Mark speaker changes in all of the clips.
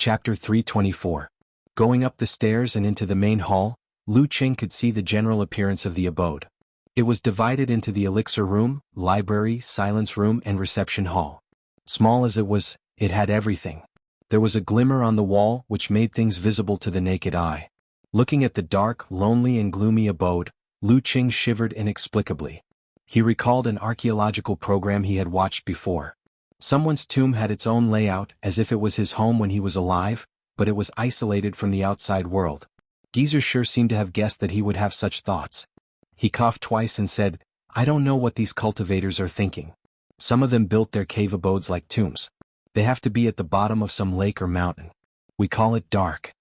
Speaker 1: Chapter 324. Going up the stairs and into the main hall, Lu Qing could see the general appearance of the abode. It was divided into the elixir room, library, silence room and reception hall. Small as it was, it had everything. There was a glimmer on the wall which made things visible to the naked eye. Looking at the dark, lonely and gloomy abode, Lu Qing shivered inexplicably. He recalled an archaeological program he had watched before. Someone's tomb had its own layout, as if it was his home when he was alive, but it was isolated from the outside world. Geezer sure seemed to have guessed that he would have such thoughts. He coughed twice and said, "I don't know what these cultivators are thinking. Some of them built their cave abodes like tombs. They have to be at the bottom of some lake or mountain. We call it dark.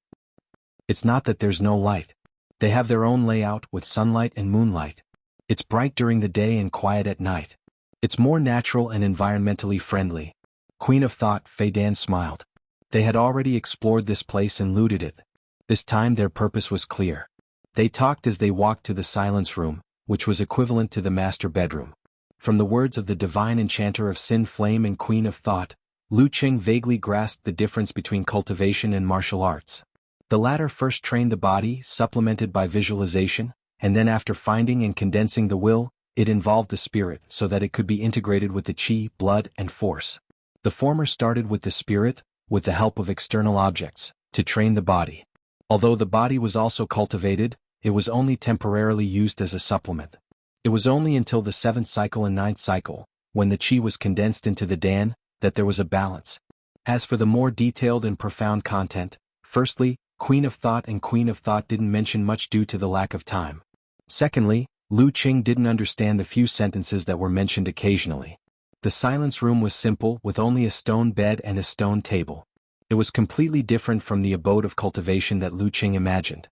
Speaker 1: It's not that there's no light. They have their own layout with sunlight and moonlight. It's bright during the day and quiet at night. It's more natural and environmentally friendly." Queen of Thought, Fei Dan smiled. They had already explored this place and looted it. This time their purpose was clear. They talked as they walked to the silence room, which was equivalent to the master bedroom. From the words of the divine enchanter of Sin Flame and Queen of Thought, Lu Qing vaguely grasped the difference between cultivation and martial arts. The latter first trained the body, supplemented by visualization, and then after finding and condensing the will, it involved the spirit so that it could be integrated with the qi, blood, and force. The former started with the spirit, with the help of external objects, to train the body. Although the body was also cultivated, it was only temporarily used as a supplement. It was only until the 7th cycle and 9th cycle, when the qi was condensed into the dan, that there was a balance. As for the more detailed and profound content, firstly, Queen of Thought and Queen of Thought didn't mention much due to the lack of time. Secondly, Lu Qing didn't understand the few sentences that were mentioned occasionally. The silence room was simple, with only a stone bed and a stone table. It was completely different from the abode of cultivation that Lu Qing imagined.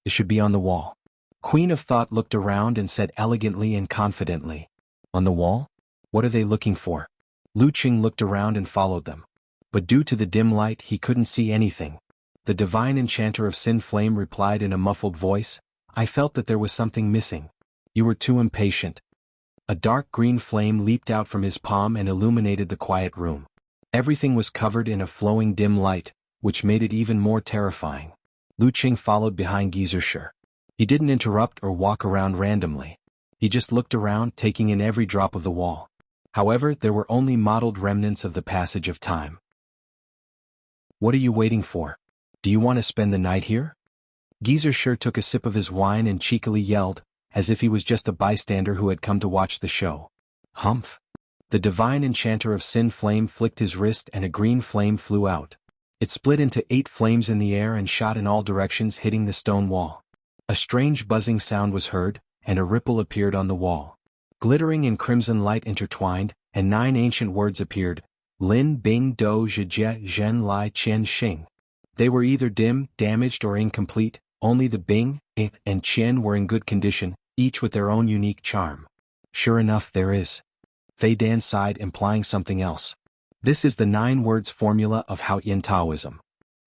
Speaker 1: It should be on the wall. Queen of Thought looked around and said elegantly and confidently, "On the wall? What are they looking for?" Lu Qing looked around and followed them. But due to the dim light he couldn't see anything. The divine enchanter of Sin Flame replied in a muffled voice, "I felt that there was something missing. You were too impatient." A dark green flame leaped out from his palm and illuminated the quiet room. Everything was covered in a flowing dim light, which made it even more terrifying. Lu Qing followed behind Geezer. He didn't interrupt or walk around randomly. He just looked around, taking in every drop of the wall. However, there were only mottled remnants of the passage of time. "What are you waiting for? Do you want to spend the night here?" Geezer took a sip of his wine and cheekily yelled, as if he was just a bystander who had come to watch the show. "Humph." The divine enchanter of Sin Flame flicked his wrist and a green flame flew out. It split into 8 flames in the air and shot in all directions, hitting the stone wall. A strange buzzing sound was heard, and a ripple appeared on the wall. Glittering in crimson light intertwined, and 9 ancient words appeared: Lin Bing Do Zhijie Zhen Lai Qian Xing. They were either dim, damaged or incomplete. Only the Bing, I, and Qian were in good condition, each with their own unique charm. "Sure enough there is." Fei Dan sighed, implying something else. "This is the 9 words formula of Haotian Taoism."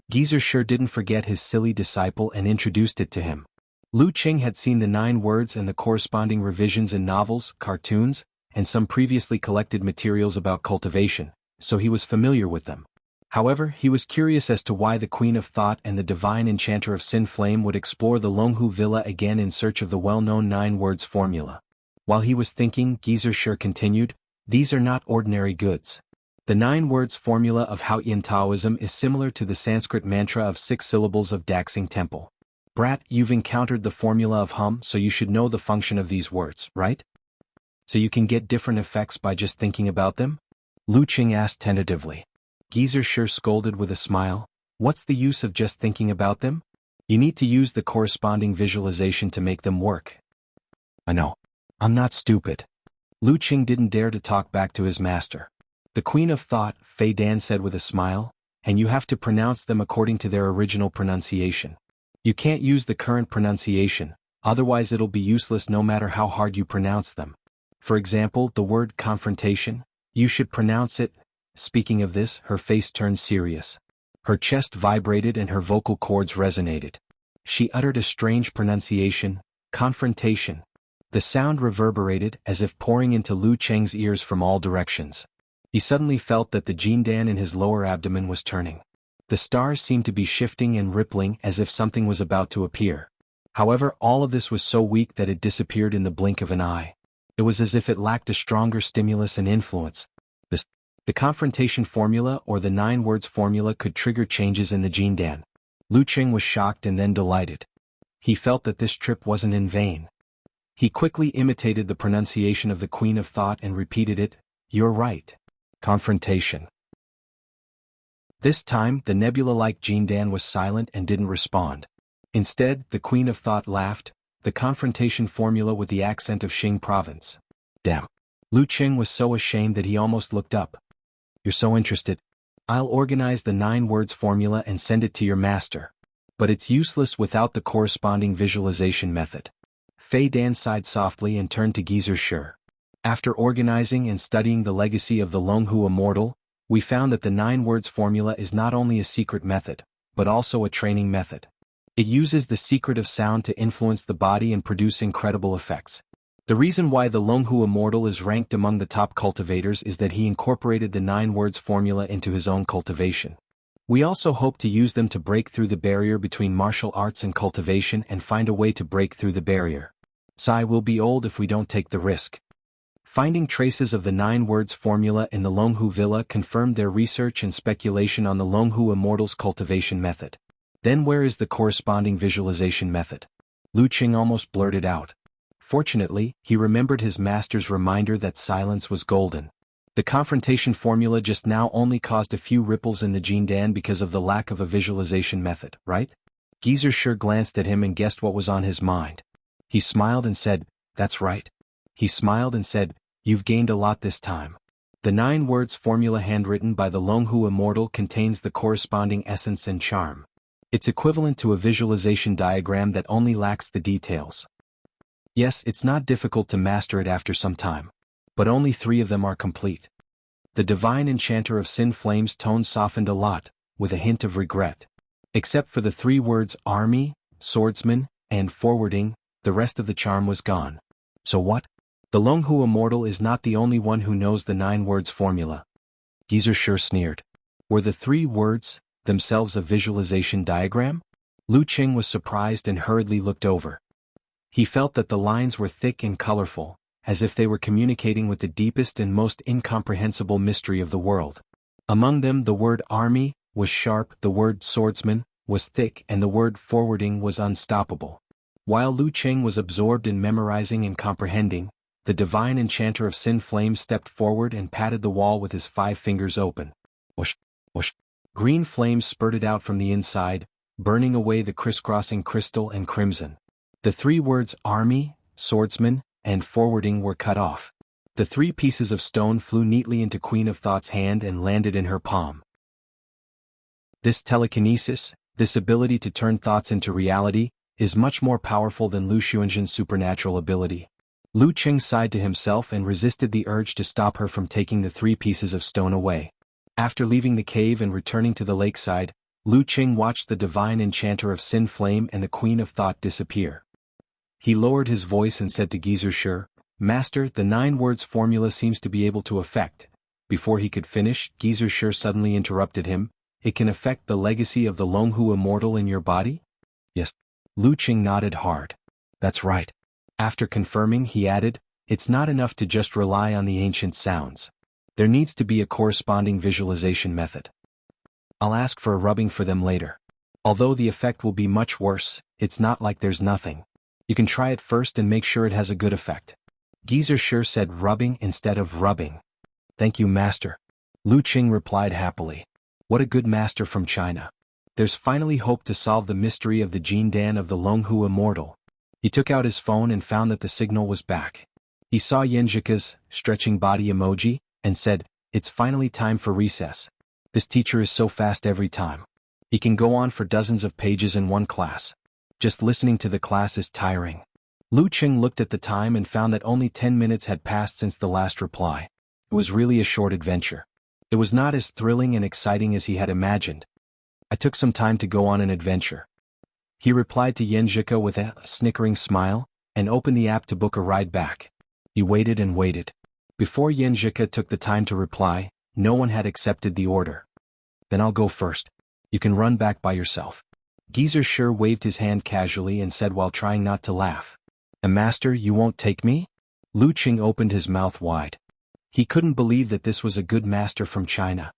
Speaker 1: Geezer didn't forget his silly disciple and introduced it to him. Lu Qing had seen the 9 words and the corresponding revisions in novels, cartoons, and some previously collected materials about cultivation, so he was familiar with them. However, he was curious as to why the Queen of Thought and the divine enchanter of Sin Flame would explore the Longhu Villa again in search of the well-known 9 words formula. While he was thinking, Geezer continued, "These are not ordinary goods. The 9 words formula of Haotian Taoism is similar to the Sanskrit mantra of 6 syllables of Daxing Temple. Brat, you've encountered the formula of hum, so you should know the function of these words, right? So you can get different effects by just thinking about them?" Lu Qing asked tentatively. Geezer scolded with a smile, "What's the use of just thinking about them? You need to use the corresponding visualization to make them work." "I know. I'm not stupid." Lu Qing didn't dare to talk back to his master. "The Queen of Thought," Fei Dan said with a smile, "and you have to pronounce them according to their original pronunciation. You can't use the current pronunciation, otherwise it'll be useless no matter how hard you pronounce them. For example, the word confrontation, you should pronounce it." Speaking of this, her face turned serious. Her chest vibrated and her vocal cords resonated. She uttered a strange pronunciation, confrontation. The sound reverberated as if pouring into Lu Qing's ears from all directions. He suddenly felt that the Jindan in his lower abdomen was turning. The stars seemed to be shifting and rippling as if something was about to appear. However, all of this was so weak that it disappeared in the blink of an eye. It was as if it lacked a stronger stimulus and influence. The confrontation formula or the 9 words formula could trigger changes in the Jindan. Lu Qing was shocked and then delighted. He felt that this trip wasn't in vain. He quickly imitated the pronunciation of the Queen of Thought and repeated it, "You're right. Confrontation." This time, the nebula-like Jindan was silent and didn't respond. Instead, the Queen of Thought laughed, the confrontation formula with the accent of Xing province. Damn. Lu Qing was so ashamed that he almost looked up. "You're so interested. I'll organize the 9 words formula and send it to your master. But it's useless without the corresponding visualization method." Fei Dan sighed softly and turned to Geezer Shi. "After organizing and studying the legacy of the Longhu Immortal, we found that the 9 words formula is not only a secret method, but also a training method. It uses the secret of sound to influence the body and produce incredible effects. The reason why the Longhu Immortal is ranked among the top cultivators is that he incorporated the 9 words formula into his own cultivation. We also hope to use them to break through the barrier between martial arts and cultivation and find a way to break through the barrier. Sai will be old if we don't take the risk." Finding traces of the 9 words formula in the Longhu Villa confirmed their research and speculation on the Longhu Immortal's cultivation method. Then where is the corresponding visualization method? Lu Qing almost blurted out. Fortunately, he remembered his master's reminder that silence was golden. The confrontation formula just now only caused a few ripples in the Jindan because of the lack of a visualization method, right? Geezer Shi glanced at him and guessed what was on his mind. He smiled and said, "That's right." He smiled and said, "You've gained a lot this time. The 9 words formula handwritten by the Longhu Immortal contains the corresponding essence and charm. It's equivalent to a visualization diagram that only lacks the details. Yes, it's not difficult to master it after some time. But only 3 of them are complete." The divine enchanter of Sin Flame's tone softened a lot, with a hint of regret. Except for the 3 words army, swordsman, and forwarding, the rest of the charm was gone. So what? The Longhu Immortal is not the only one who knows the 9 words formula. Geezer Shi sneered. Were the 3 words themselves a visualization diagram? Lu Qing was surprised and hurriedly looked over. He felt that the lines were thick and colorful, as if they were communicating with the deepest and most incomprehensible mystery of the world. Among them the word army was sharp, the word swordsman was thick, and the word forwarding was unstoppable. While Lu Qing was absorbed in memorizing and comprehending, the divine enchanter of Sin Flame stepped forward and patted the wall with his 5 fingers open. Whoosh, whoosh. Green flames spurted out from the inside, burning away the crisscrossing crystal and crimson. The 3 words army, swordsman, and forwarding were cut off. The 3 pieces of stone flew neatly into Queen of Thought's hand and landed in her palm. This telekinesis, this ability to turn thoughts into reality, is much more powerful than Lu Xuanzhen's supernatural ability. Lu Qing sighed to himself and resisted the urge to stop her from taking the 3 pieces of stone away. After leaving the cave and returning to the lakeside, Lu Qing watched the divine enchanter of Sin Flame and the Queen of Thought disappear. He lowered his voice and said to Geezer Shi, "Master, the 9 words formula seems to be able to affect." Before he could finish, Geezer Shi suddenly interrupted him. "It can affect the legacy of the Longhu Immortal in your body?" "Yes." Lu Qing nodded hard. "That's right." After confirming, he added, "It's not enough to just rely on the ancient sounds. There needs to be a corresponding visualization method. I'll ask for a rubbing for them later. Although the effect will be much worse, it's not like there's nothing. You can try it first and make sure it has a good effect." Geezer Shi said rubbing instead of rubbing. "Thank you, master." Lu Qing replied happily. What a good master from China. There's finally hope to solve the mystery of the Jindan of the Longhu Immortal. He took out his phone and found that the signal was back. He saw Yanjika's stretching body emoji and said, "It's finally time for recess. This teacher is so fast every time. He can go on for dozens of pages in one class. Just listening to the class is tiring." Lu Qing looked at the time and found that only 10 minutes had passed since the last reply. It was really a short adventure. It was not as thrilling and exciting as he had imagined. "I took some time to go on an adventure." He replied to Yanjika with a snickering smile, and opened the app to book a ride back. He waited and waited. Before Yanjika took the time to reply, no one had accepted the order. "Then I'll go first." You can run back by yourself. Geezer sure waved his hand casually and said while trying not to laugh. A master, you won't take me? Lu Qing opened his mouth wide. He couldn't believe that this was a good master from China.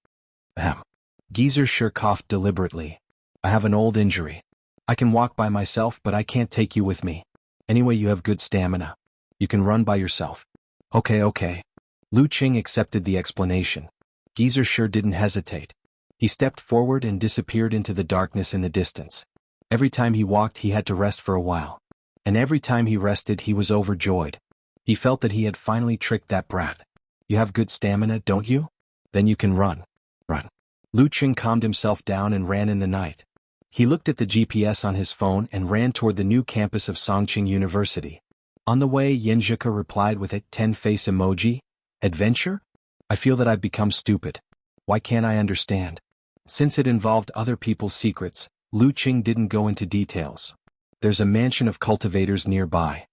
Speaker 1: Ahem. Geezer sure coughed deliberately. I have an old injury. I can walk by myself, but I can't take you with me. Anyway, you have good stamina. You can run by yourself. Okay. Lu Qing accepted the explanation. Geezer sure didn't hesitate. He stepped forward and disappeared into the darkness in the distance. Every time he walked, he had to rest for a while. And every time he rested, he was overjoyed. He felt that he had finally tricked that brat. You have good stamina, don't you? Then you can run. Run. Lu Qing calmed himself down and ran in the night. He looked at the GPS on his phone and ran toward the new campus of Songqing University. On the way, Yanzhika replied with a 10-face emoji. Adventure? I feel that I've become stupid. Why can't I understand? Since it involved other people's secrets, Lu Qing didn't go into details. There's a mansion of cultivators nearby.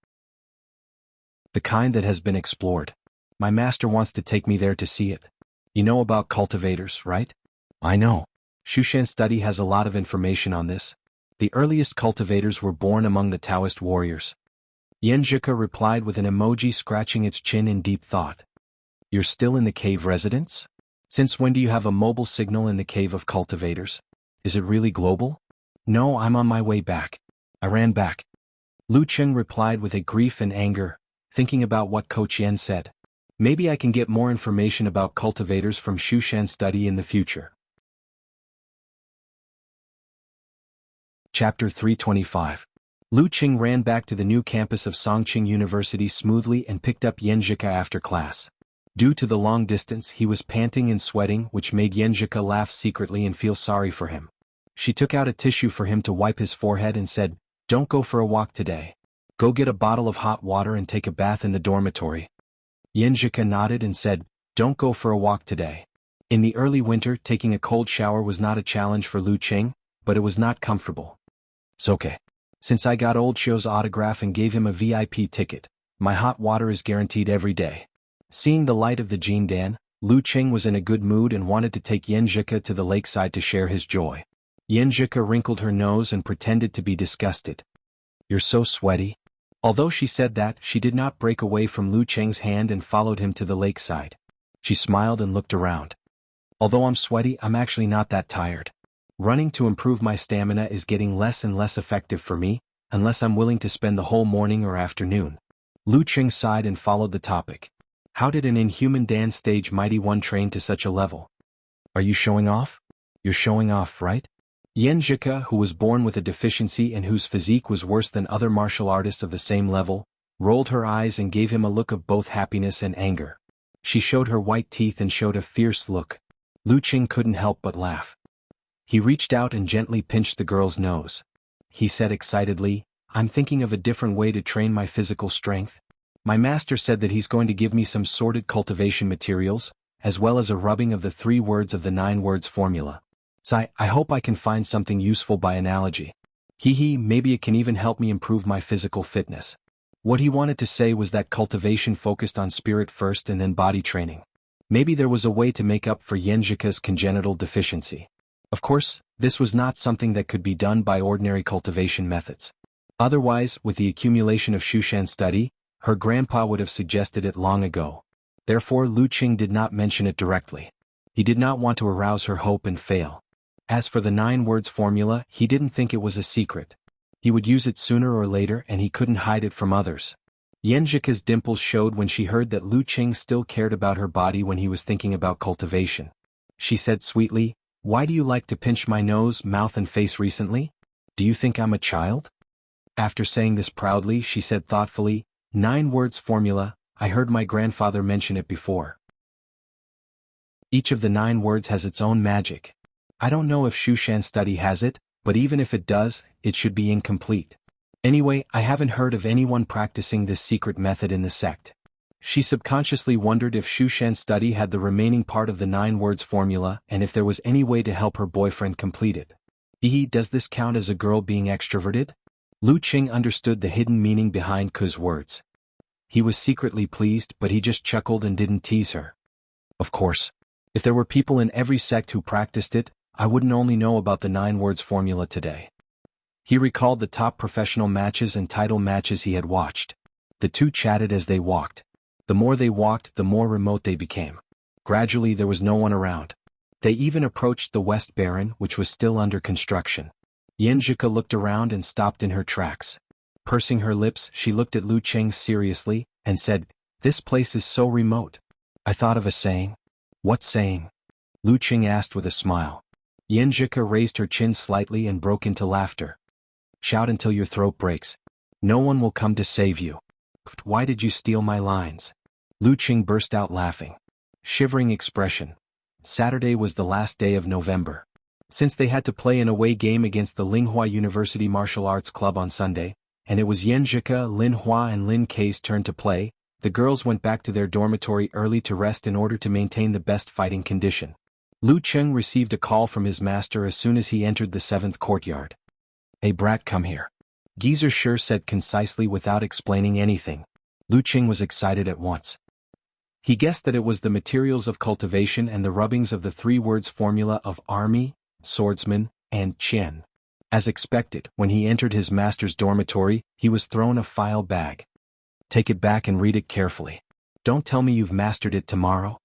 Speaker 1: The kind that has been explored. My master wants to take me there to see it. You know about cultivators, right? I know. Shushan study has a lot of information on this. The earliest cultivators were born among the Taoist warriors. Yanzhika replied with an emoji scratching its chin in deep thought. You're still in the cave residence? Since when do you have a mobile signal in the cave of cultivators? Is it really global? No, I'm on my way back. I ran back. Lu Qing replied with a grief and anger, thinking about what Coach Yen said. Maybe I can get more information about cultivators from Shushan study in the future. Chapter 325. Lu Qing ran back to the new campus of Songqing University smoothly and picked up Yanzhika after class. Due to the long distance, he was panting and sweating, which made Yanzhika laugh secretly and feel sorry for him. She took out a tissue for him to wipe his forehead and said, Don't go for a walk today. Go get a bottle of hot water and take a bath in the dormitory. Yanzhika nodded and said, Don't go for a walk today. In the early winter, taking a cold shower was not a challenge for Lu Qing, but it was not comfortable. It's okay. Since I got Old Shio's autograph and gave him a VIP ticket, my hot water is guaranteed every day. Seeing the light of the Jindan, Lu Qing was in a good mood and wanted to take Yanzhika to the lakeside to share his joy. Yanzhika wrinkled her nose and pretended to be disgusted. You're so sweaty. Although she said that, she did not break away from Lu Qing's hand and followed him to the lakeside. She smiled and looked around. Although I'm sweaty, I'm actually not that tired. Running to improve my stamina is getting less and less effective for me, unless I'm willing to spend the whole morning or afternoon. Lu Qing sighed and followed the topic. How did an inhuman dance stage mighty one train to such a level? Are you showing off? You're showing off, right? Yanzhika, who was born with a deficiency and whose physique was worse than other martial artists of the same level, rolled her eyes and gave him a look of both happiness and anger. She showed her white teeth and showed a fierce look. Lu Qing couldn't help but laugh. He reached out and gently pinched the girl's nose. He said excitedly, I'm thinking of a different way to train my physical strength. My master said that he's going to give me some sorted cultivation materials, as well as a rubbing of the 3 words of the 9 words formula. So I hope I can find something useful by analogy. Maybe it can even help me improve my physical fitness. What he wanted to say was that cultivation focused on spirit first and then body training. Maybe there was a way to make up for Yanzhika's congenital deficiency. Of course, this was not something that could be done by ordinary cultivation methods. Otherwise, with the accumulation of Shushan study, her grandpa would have suggested it long ago. Therefore, Lu Qing did not mention it directly. He did not want to arouse her hope and fail. As for the 9 words formula, he didn't think it was a secret. He would use it sooner or later and he couldn't hide it from others. Yanzhika's dimples showed when she heard that Lu Qing still cared about her body when he was thinking about cultivation. She said sweetly, Why do you like to pinch my nose, mouth and face recently? Do you think I'm a child? After saying this proudly, she said thoughtfully, 9 words formula, I heard my grandfather mention it before. Each of the 9 words has its own magic. I don't know if Shushan study has it, but even if it does, it should be incomplete. Anyway, I haven't heard of anyone practicing this secret method in the sect. She subconsciously wondered if Shushan study had the remaining part of the 9 words formula and if there was any way to help her boyfriend complete it. Does this count as a girl being extroverted? Lu Qing understood the hidden meaning behind Ku's words. He was secretly pleased, but he just chuckled and didn't tease her. Of course. If there were people in every sect who practiced it, I wouldn't only know about the 9 words formula today. He recalled the top professional matches and title matches he had watched. The two chatted as they walked. The more they walked, the more remote they became. Gradually there was no one around. They even approached the West Baron, which was still under construction. Yenjika looked around and stopped in her tracks. Pursing her lips, she looked at Lu Cheng seriously, and said, "This place is so remote. I thought of a saying." "What saying?" Lu Cheng asked with a smile. Yenjika raised her chin slightly and broke into laughter. "Shout until your throat breaks. No one will come to save you." "Why did you steal my lines?" Lu Cheng burst out laughing. Shivering expression. Saturday was the last day of November. Since they had to play an away game against the Linghua University Martial Arts Club on Sunday, and it was Yenjika, Lin Hua and Lin Kei's turn to play, the girls went back to their dormitory early to rest in order to maintain the best fighting condition. Lu Cheng received a call from his master as soon as he entered the 7th courtyard. "Hey brat, come here," Geezer Sure said concisely without explaining anything. Lu Cheng was excited at once. He guessed that it was the materials of cultivation and the rubbings of the 3 words formula of army, swordsman, and Qian. As expected, when he entered his master's dormitory, he was thrown a file bag. "Take it back and read it carefully. Don't tell me you've mastered it tomorrow."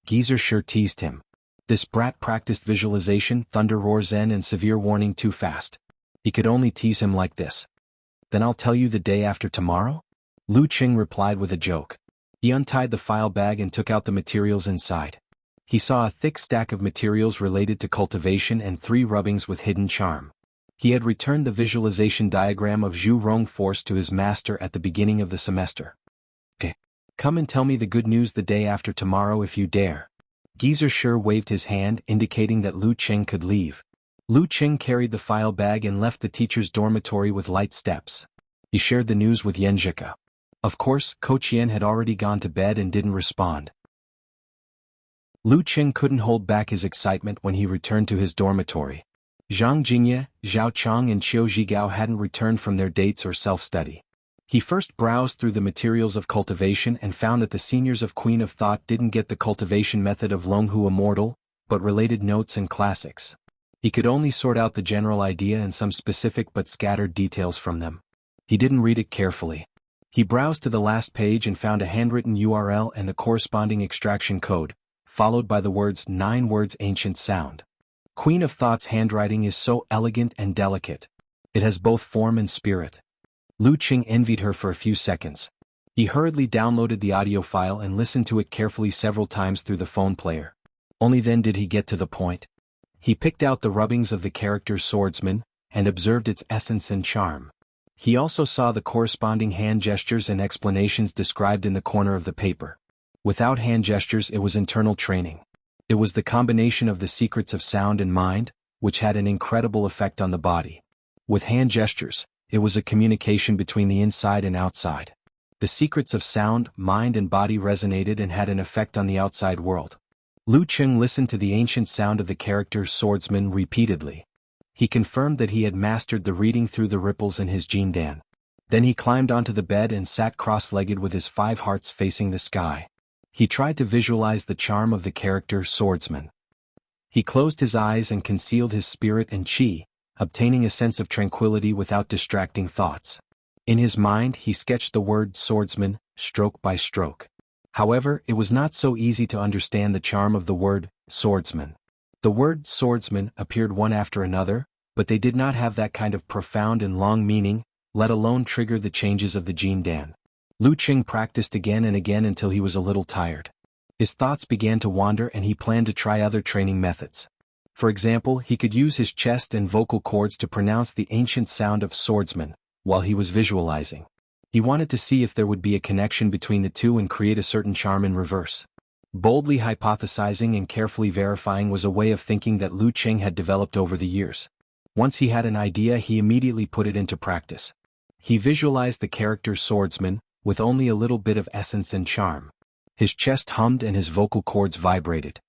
Speaker 1: Geezer Sure teased him. This brat practiced visualization, thunder roar zen and severe warning too fast. He could only tease him like this. "Then I'll tell you the day after tomorrow?" Lu Cheng replied with a joke. He untied the file bag and took out the materials inside. He saw a thick stack of materials related to cultivation and 3 rubbings with hidden charm. He had returned the visualization diagram of Zhu Rong Force to his master at the beginning of the semester. "Okay. Come and tell me the good news the day after tomorrow if you dare." Geezer Sure waved his hand indicating that Lu Cheng could leave. Lu Cheng carried the file bag and left the teacher's dormitory with light steps. He shared the news with Yenjika. Of course, Ko Chien had already gone to bed and didn't respond. Lu Cheng couldn't hold back his excitement when he returned to his dormitory. Zhang Jingye, Zhao Chang and Qiu Zhigao hadn't returned from their dates or self-study. He first browsed through the materials of cultivation and found that the seniors of Queen of Thought didn't get the cultivation method of Longhu Immortal, but related notes and classics. He could only sort out the general idea and some specific but scattered details from them. He didn't read it carefully. He browsed to the last page and found a handwritten URL and the corresponding extraction code, followed by the words 9 words ancient sound. Queen of Thought's handwriting is so elegant and delicate. It has both form and spirit. Lu Cheng envied her for a few seconds. He hurriedly downloaded the audio file and listened to it carefully several times through the phone player. Only then did he get to the point. He picked out the rubbings of the character swordsman, and observed its essence and charm. He also saw the corresponding hand gestures and explanations described in the corner of the paper. Without hand gestures it was internal training. It was the combination of the secrets of sound and mind, which had an incredible effect on the body. With hand gestures, it was a communication between the inside and outside. The secrets of sound, mind and body resonated and had an effect on the outside world. Lu Cheng listened to the ancient sound of the character swordsman repeatedly. He confirmed that he had mastered the reading through the ripples in his Jindan. Then he climbed onto the bed and sat cross-legged with his 5 hearts facing the sky. He tried to visualize the charm of the character swordsman. He closed his eyes and concealed his spirit and chi, obtaining a sense of tranquility without distracting thoughts. In his mind he sketched the word swordsman, stroke by stroke. However, it was not so easy to understand the charm of the word swordsman. The word swordsman appeared one after another, but they did not have that kind of profound and long meaning, let alone trigger the changes of the Jindan. Lu Cheng practiced again and again until he was a little tired. His thoughts began to wander and he planned to try other training methods. For example, he could use his chest and vocal cords to pronounce the ancient sound of swordsman, while he was visualizing. He wanted to see if there would be a connection between the two and create a certain charm in reverse. Boldly hypothesizing and carefully verifying was a way of thinking that Lu Cheng had developed over the years. Once he had an idea, he immediately put it into practice. He visualized the character swordsman, with only a little bit of essence and charm. His chest hummed and his vocal cords vibrated.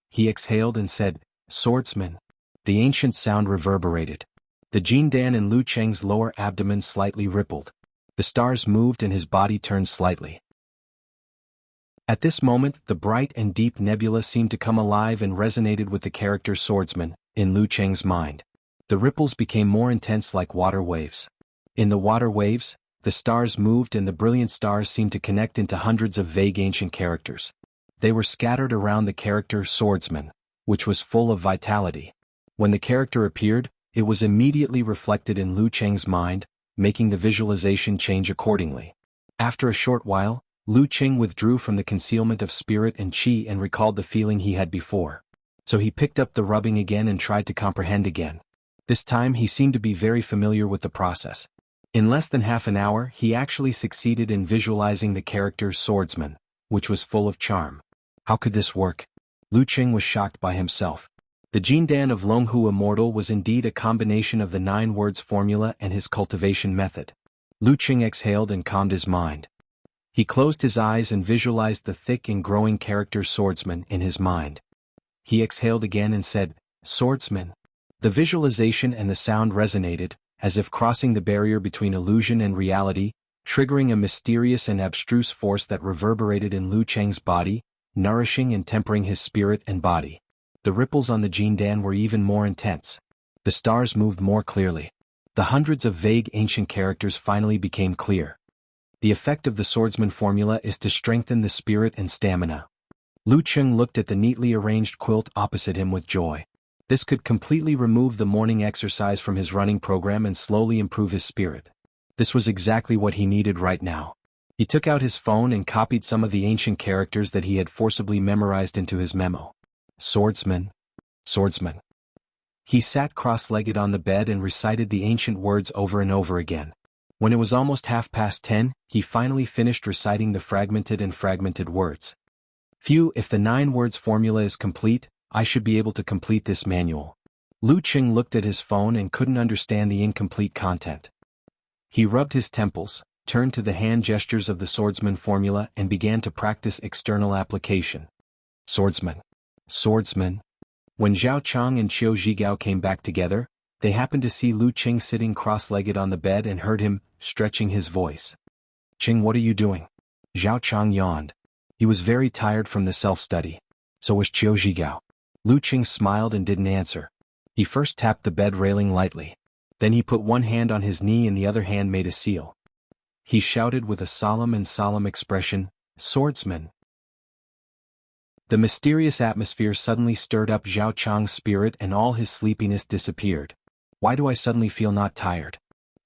Speaker 1: He exhaled and said, "Swordsman." The ancient sound reverberated. The Jindan in Lu Cheng's lower abdomen slightly rippled. The stars moved and his body turned slightly. At this moment, the bright and deep nebula seemed to come alive and resonated with the character swordsman, in Lu Cheng's mind. The ripples became more intense like water waves. In the water waves, the stars moved and the brilliant stars seemed to connect into hundreds of vague ancient characters. They were scattered around the character Swordsman, which was full of vitality. When the character appeared, it was immediately reflected in Lu Cheng's mind, making the visualization change accordingly. After a short while, Lu Cheng withdrew from the concealment of spirit and qi and recalled the feeling he had before. So he picked up the rubbing again and tried to comprehend again. This time he seemed to be very familiar with the process. In less than half an hour he actually succeeded in visualizing the character Swordsman, which was full of charm. How could this work? Lu Cheng was shocked by himself. The Jindan of Longhu Immortal was indeed a combination of the 9 words formula and his cultivation method. Lu Cheng exhaled and calmed his mind. He closed his eyes and visualized the thick and growing character Swordsman in his mind. He exhaled again and said, Swordsman. The visualization and the sound resonated, as if crossing the barrier between illusion and reality, triggering a mysterious and abstruse force that reverberated in Lu Cheng's body, nourishing and tempering his spirit and body. The ripples on the Jindan were even more intense. The stars moved more clearly. The hundreds of vague ancient characters finally became clear. The effect of the Swordsman formula is to strengthen the spirit and stamina. Lu Cheng looked at the neatly arranged quilt opposite him with joy. This could completely remove the morning exercise from his running program and slowly improve his spirit. This was exactly what he needed right now. He took out his phone and copied some of the ancient characters that he had forcibly memorized into his memo. Swordsman. Swordsman. He sat cross-legged on the bed and recited the ancient words over and over again. When it was almost 10:30, he finally finished reciting the fragmented words. Phew, if the 9 words formula is complete, I should be able to complete this manual. Lu Cheng looked at his phone and couldn't understand the incomplete content. He rubbed his temples, turned to the hand gestures of the Swordsman formula and began to practice external application. Swordsman. Swordsman. When Zhao Chang and Qiu Zhigao came back together, they happened to see Lu Cheng sitting cross-legged on the bed and heard him, stretching his voice. Cheng, what are you doing? Zhao Chang yawned. He was very tired from the self-study. So was Qiu Zhigao. Lu Cheng smiled and didn't answer. He first tapped the bed railing lightly. Then he put one hand on his knee and the other hand made a seal. He shouted with a solemn expression, Swordsman. The mysterious atmosphere suddenly stirred up Zhao Chang's spirit and all his sleepiness disappeared. Why do I suddenly feel not tired?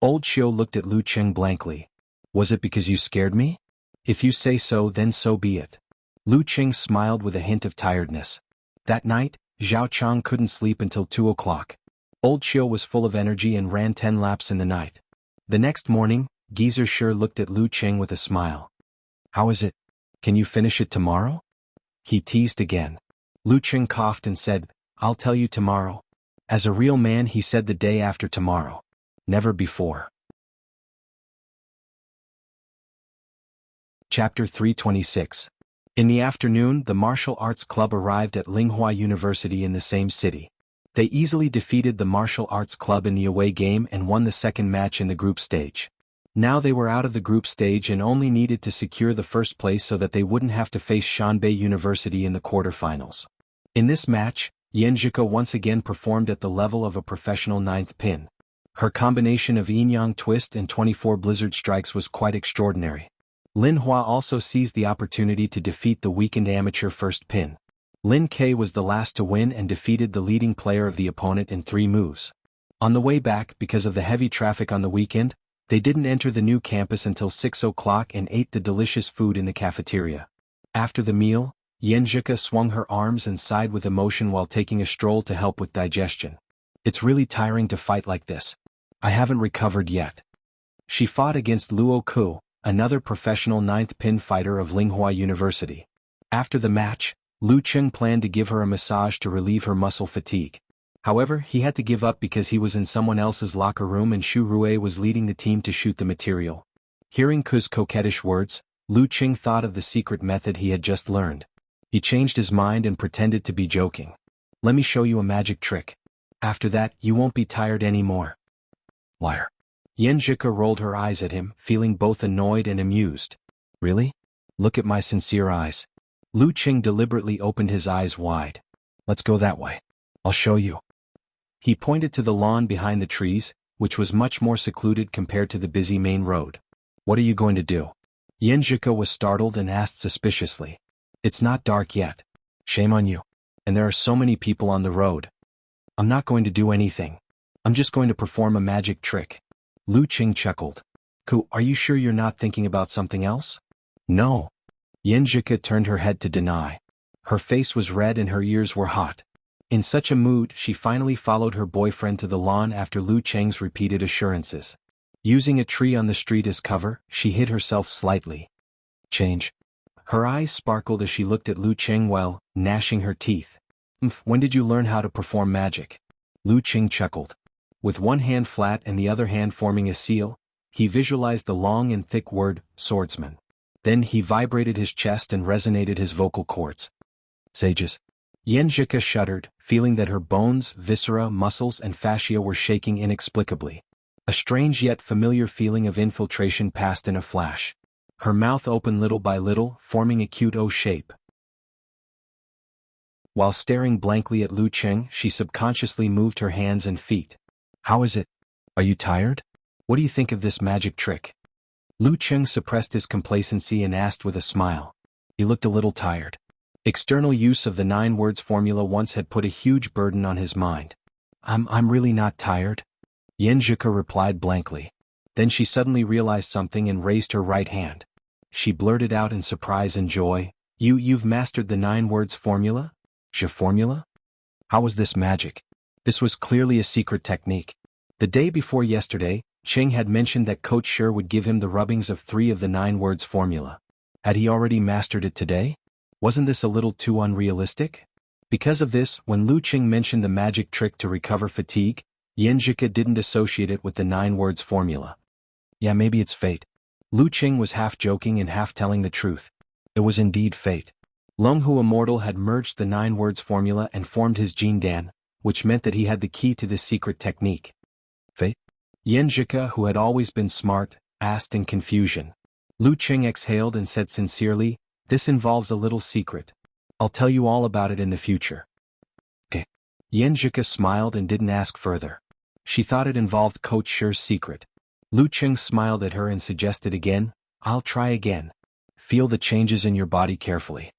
Speaker 1: Old Qiu looked at Lu Cheng blankly. Was it because you scared me? If you say so, then so be it. Lu Cheng smiled with a hint of tiredness. That night, Zhao Chang couldn't sleep until 2 o'clock. Old Qiu was full of energy and ran 10 laps in the night. The next morning, Geezer Shi looked at Lu Cheng with a smile. How is it? Can you finish it tomorrow? He teased again. Lu Cheng coughed and said, I'll tell you tomorrow. As a real man, he said the day after tomorrow. Never before. Chapter 326. In the afternoon, the martial arts club arrived at Linghua University in the same city. They easily defeated the martial arts club in the away game and won the second match in the group stage. Now they were out of the group stage and only needed to secure the first place so that they wouldn't have to face Shanbei University in the quarterfinals. In this match, Yanjika once again performed at the level of a professional 9th pin. Her combination of yin-yang twist and 24 blizzard strikes was quite extraordinary. Lin Hua also seized the opportunity to defeat the weakened amateur first pin. Lin K was the last to win and defeated the leading player of the opponent in 3 moves. On the way back, because of the heavy traffic on the weekend, they didn't enter the new campus until 6 o'clock and ate the delicious food in the cafeteria. After the meal, Yanjika swung her arms and sighed with emotion while taking a stroll to help with digestion. It's really tiring to fight like this. I haven't recovered yet. She fought against Luo Ku, another professional 9th pin fighter of Linghua University. After the match, Lu Cheng planned to give her a massage to relieve her muscle fatigue. However, he had to give up because he was in someone else's locker room and Xu Rui was leading the team to shoot the material. Hearing Ku's coquettish words, Lu Cheng thought of the secret method he had just learned. He changed his mind and pretended to be joking. Let me show you a magic trick. After that, you won't be tired anymore. Liar. Yanjika rolled her eyes at him, feeling both annoyed and amused. Really? Look at my sincere eyes. Lu Cheng deliberately opened his eyes wide. Let's go that way. I'll show you. He pointed to the lawn behind the trees, which was much more secluded compared to the busy main road. What are you going to do? Yenjika was startled and asked suspiciously. It's not dark yet. Shame on you. And there are so many people on the road. I'm not going to do anything. I'm just going to perform a magic trick. Lu Qing chuckled. Are you sure you're not thinking about something else? No. Yenjika turned her head to deny. Her face was red and her ears were hot. In such a mood, she finally followed her boyfriend to the lawn after Lu Cheng's repeated assurances. Using a tree on the street as cover, she hid herself slightly. Change. Her eyes sparkled as she looked at Lu Cheng while gnashing her teeth. When did you learn how to perform magic? Lu Cheng chuckled. With one hand flat and the other hand forming a seal, he visualized the long and thick word, swordsman. Then he vibrated his chest and resonated his vocal cords. Sages. Yenjika shuddered, feeling that her bones, viscera, muscles and fascia were shaking inexplicably. A strange yet familiar feeling of infiltration passed in a flash. Her mouth opened little by little, forming a cute O shape. While staring blankly at Lu Cheng, she subconsciously moved her hands and feet. How is it? Are you tired? What do you think of this magic trick? Lu Cheng suppressed his complacency and asked with a smile. He looked a little tired. External use of the 9 words formula once had put a huge burden on his mind. I'm really not tired. Yenjika replied blankly. Then she suddenly realized something and raised her right hand. She blurted out in surprise and joy, You've mastered the 9 words formula? Formula? How was this magic? This was clearly a secret technique. The day before yesterday, Cheng had mentioned that Coach Sher would give him the rubbings of 3 of the 9 words formula. Had he already mastered it today? Wasn't this a little too unrealistic? Because of this, when Lu Qing mentioned the magic trick to recover fatigue, Yenjika didn't associate it with the 9 words formula. Yeah, maybe it's fate. Lu Qing was half joking and half telling the truth. It was indeed fate. Longhu Immortal had merged the 9 words formula and formed his Jin Dan, which meant that he had the key to this secret technique. Fate? Yenjika, who had always been smart, asked in confusion. Lu Qing exhaled and said sincerely, This involves a little secret. I'll tell you all about it in the future. Okay. Yenjika smiled and didn't ask further. She thought it involved Coach Sher's secret. Lu Qing smiled at her and suggested again, I'll try again. Feel the changes in your body carefully.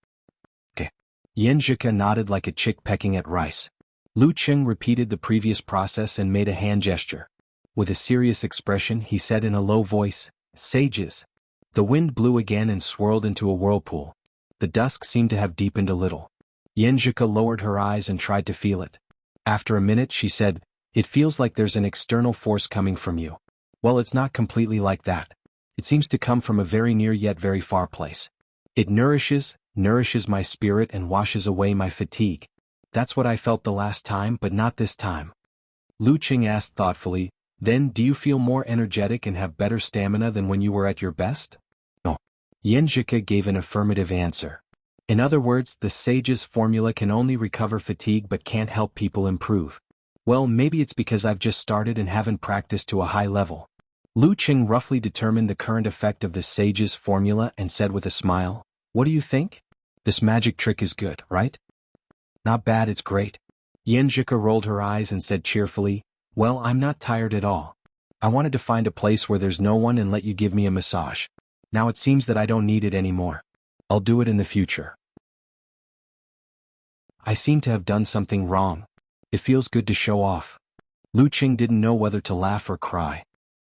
Speaker 1: Okay. Yenjika nodded like a chick pecking at rice. Lu Qing repeated the previous process and made a hand gesture. With a serious expression, he said in a low voice, Sages. The wind blew again and swirled into a whirlpool. The dusk seemed to have deepened a little. Yenjika lowered her eyes and tried to feel it. After a minute she said, It feels like there's an external force coming from you. Well, it's not completely like that. It seems to come from a very near yet very far place. It nourishes my spirit and washes away my fatigue. That's what I felt the last time, but not this time. Lu Qing asked thoughtfully, Then do you feel more energetic and have better stamina than when you were at your best? No. Yenjika gave an affirmative answer. In other words, the sage's formula can only recover fatigue but can't help people improve. Well, maybe it's because I've just started and haven't practiced to a high level. Lu Qing roughly determined the current effect of the sage's formula and said with a smile, What do you think? This magic trick is good, right? Not bad, it's great. Yenjika rolled her eyes and said cheerfully, Well, I'm not tired at all. I wanted to find a place where there's no one and let you give me a massage. Now it seems that I don't need it anymore. I'll do it in the future. I seem to have done something wrong. It feels good to show off. Lu Qing didn't know whether to laugh or cry.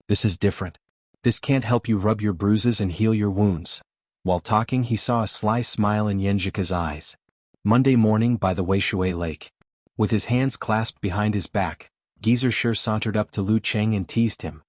Speaker 1: This is different. This can't help you rub your bruises and heal your wounds. While talking, he saw a sly smile in Yenjika's eyes. Monday morning by the Weishui Lake. With his hands clasped behind his back, Geezer Sher sauntered up to Lu Qing and teased him.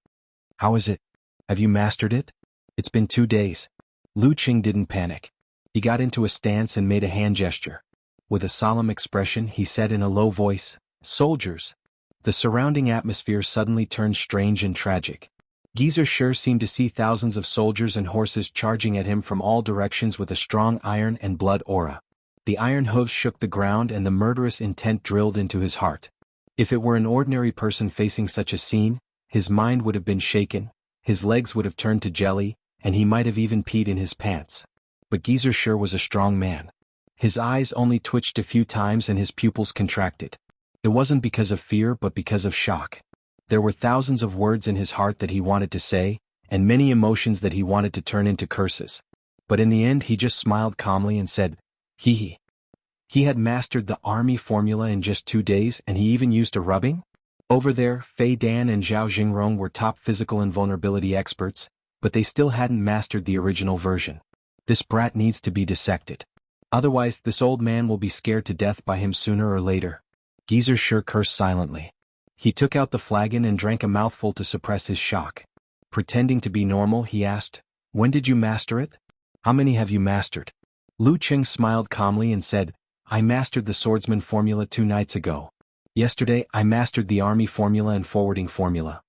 Speaker 1: How is it? Have you mastered it? It's been 2 days. Lu Qing didn't panic. He got into a stance and made a hand gesture. With a solemn expression, he said in a low voice, Soldiers. The surrounding atmosphere suddenly turned strange and tragic. Geezer Sher seemed to see thousands of soldiers and horses charging at him from all directions with a strong iron and blood aura. The iron hooves shook the ground and the murderous intent drilled into his heart. If it were an ordinary person facing such a scene, his mind would have been shaken, his legs would have turned to jelly, and he might have even peed in his pants. But Geezer Sher was a strong man. His eyes only twitched a few times and his pupils contracted. It wasn't because of fear but because of shock. There were thousands of words in his heart that he wanted to say, and many emotions that he wanted to turn into curses. But in the end he just smiled calmly and said, He had mastered the army formula in just 2 days, and he even used a rubbing? Over there, Fei Dan and Zhao Jingrong were top physical invulnerability experts, but they still hadn't mastered the original version. This brat needs to be dissected. Otherwise, this old man will be scared to death by him sooner or later. Geezer sure cursed silently. He took out the flagon and drank a mouthful to suppress his shock. Pretending to be normal, he asked, When did you master it? How many have you mastered? Lu Qing smiled calmly and said, I mastered the swordsman formula 2 nights ago. Yesterday, I mastered the army formula and forwarding formula.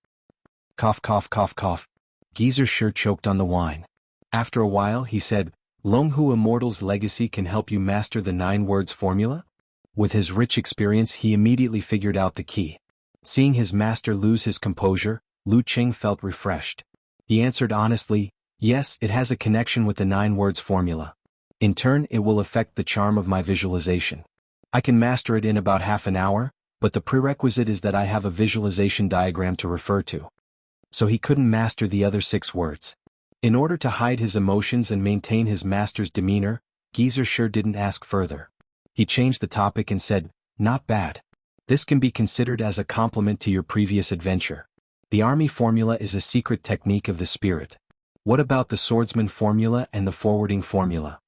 Speaker 1: Cough cough cough cough. Geezer sure choked on the wine. After a while, he said, Longhu Immortal's legacy can help you master the 9 words formula? With his rich experience, he immediately figured out the key. Seeing his master lose his composure, Lu Qing felt refreshed. He answered honestly, Yes, it has a connection with the 9 words formula. In turn, it will affect the charm of my visualization. I can master it in about half an hour, but the prerequisite is that I have a visualization diagram to refer to. So he couldn't master the other 6 words. In order to hide his emotions and maintain his master's demeanor, Geezer sure didn't ask further. He changed the topic and said, Not bad. This can be considered as a compliment to your previous adventure. The army formula is a secret technique of the spirit. What about the swordsman formula and the forwarding formula?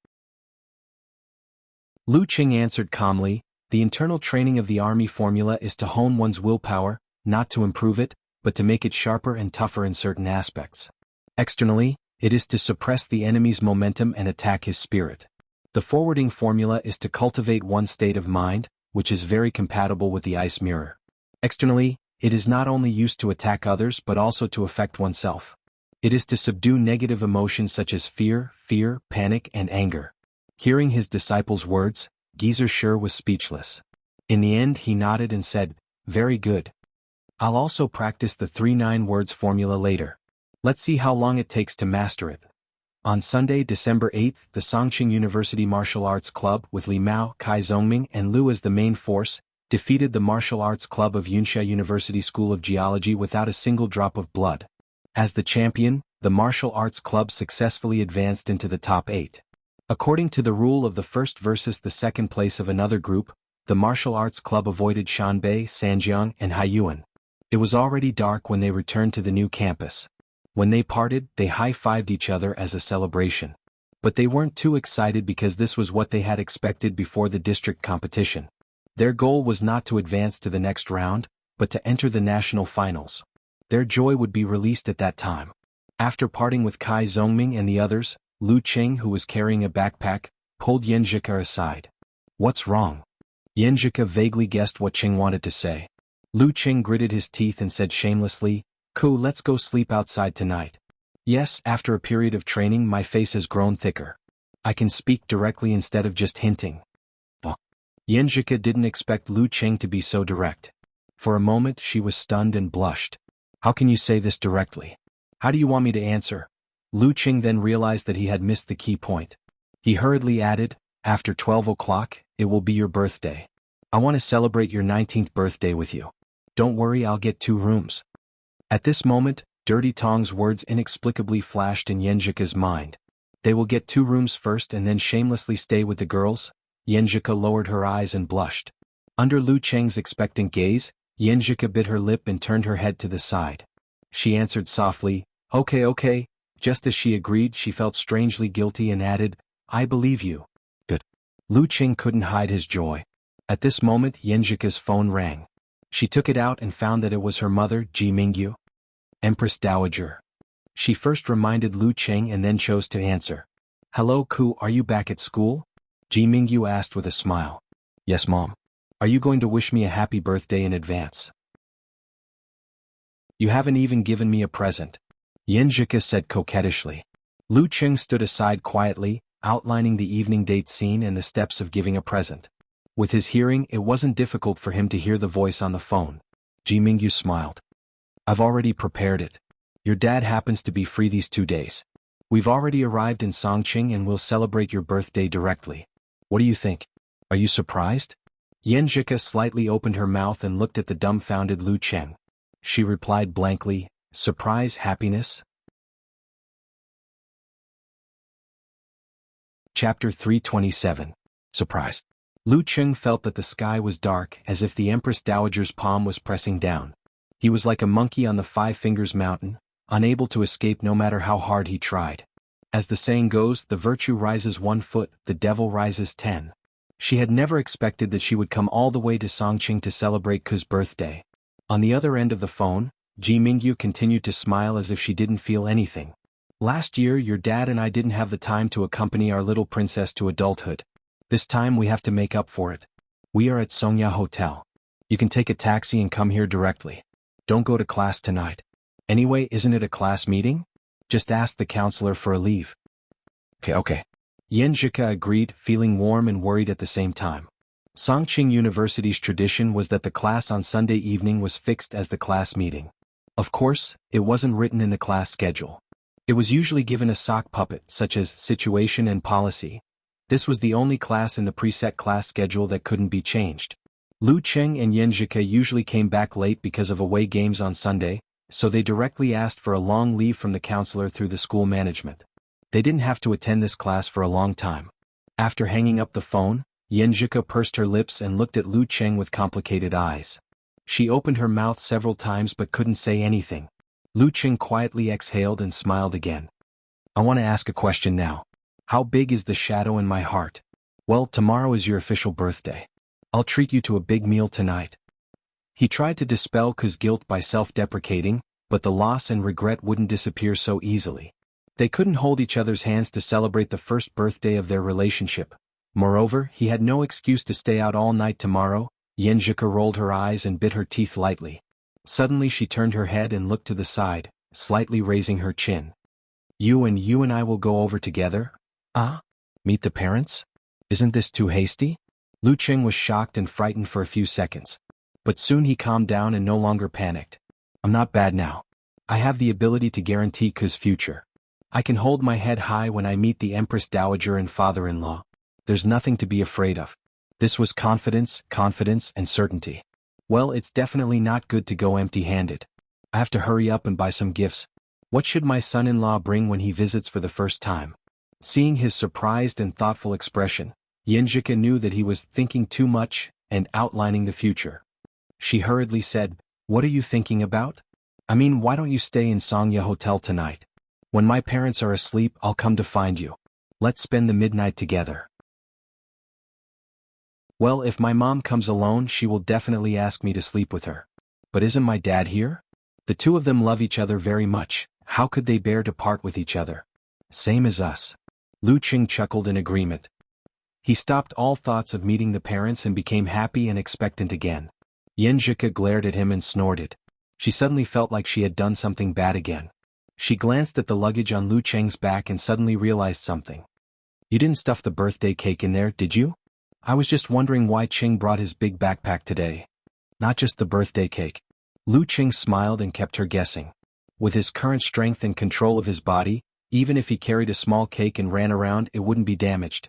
Speaker 1: Lu Qing answered calmly, The internal training of the army formula is to hone one's willpower, not to improve it, but to make it sharper and tougher in certain aspects. Externally, it is to suppress the enemy's momentum and attack his spirit. The forwarding formula is to cultivate one's state of mind, which is very compatible with the ice mirror. Externally, it is not only used to attack others but also to affect oneself. It is to subdue negative emotions such as fear, panic, and anger. Hearing his disciple's words, Geezer sure was speechless. In the end he nodded and said, Very good. I'll also practice the 3 9 words formula later. Let's see how long it takes to master it. On Sunday, December 8th, the Songqing University Martial Arts Club, with Li Mao, Kai Zongming, and Lu as the main force, defeated the Martial Arts Club of Wuxia University School of Geology without a single drop of blood. As the champion, the Martial Arts Club successfully advanced into the top 8. According to the rule of the first versus the second place of another group, the Martial Arts Club avoided Shanbei, Sanjiang, and Haiyuan. It was already dark when they returned to the new campus. When they parted, they high-fived each other as a celebration. But they weren't too excited because this was what they had expected before the district competition. Their goal was not to advance to the next round, but to enter the national finals. Their joy would be released at that time. After parting with Kai Zongming and the others, Lu Qing, who was carrying a backpack, pulled Yanzhika aside. What's wrong? Yanzhika vaguely guessed what Qing wanted to say. Lu Qing gritted his teeth and said shamelessly, Ku, let's go sleep outside tonight. Yes, after a period of training my face has grown thicker. I can speak directly instead of just hinting. Yanzhika didn't expect Lu Qing to be so direct. For a moment she was stunned and blushed. How can you say this directly? How do you want me to answer? Lu Qing then realized that he had missed the key point. He hurriedly added, After 12 o'clock, it will be your birthday. I want to celebrate your 19th birthday with you. Don't worry, I'll get 2 rooms. At this moment, Dirty Tong's words inexplicably flashed in Yanzhika's mind. They will get 2 rooms first and then shamelessly stay with the girls? Yanzhika lowered her eyes and blushed. Under Lu Qing's expectant gaze, Yanzhika bit her lip and turned her head to the side. She answered softly, Okay. Just as she agreed, she felt strangely guilty and added, I believe you. Good. Lu Qing couldn't hide his joy. At this moment, Yanzhika's phone rang. She took it out and found that it was her mother, Ji Mingyu. Empress Dowager. She first reminded Lu Qing and then chose to answer. Hello Ku, are you back at school? Ji Mingyu asked with a smile. Yes, Mom. Are you going to wish me a happy birthday in advance? You haven't even given me a present. Yanzhika said coquettishly. Lu Qing stood aside quietly, outlining the evening date scene and the steps of giving a present. With his hearing, it wasn't difficult for him to hear the voice on the phone. Ji Mingyu smiled. I've already prepared it. Your dad happens to be free these 2 days. We've already arrived in Songqing and we'll celebrate your birthday directly. What do you think? Are you surprised? Zhika slightly opened her mouth and looked at the dumbfounded Lu Cheng. She replied blankly, surprise, happiness? Chapter 327. Surprise. Lu Cheng felt that the sky was dark, as if the Empress Dowager's palm was pressing down. He was like a monkey on the Five Fingers Mountain, unable to escape no matter how hard he tried. As the saying goes, the virtue rises 1 foot, the devil rises 10. She had never expected that she would come all the way to Songqing to celebrate Ku's birthday. On the other end of the phone, Ji Mingyu continued to smile as if she didn't feel anything. Last year your dad and I didn't have the time to accompany our little princess to adulthood. This time we have to make up for it. We are at Songya Hotel. You can take a taxi and come here directly. Don't go to class tonight. Anyway, isn't it a class meeting? Just ask the counselor for a leave. Okay. Zhika agreed, feeling warm and worried at the same time. Songqing University's tradition was that the class on Sunday evening was fixed as the class meeting. Of course, it wasn't written in the class schedule. It was usually given a sock puppet, such as situation and policy. This was the only class in the preset class schedule that couldn't be changed. Lu Cheng and Zhika usually came back late because of away games on Sunday, so they directly asked for a long leave from the counselor through the school management. They didn't have to attend this class for a long time. After hanging up the phone, Zhika pursed her lips and looked at Lu Cheng with complicated eyes. She opened her mouth several times but couldn't say anything. Lu Cheng quietly exhaled and smiled again. I want to ask a question now. How big is the shadow in my heart? Well, tomorrow is your official birthday. I'll treat you to a big meal tonight. He tried to dispel Ku's guilt by self-deprecating, but the loss and regret wouldn't disappear so easily. They couldn't hold each other's hands to celebrate the first birthday of their relationship. Moreover, he had no excuse to stay out all night tomorrow. Zhika rolled her eyes and bit her teeth lightly. Suddenly she turned her head and looked to the side, slightly raising her chin. You and I will go over together? Meet the parents? Isn't this too hasty? Lu Cheng was shocked and frightened for a few seconds. But soon he calmed down and no longer panicked. I'm not bad now. I have the ability to guarantee Ku's future. I can hold my head high when I meet the Empress Dowager and father-in-law. There's nothing to be afraid of. This was confidence, and certainty. Well, it's definitely not good to go empty-handed. I have to hurry up and buy some gifts. What should my son-in-law bring when he visits for the first time? Seeing his surprised and thoughtful expression, Zhika knew that he was thinking too much and outlining the future. She hurriedly said, What are you thinking about? Why don't you stay in Songya Hotel tonight? When my parents are asleep, I'll come to find you. Let's spend the midnight together. Well, if my mom comes alone, she will definitely ask me to sleep with her. But isn't my dad here? The two of them love each other very much. How could they bear to part with each other? Same as us. Lu Cheng chuckled in agreement. He stopped all thoughts of meeting the parents and became happy and expectant again. Zhika glared at him and snorted. She suddenly felt like she had done something bad again. She glanced at the luggage on Lu Cheng's back and suddenly realized something. You didn't stuff the birthday cake in there, did you? I was just wondering why Cheng brought his big backpack today. Not just the birthday cake. Lu Cheng smiled and kept her guessing. With his current strength and control of his body, even if he carried a small cake and ran around, it wouldn't be damaged.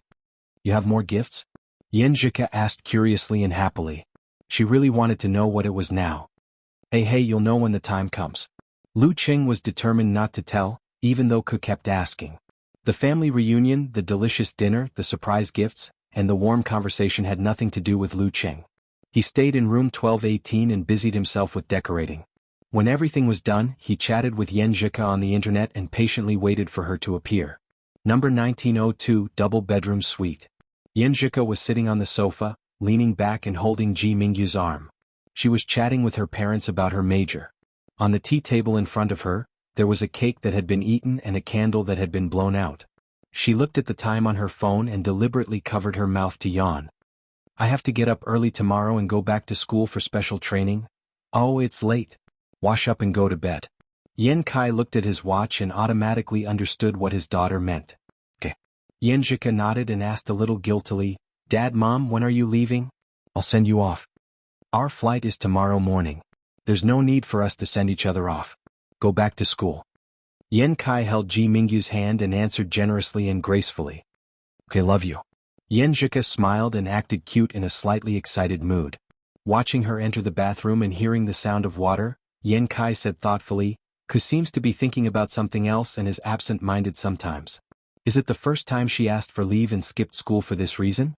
Speaker 1: You have more gifts? Zhika asked curiously and happily. She really wanted to know what it was now. Hey, you'll know when the time comes. Lu Cheng was determined not to tell, even though Ku kept asking. The family reunion, the delicious dinner, the surprise gifts, and the warm conversation had nothing to do with Lu Cheng. He stayed in room 1218 and busied himself with decorating. When everything was done, he chatted with Zhika on the internet and patiently waited for her to appear. Number 1902, double bedroom suite. Zhika was sitting on the sofa, leaning back and holding Ji Mingyu's arm. She was chatting with her parents about her major. On the tea table in front of her, there was a cake that had been eaten and a candle that had been blown out. She looked at the time on her phone and deliberately covered her mouth to yawn. I have to get up early tomorrow and go back to school for special training. Oh, it's late. Wash up and go to bed. Yen Kai looked at his watch and automatically understood what his daughter meant. Okay. Zhika nodded and asked a little guiltily, Dad, Mom, when are you leaving? I'll send you off. Our flight is tomorrow morning. There's no need for us to send each other off. Go back to school. Yen Kai held Ji Mingyu's hand and answered generously and gracefully. Okay, love you. Yenjika smiled and acted cute in a slightly excited mood. Watching her enter the bathroom and hearing the sound of water, Yen Kai said thoughtfully, "Ku seems to be thinking about something else and is absent-minded sometimes. Is it the first time she asked for leave and skipped school for this reason?"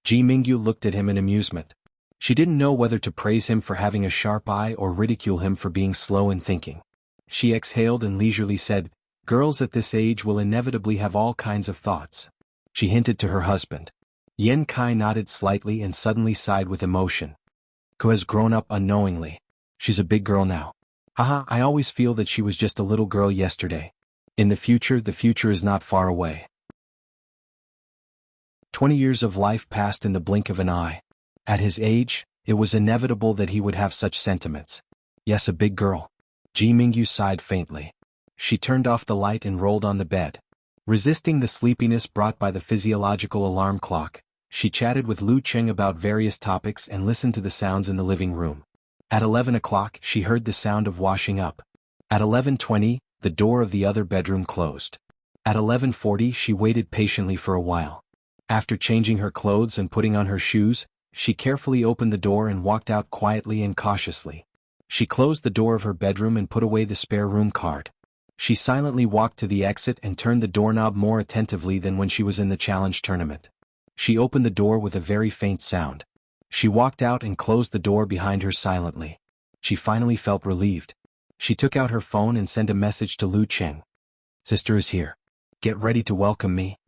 Speaker 1: Ji Mingyu looked at him in amusement. She didn't know whether to praise him for having a sharp eye or ridicule him for being slow in thinking. She exhaled and leisurely said, "Girls at this age will inevitably have all kinds of thoughts." She hinted to her husband. Yen Kai nodded slightly and suddenly sighed with emotion. Ku has grown up unknowingly. She's a big girl now. Haha, I always feel that she was just a little girl yesterday. In the future is not far away. 20 years of life passed in the blink of an eye. At his age, it was inevitable that he would have such sentiments. Yes, a big girl. Ji Mingyu sighed faintly. She turned off the light and rolled on the bed. Resisting the sleepiness brought by the physiological alarm clock, she chatted with Lu Cheng about various topics and listened to the sounds in the living room. At 11 o'clock she heard the sound of washing up. At 11:20, the door of the other bedroom closed. At 11:40 she waited patiently for a while. After changing her clothes and putting on her shoes, she carefully opened the door and walked out quietly and cautiously. She closed the door of her bedroom and put away the spare room card. She silently walked to the exit and turned the doorknob more attentively than when she was in the challenge tournament. She opened the door with a very faint sound. She walked out and closed the door behind her silently. She finally felt relieved. She took out her phone and sent a message to Lu Cheng. "Sister is here. Get ready to welcome me."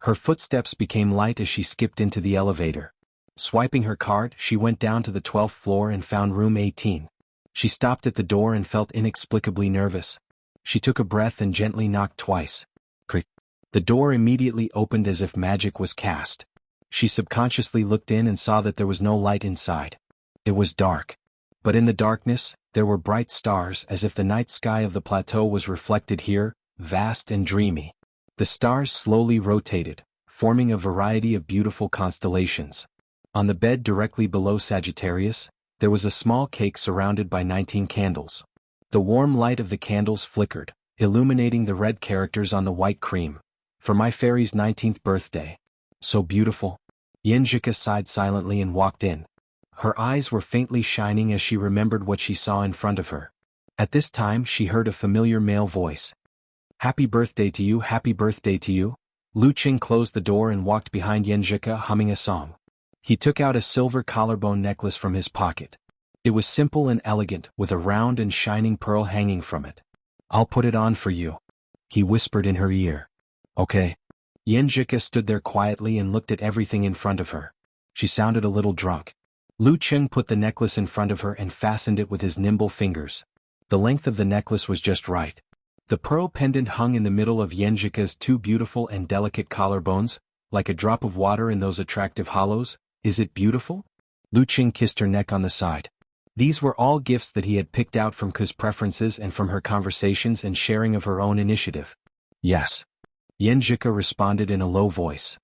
Speaker 1: Her footsteps became light as she skipped into the elevator. Swiping her card, she went down to the 12th floor and found room 18. She stopped at the door and felt inexplicably nervous. She took a breath and gently knocked twice. Crick. The door immediately opened as if magic was cast. She subconsciously looked in and saw that there was no light inside. It was dark. But in the darkness, there were bright stars as if the night sky of the plateau was reflected here, vast and dreamy. The stars slowly rotated, forming a variety of beautiful constellations. On the bed directly below Sagittarius, there was a small cake surrounded by 19 candles. The warm light of the candles flickered, illuminating the red characters on the white cream. "For my fairy's 19th birthday." So beautiful. Yenjika sighed silently and walked in. Her eyes were faintly shining as she remembered what she saw in front of her. At this time she heard a familiar male voice. "Happy birthday to you, happy birthday to you." Lu Cheng closed the door and walked behind Yenjika humming a song. He took out a silver collarbone necklace from his pocket. It was simple and elegant, with a round and shining pearl hanging from it. "I'll put it on for you," he whispered in her ear. "Okay." Yenjika stood there quietly and looked at everything in front of her. She sounded a little drunk. Lu Cheng put the necklace in front of her and fastened it with his nimble fingers. The length of the necklace was just right. The pearl pendant hung in the middle of Yenjika's two beautiful and delicate collarbones, like a drop of water in those attractive hollows. "Is it beautiful?" Lu Cheng kissed her neck on the side. These were all gifts that he had picked out from Ku's preferences and from her conversations and sharing of her own initiative. "Yes." Yenjika responded in a low voice.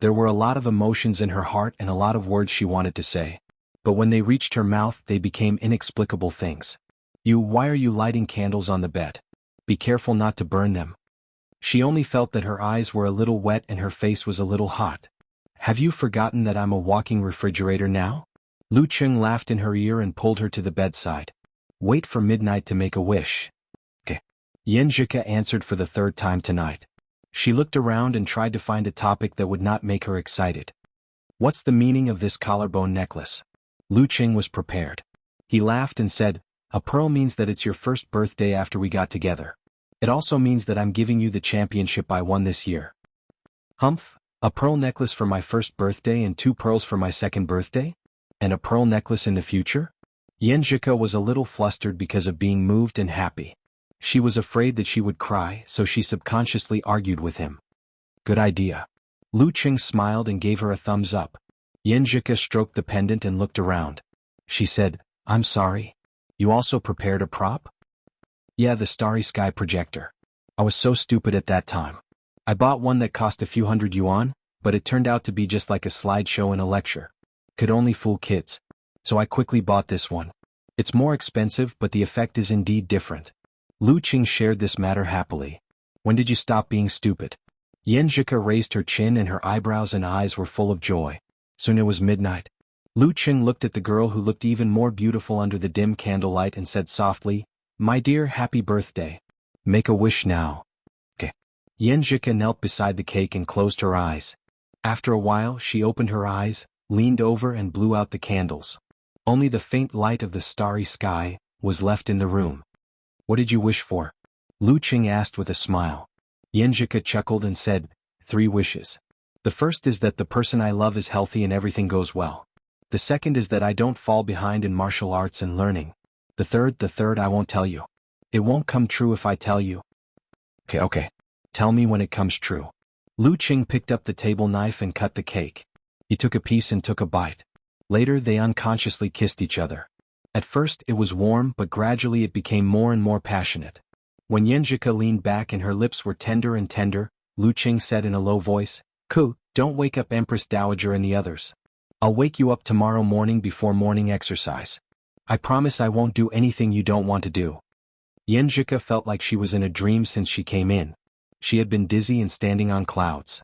Speaker 1: There were a lot of emotions in her heart and a lot of words she wanted to say. But when they reached her mouth they became inexplicable things. Why are you lighting candles on the bed? Be careful not to burn them." She only felt that her eyes were a little wet and her face was a little hot. "Have you forgotten that I'm a walking refrigerator now?" Lu Cheng laughed in her ear and pulled her to the bedside. "Wait for midnight to make a wish." "Okay." Yenjika answered for the third time tonight. She looked around and tried to find a topic that would not make her excited. "What's the meaning of this collarbone necklace?" Lu Cheng was prepared. He laughed and said, "A pearl means that it's your first birthday after we got together. It also means that I'm giving you the championship I won this year." "Humph, a pearl necklace for my first birthday and 2 pearls for my second birthday? And a pearl necklace in the future?" Yenjika was a little flustered because of being moved and happy. She was afraid that she would cry, so she subconsciously argued with him. "Good idea." Lu Cheng smiled and gave her a thumbs up. Yenjika stroked the pendant and looked around. She said, "I'm sorry. You also prepared a prop?" "Yeah, the starry sky projector. I was so stupid at that time. I bought one that cost a few hundred yuan, but it turned out to be just like a slideshow in a lecture. Could only fool kids. So I quickly bought this one. It's more expensive, but the effect is indeed different." Lu Cheng shared this matter happily. "When did you stop being stupid?" Yanjika raised her chin and her eyebrows and eyes were full of joy. Soon it was midnight. Lu Qing looked at the girl who looked even more beautiful under the dim candlelight and said softly, "My dear, happy birthday. Make a wish now." Okay. Yanjika knelt beside the cake and closed her eyes. After a while she opened her eyes, leaned over and blew out the candles. Only the faint light of the starry sky was left in the room. "What did you wish for?" Lu Qing asked with a smile. Yanjika chuckled and said, "3 wishes. The first is that the person I love is healthy and everything goes well. The second is that I don't fall behind in martial arts and learning. The third I won't tell you. It won't come true if I tell you." Okay. Tell me when it comes true." Lu Qing picked up the table knife and cut the cake. He took a piece and took a bite. Later they unconsciously kissed each other. At first it was warm, but gradually it became more and more passionate. When Yanjika leaned back and her lips were tender and tender, Lu Qing said in a low voice, "Ku, don't wake up Empress Dowager and the others. I'll wake you up tomorrow morning before morning exercise. I promise I won't do anything you don't want to do." Yanjika felt like she was in a dream since she came in. She had been dizzy and standing on clouds.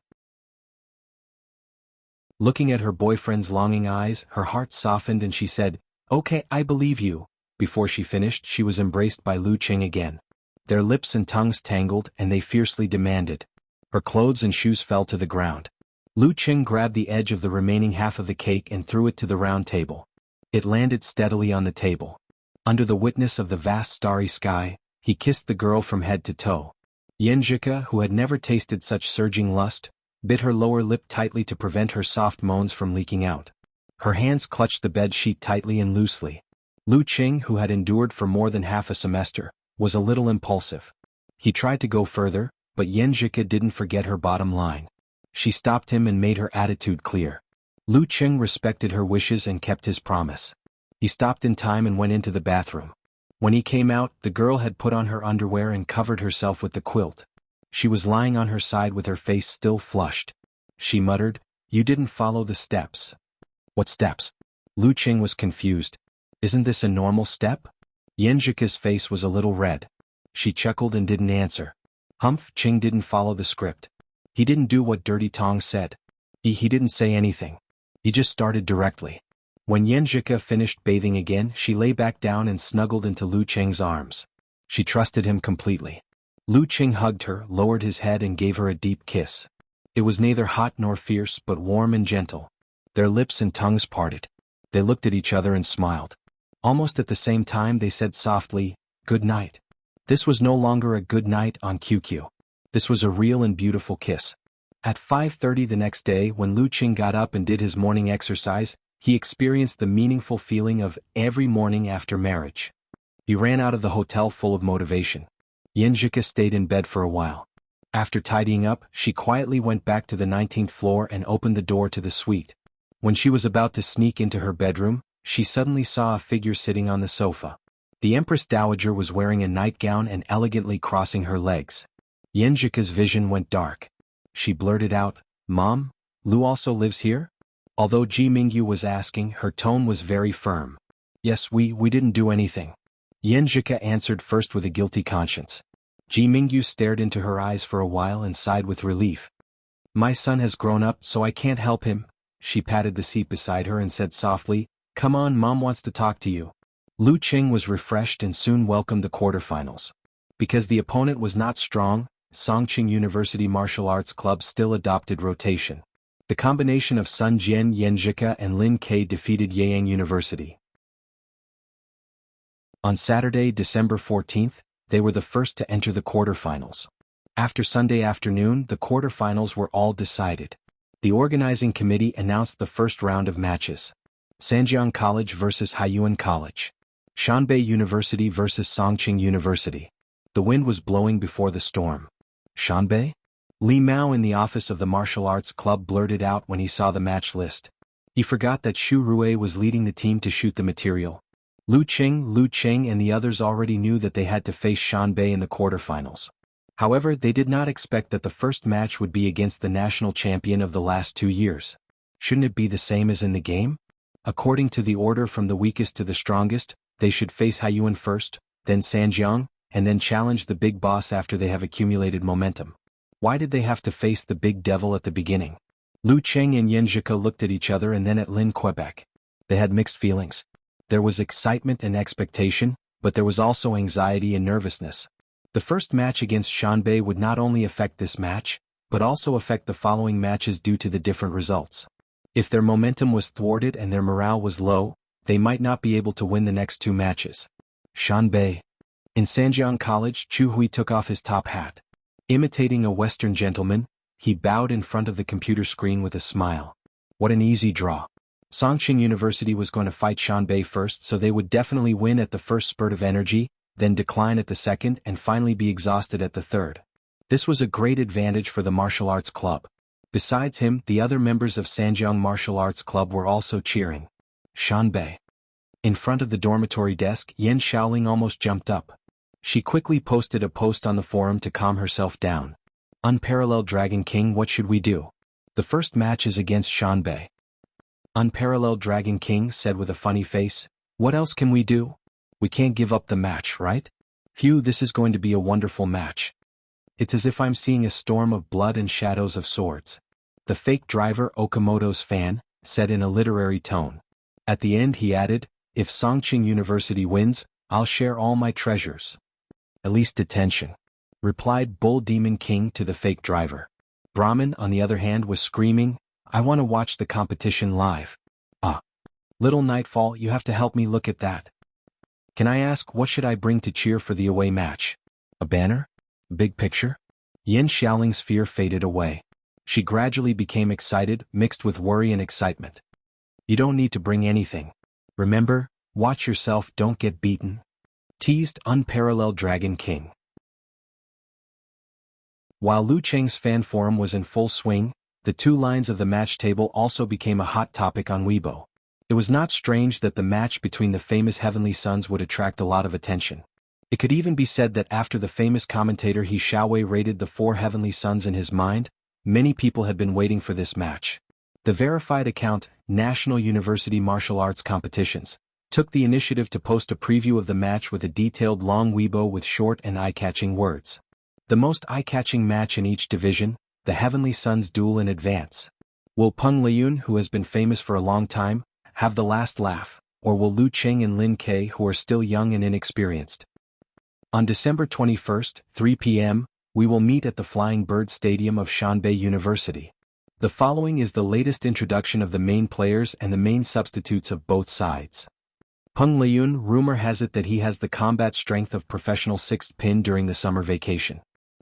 Speaker 1: Looking at her boyfriend's longing eyes, her heart softened and she said, "Okay, I believe you." Before she finished, she was embraced by Lu Qing again. Their lips and tongues tangled and they fiercely demanded. Her clothes and shoes fell to the ground. Lu Qing grabbed the edge of the remaining half of the cake and threw it to the round table. It landed steadily on the table. Under the witness of the vast starry sky, he kissed the girl from head to toe. Yanjika, who had never tasted such surging lust, bit her lower lip tightly to prevent her soft moans from leaking out. Her hands clutched the bed sheet tightly and loosely. Lu Qing, who had endured for more than half a semester, was a little impulsive. He tried to go further, but Yanjika didn't forget her bottom line. She stopped him and made her attitude clear. Lu Qing respected her wishes and kept his promise. He stopped in time and went into the bathroom. When he came out, the girl had put on her underwear and covered herself with the quilt. She was lying on her side with her face still flushed. She muttered, "You didn't follow the steps." "What steps?" Lu Qing was confused. "Isn't this a normal step?" Yanjika's face was a little red. She chuckled and didn't answer. Humph, Qing didn't follow the script. He didn't do what Dirty Tong said. He didn't say anything. He just started directly. When Yanjika finished bathing again, she lay back down and snuggled into Lu Qing's arms. She trusted him completely. Lu Qing hugged her, lowered his head and gave her a deep kiss. It was neither hot nor fierce but warm and gentle. Their lips and tongues parted. They looked at each other and smiled. Almost at the same time they said softly, "Good night." This was no longer a good night on QQ. This was a real and beautiful kiss. At 5:30 the next day, when Lu Qing got up and did his morning exercise, he experienced the meaningful feeling of every morning after marriage. He ran out of the hotel full of motivation. Yanjika stayed in bed for a while. After tidying up, she quietly went back to the 19th floor and opened the door to the suite. When she was about to sneak into her bedroom, she suddenly saw a figure sitting on the sofa. The Empress Dowager was wearing a nightgown and elegantly crossing her legs. Yanjika's vision went dark. She blurted out, "Mom, Lu also lives here?" Although Ji Mingyu was asking, her tone was very firm. "Yes, we didn't do anything." Yanjika answered first with a guilty conscience. Ji Mingyu stared into her eyes for a while and sighed with relief. "My son has grown up, so I can't help him." She patted the seat beside her and said softly, "Come on, Mom wants to talk to you." Lu Qing was refreshed and soon welcomed the quarterfinals. Because the opponent was not strong, Songqing University Martial Arts Club still adopted rotation. The combination of Sun Jian, Yanjika and Lin Ke defeated Yeyang University. On Saturday, December 14th, they were the first to enter the quarterfinals. After Sunday afternoon, the quarterfinals were all decided. The organizing committee announced the first round of matches. Sanjiang College versus Haiyuan College. Shanbei University versus Songqing University. The wind was blowing before the storm. Shanbei? Li Mao in the office of the martial arts club blurted out when he saw the match list. He forgot that Xu Rui was leading the team to shoot the material. Lu Qing and the others already knew that they had to face Shanbei in the quarterfinals. However, they did not expect that the first match would be against the national champion of the last 2 years. Shouldn't it be the same as in the game? According to the order from the weakest to the strongest, they should face Haiyuan first, then Sanjiang, and then challenge the big boss after they have accumulated momentum. Why did they have to face the big devil at the beginning? Lu Cheng and Yen Zhika looked at each other and then at Lin Quebec. They had mixed feelings. There was excitement and expectation, but there was also anxiety and nervousness. The first match against Shanbei would not only affect this match, but also affect the following matches due to the different results. If their momentum was thwarted and their morale was low, they might not be able to win the next two matches. Shanbei. In Sanjiang College, Chu Hui took off his top hat. Imitating a Western gentleman, he bowed in front of the computer screen with a smile. What an easy draw. Songqing University was going to fight Shanbei first, so they would definitely win at the first spurt of energy, then decline at the second and finally be exhausted at the third. This was a great advantage for the martial arts club. Besides him, the other members of Sanjiang Martial Arts Club were also cheering. Shanbei. In front of the dormitory desk, Yen Shaoling almost jumped up. She quickly posted a post on the forum to calm herself down. Unparalleled Dragon King, what should we do? The first match is against Shanbei. Unparalleled Dragon King said with a funny face, what else can we do? We can't give up the match, right? Phew, this is going to be a wonderful match. It's as if I'm seeing a storm of blood and shadows of swords. The fake driver Okamoto's fan said in a literary tone. At the end he added, if Songqing University wins, I'll share all my treasures. At least detention. Replied Bull Demon King to the fake driver. Brahmin, on the other hand, was screaming, I want to watch the competition live. Ah. Little Nightfall, you have to help me look at that. Can I ask, what should I bring to cheer for the away match? A banner? Big picture? Yen Xiaoling's fear faded away. She gradually became excited, mixed with worry and excitement. You don't need to bring anything. Remember, watch yourself, don't get beaten. Teased Unparalleled Dragon King. While Lu Cheng's fan forum was in full swing, the two lines of the match table also became a hot topic on Weibo. It was not strange that the match between the famous Heavenly Sons would attract a lot of attention. It could even be said that after the famous commentator He Xiaowei rated the four Heavenly Sons in his mind, many people had been waiting for this match. The verified account, National University Martial Arts Competitions, took the initiative to post a preview of the match with a detailed long Weibo with short and eye-catching words. The most eye-catching match in each division, the Heavenly Sons duel in advance. Will Peng Liyun, who has been famous for a long time, have the last laugh, or will Lu Cheng and Lin Ke, who are still young and inexperienced? On December 21st, 3 p.m., we will meet at the Flying Bird Stadium of Shanbei University. The following is the latest introduction of the main players and the main substitutes of both sides. Peng Liyun, rumor has it that he has the combat strength of professional sixth pin during the summer vacation.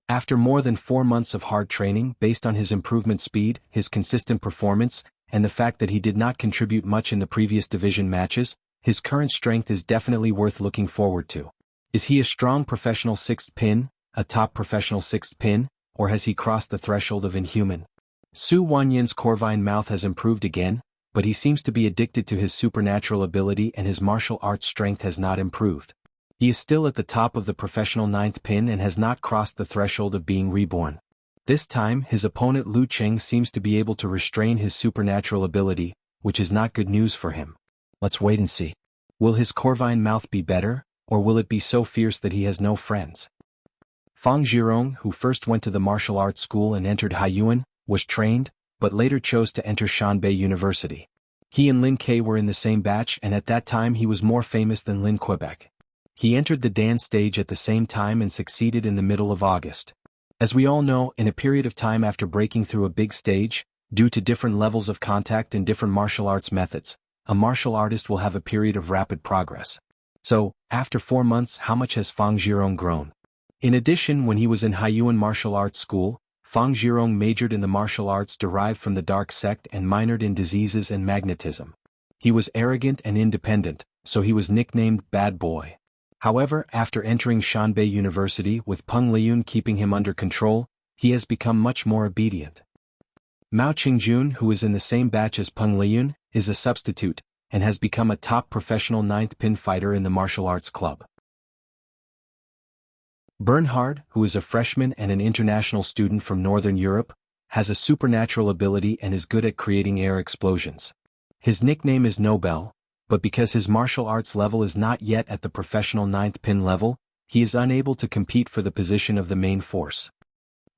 Speaker 1: After more than 4 months of hard training based on his improvement speed, his consistent performance, and the fact that he did not contribute much in the previous division matches, his current strength is definitely worth looking forward to. Is he a strong professional sixth pin, a top professional sixth pin, or has he crossed the threshold of inhuman? Su Wanyan's Corvine mouth has improved again, but he seems to be addicted to his supernatural ability and his martial arts strength has not improved. He is still at the top of the professional ninth pin and has not crossed the threshold of being reborn. This time, his opponent Lu Cheng seems to be able to restrain his supernatural ability, which is not good news for him. Let's wait and see. Will his Corvine mouth be better, or will it be so fierce that he has no friends? Fang Zhirong, who first went to the martial arts school and entered Haiyuan, was trained, but later chose to enter Shanbei University. He and Lin Ke were in the same batch and at that time he was more famous than Lin Quebec. He entered the Dan stage at the same time and succeeded in the middle of August. As we all know, in a period of time after breaking through a big stage, due to different levels of contact and different martial arts methods, a martial artist will have a period of rapid progress. So, after 4 months, how much has Fang Zhirong grown? In addition, when he was in Haiyuan Martial Arts School, Fang Zhirong majored in the martial arts derived from the dark sect and minored in diseases and magnetism. He was arrogant and independent, so he was nicknamed Bad Boy. However, after entering Shanbei University with Peng Liyun keeping him under control, he has become much more obedient. Mao Qingjun, who is in the same batch as Peng Liyun, is a substitute, and has become a top professional ninth pin fighter in the martial arts club. Bernhard, who is a freshman and an international student from Northern Europe, has a supernatural ability and is good at creating air explosions. His nickname is Nobel, but because his martial arts level is not yet at the professional ninth pin level, he is unable to compete for the position of the main force.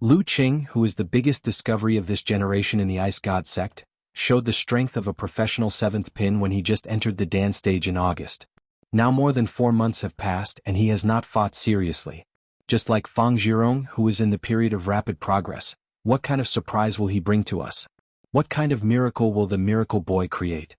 Speaker 1: Lu Qing, who is the biggest discovery of this generation in the Ice God sect, showed the strength of a professional 7th pin when he just entered the Dan stage in August. Now more than 4 months have passed and he has not fought seriously. Just like Fang Zhirong, who is in the period of rapid progress, what kind of surprise will he bring to us? What kind of miracle will the miracle boy create?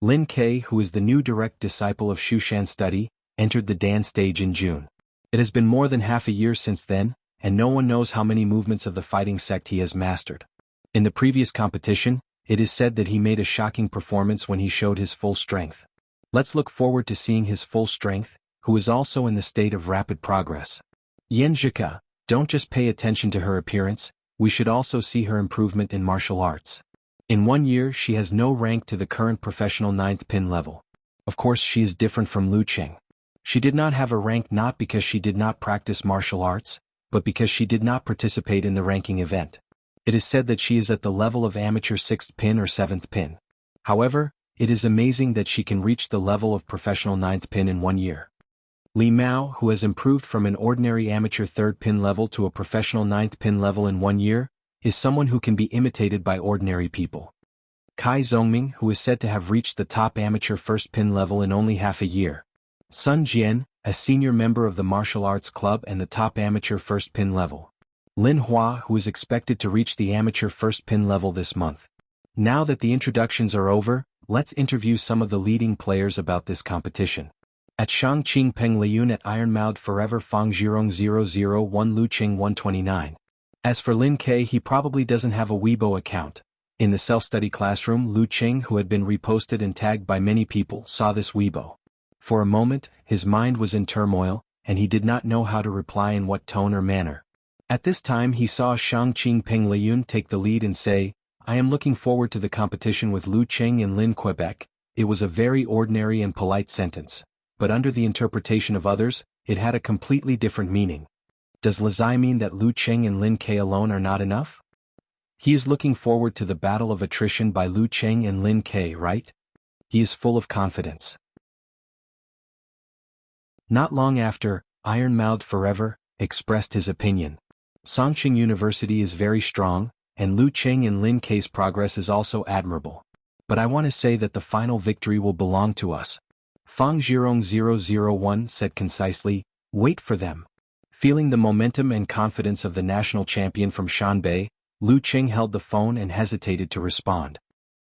Speaker 1: Lin Ke, who is the new direct disciple of Shushan study, entered the Dan stage in June. It has been more than half a year since then, and no one knows how many movements of the fighting sect he has mastered. In the previous competition, it is said that he made a shocking performance when he showed his full strength. Let's look forward to seeing his full strength, who is also in the state of rapid progress. Yan Zhika, don't just pay attention to her appearance, we should also see her improvement in martial arts. In 1 year she has no rank to the current professional 9th pin level. Of course she is different from Lu Qing. She did not have a rank not because she did not practice martial arts, but because she did not participate in the ranking event. It is said that she is at the level of amateur 6th pin or 7th pin. However, it is amazing that she can reach the level of professional 9th pin in 1 year. Li Mao, who has improved from an ordinary amateur 3rd pin level to a professional 9th pin level in 1 year, is someone who can be imitated by ordinary people. Kai Zhongming, who is said to have reached the top amateur 1st pin level in only half a year. Sun Jian, a senior member of the martial arts club and the top amateur 1st pin level. Lin Hua, who is expected to reach the amateur 1st pin level this month. Now that the introductions are over, let's interview some of the leading players about this competition. At Shangqing Peng Liyun at Iron Mound Forever Fang Zhirong 001 Lu Qing 129. As for Lin Ke, he probably doesn't have a Weibo account. In the self-study classroom, Lu Qing, who had been reposted and tagged by many people, saw this Weibo. For a moment, his mind was in turmoil, and he did not know how to reply in what tone or manner. At this time he saw Shangqing Peng Liyun take the lead and say, "I am looking forward to the competition with Lu Qing and Lin Quebec." It was a very ordinary and polite sentence, but under the interpretation of others, it had a completely different meaning. Does Lazai mean that Lu Qing and Lin Ke alone are not enough? He is looking forward to the battle of attrition by Lu Qing and Lin Ke, right? He is full of confidence. Not long after, Iron Mouthed Forever expressed his opinion. Songqing University is very strong, and Lu Qing and Lin Ke's progress is also admirable. But I want to say that the final victory will belong to us. Fang Zhirong 001 said concisely, "Wait for them." Feeling the momentum and confidence of the national champion from Shanbei, Lu Qing held the phone and hesitated to respond.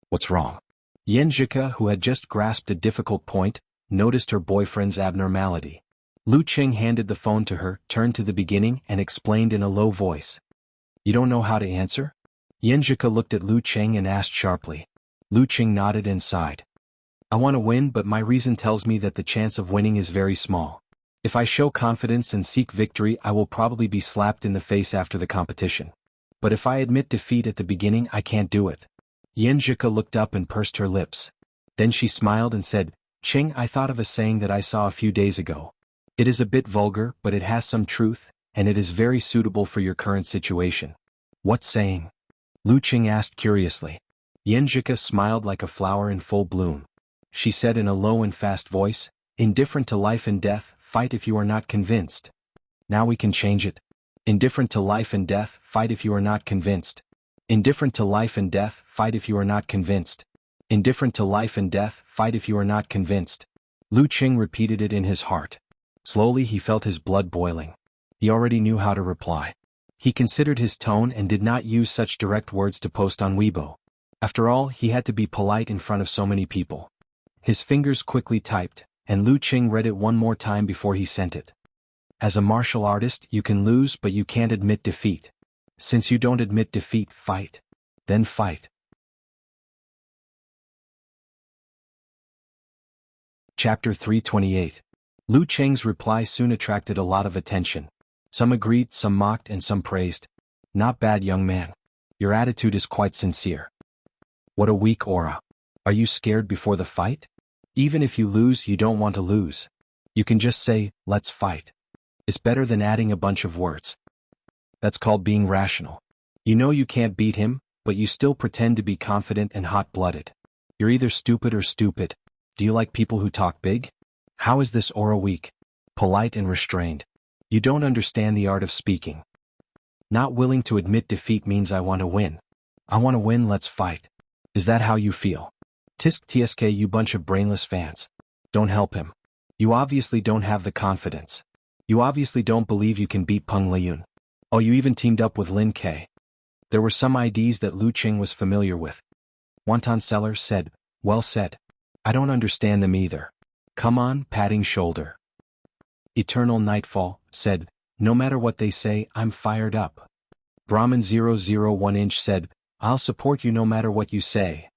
Speaker 1: What's wrong? Yan Zhika, who had just grasped a difficult point, noticed her boyfriend's abnormality. Lu Qing handed the phone to her, turned to the beginning and explained in a low voice. "You don't know how to answer?" Yan Zhika looked at Lu Qing and asked sharply. Lu Qing nodded and sighed. "I want to win, but my reason tells me that the chance of winning is very small. If I show confidence and seek victory, I will probably be slapped in the face after the competition. But if I admit defeat at the beginning, I can't do it." Yan Zhika looked up and pursed her lips. Then she smiled and said, "Qing, I thought of a saying that I saw a few days ago. It is a bit vulgar, but it has some truth, and it is very suitable for your current situation." "What saying?" Lu Qing asked curiously. Yan Zhika smiled like a flower in full bloom. She said in a low and fast voice, "Indifferent to life and death, fight if you are not convinced." Now we can change it. Indifferent to life and death, fight if you are not convinced. Indifferent to life and death, fight if you are not convinced. Indifferent to life and death, fight if you are not convinced. Lu Qing repeated it in his heart. Slowly he felt his blood boiling. He already knew how to reply. He considered his tone and did not use such direct words to post on Weibo. After all, he had to be polite in front of so many people. His fingers quickly typed, and Lu Qing read it one more time before he sent it. "As a martial artist, you can lose but you can't admit defeat. Since you don't admit defeat, fight. Then fight." Chapter 328. Lu Qing's reply soon attracted a lot of attention. Some agreed, some mocked, and some praised. "Not bad, young man. Your attitude is quite sincere. What a weak aura. Are you scared before the fight? Even if you lose, you don't want to lose. You can just say, 'Let's fight.' It's better than adding a bunch of words. That's called being rational. You know you can't beat him, but you still pretend to be confident and hot-blooded. You're either stupid or stupid. Do you like people who talk big? How is this aura weak? Polite and restrained. You don't understand the art of speaking." Not willing to admit defeat means I want to win. I want to win, let's fight. Is that how you feel? Tisk tsk, you bunch of brainless fans. Don't help him. You obviously don't have the confidence. You obviously don't believe you can beat Peng Liyun. Oh, you even teamed up with Lin Ke. There were some IDs that Lu Qing was familiar with. Wonton Seller said, well said. I don't understand them either. Come on, patting shoulder. Eternal Nightfall said, no matter what they say, I'm fired up. Brahman 001 inch said, I'll support you no matter what you say.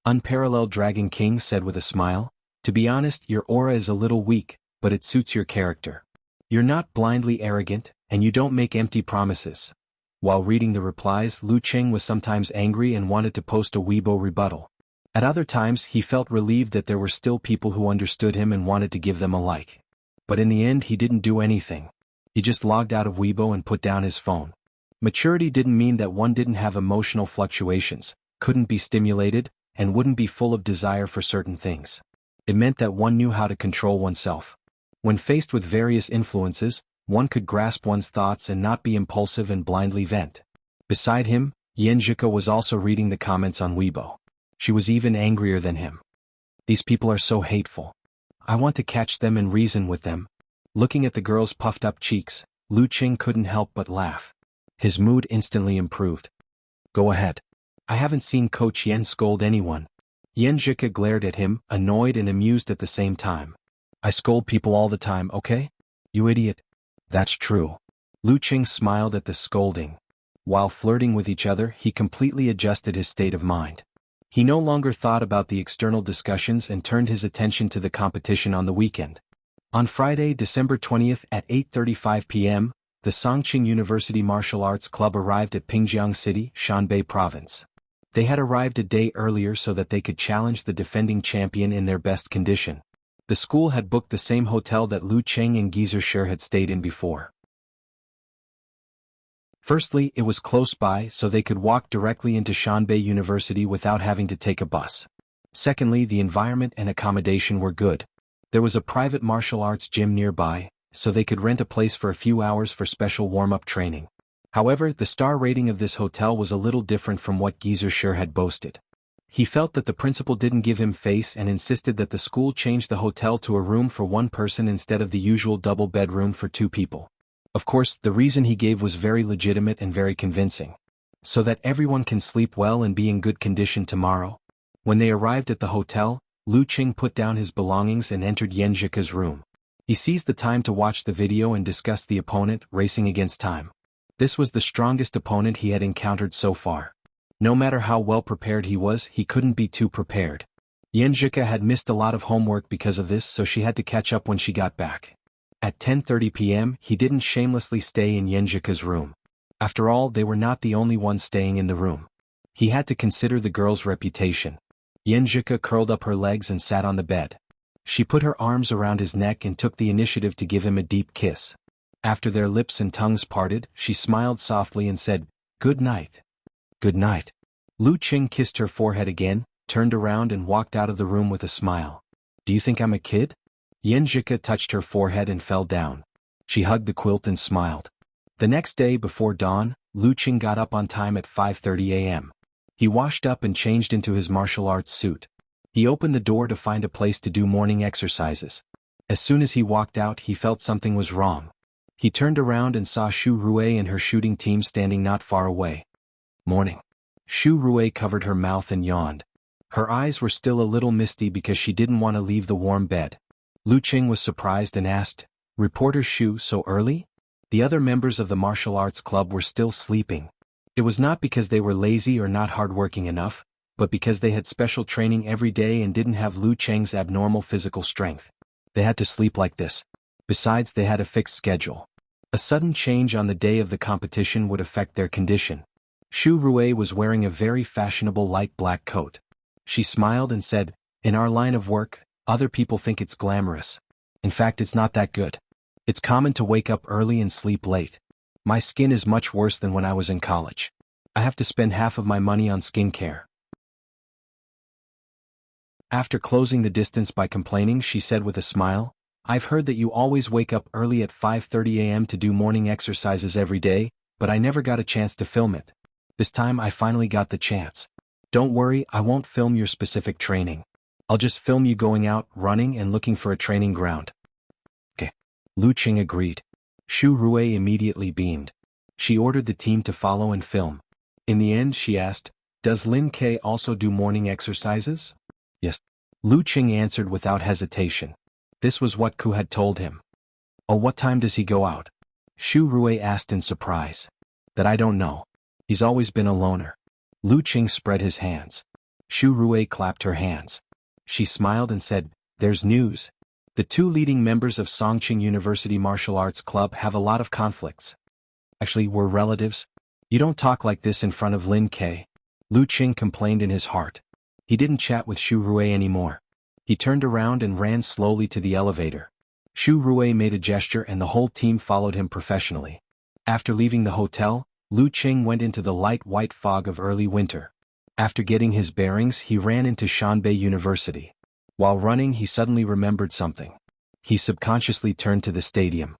Speaker 1: Unparalleled Dragon King said with a smile, to be honest, your aura is a little weak, but it suits your character. You're not blindly arrogant, and you don't make empty promises. While reading the replies, Lu Qing was sometimes angry and wanted to post a Weibo rebuttal. At other times, he felt relieved that there were still people who understood him and wanted to give them a like. But in the end, he didn't do anything. He just logged out of Weibo and put down his phone. Maturity didn't mean that one didn't have emotional fluctuations, couldn't be stimulated, and wouldn't be full of desire for certain things. It meant that one knew how to control oneself. When faced with various influences, one could grasp one's thoughts and not be impulsive and blindly vent. Beside him, Yan Zhika was also reading the comments on Weibo. She was even angrier than him. These people are so hateful. I want to catch them and reason with them. Looking at the girl's puffed-up cheeks, Lu Qing couldn't help but laugh. His mood instantly improved. Go ahead. I haven't seen Coach Yan scold anyone. Yan Zhika glared at him, annoyed and amused at the same time. I scold people all the time, okay? You idiot. That's true. Lu Qing smiled at the scolding. While flirting with each other, he completely adjusted his state of mind. He no longer thought about the external discussions and turned his attention to the competition on the weekend. On Friday, December 20th at 8:35 p.m., the Songqing University Martial Arts Club arrived at Pingjiang City, Shanbei Province. They had arrived a day earlier so that they could challenge the defending champion in their best condition. The school had booked the same hotel that Lu Qing and Geezer Sher had stayed in before. Firstly, it was close by so they could walk directly into Shanbei University without having to take a bus. Secondly, the environment and accommodation were good. There was a private martial arts gym nearby, so they could rent a place for a few hours for special warm-up training. However, the star rating of this hotel was a little different from what Geezer Sher had boasted. He felt that the principal didn't give him face and insisted that the school change the hotel to a room for one person instead of the usual double bedroom for two people. Of course, the reason he gave was very legitimate and very convincing. So that everyone can sleep well and be in good condition tomorrow. When they arrived at the hotel, Lu Qing put down his belongings and entered Yan Zhika's room. He seized the time to watch the video and discuss the opponent, racing against time. This was the strongest opponent he had encountered so far. No matter how well prepared he was, he couldn't be too prepared. Yan Zhika had missed a lot of homework because of this, so she had to catch up when she got back. At 10:30 p.m., he didn't shamelessly stay in Yan Zhika's room. After all, they were not the only ones staying in the room. He had to consider the girl's reputation. Yan Zhika curled up her legs and sat on the bed. She put her arms around his neck and took the initiative to give him a deep kiss. After their lips and tongues parted, she smiled softly and said, "Good night." "Good night." Lu Qing kissed her forehead again, turned around and walked out of the room with a smile. "Do you think I'm a kid?" Yan Zhika touched her forehead and fell down. She hugged the quilt and smiled. The next day before dawn, Lu Qing got up on time at 5:30 a.m. He washed up and changed into his martial arts suit. He opened the door to find a place to do morning exercises. As soon as he walked out, he felt something was wrong. He turned around and saw Xu Rui and her shooting team standing not far away. "Morning." Xu Rui covered her mouth and yawned. Her eyes were still a little misty because she didn't want to leave the warm bed. Lu Qing was surprised and asked, "Reporter Xu, so early?" The other members of the martial arts club were still sleeping. It was not because they were lazy or not hardworking enough, but because they had special training every day and didn't have Lu Qing's abnormal physical strength. They had to sleep like this. Besides, they had a fixed schedule. A sudden change on the day of the competition would affect their condition. Xu Rui was wearing a very fashionable light black coat. She smiled and said, "In our line of work, other people think it's glamorous. In fact, it's not that good. It's common to wake up early and sleep late. My skin is much worse than when I was in college. I have to spend half of my money on skincare." After closing the distance by complaining, she said with a smile, "I've heard that you always wake up early at 5:30 a.m. to do morning exercises every day, but I never got a chance to film it. This time I finally got the chance. Don't worry, I won't film your specific training. I'll just film you going out, running and looking for a training ground. Okay. Lu Qing agreed. Xu Rui immediately beamed. She ordered the team to follow and film. In the end she asked, "Does Lin Ke also do morning exercises?" "Yes." Lu Qing answered without hesitation. This was what Ku had told him. "Oh, what time does he go out?" Xu Rui asked in surprise. "That I don't know. He's always been a loner." Lu Qing spread his hands. Xu Rui clapped her hands. She smiled and said, "There's news. The two leading members of Songqing University Martial Arts Club have a lot of conflicts. Actually, we're relatives. You don't talk like this in front of Lin Ke." Lu Qing complained in his heart. He didn't chat with Xu Rui anymore. He turned around and ran slowly to the elevator. Xu Rui made a gesture and the whole team followed him professionally. After leaving the hotel, Lu Qing went into the light white fog of early winter. After getting his bearings, he ran into Shanbei University. While running, he suddenly remembered something. He subconsciously turned to the stadium.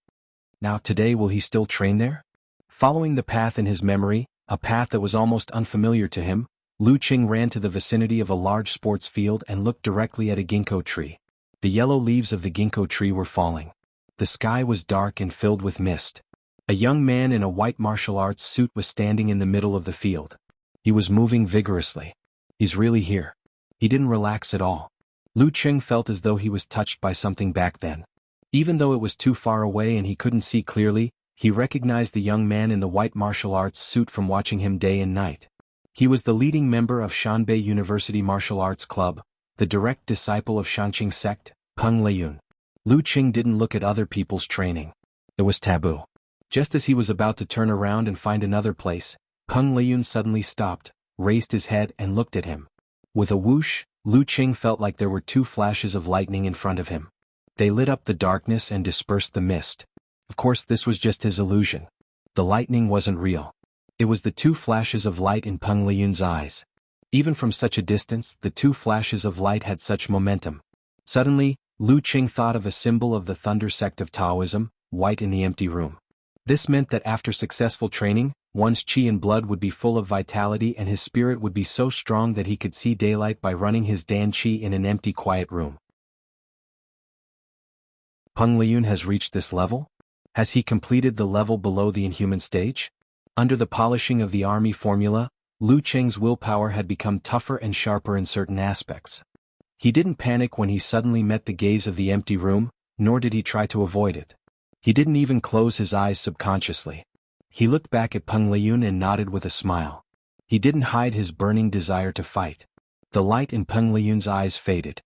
Speaker 1: Now today, will he still train there? Following the path in his memory, a path that was almost unfamiliar to him, Lu Qing ran to the vicinity of a large sports field and looked directly at a ginkgo tree. The yellow leaves of the ginkgo tree were falling. The sky was dark and filled with mist. A young man in a white martial arts suit was standing in the middle of the field. He was moving vigorously. He's really here. He didn't relax at all. Lu Qing felt as though he was touched by something back then. Even though it was too far away and he couldn't see clearly, he recognized the young man in the white martial arts suit from watching him day and night. He was the leading member of Shanbei University Martial Arts Club, the direct disciple of Shangqing sect, Peng Liyun. Lu Qing didn't look at other people's training. It was taboo. Just as he was about to turn around and find another place, Peng Liyun suddenly stopped, raised his head and looked at him. With a whoosh, Lu Qing felt like there were two flashes of lightning in front of him. They lit up the darkness and dispersed the mist. Of course, this was just his illusion. The lightning wasn't real. It was the two flashes of light in Peng Liyun's eyes. Even from such a distance, the two flashes of light had such momentum. Suddenly, Lu Qing thought of a symbol of the thunder sect of Taoism, white in the empty room. This meant that after successful training, one's qi and blood would be full of vitality and his spirit would be so strong that he could see daylight by running his Dan qi in an empty quiet room. Peng Liyun has reached this level? Has he completed the level below the inhuman stage? Under the polishing of the army formula, Lu Qing's willpower had become tougher and sharper in certain aspects. He didn't panic when he suddenly met the gaze of the empty room, nor did he try to avoid it. He didn't even close his eyes subconsciously. He looked back at Peng Liyun and nodded with a smile. He didn't hide his burning desire to fight. The light in Peng Liyun's eyes faded.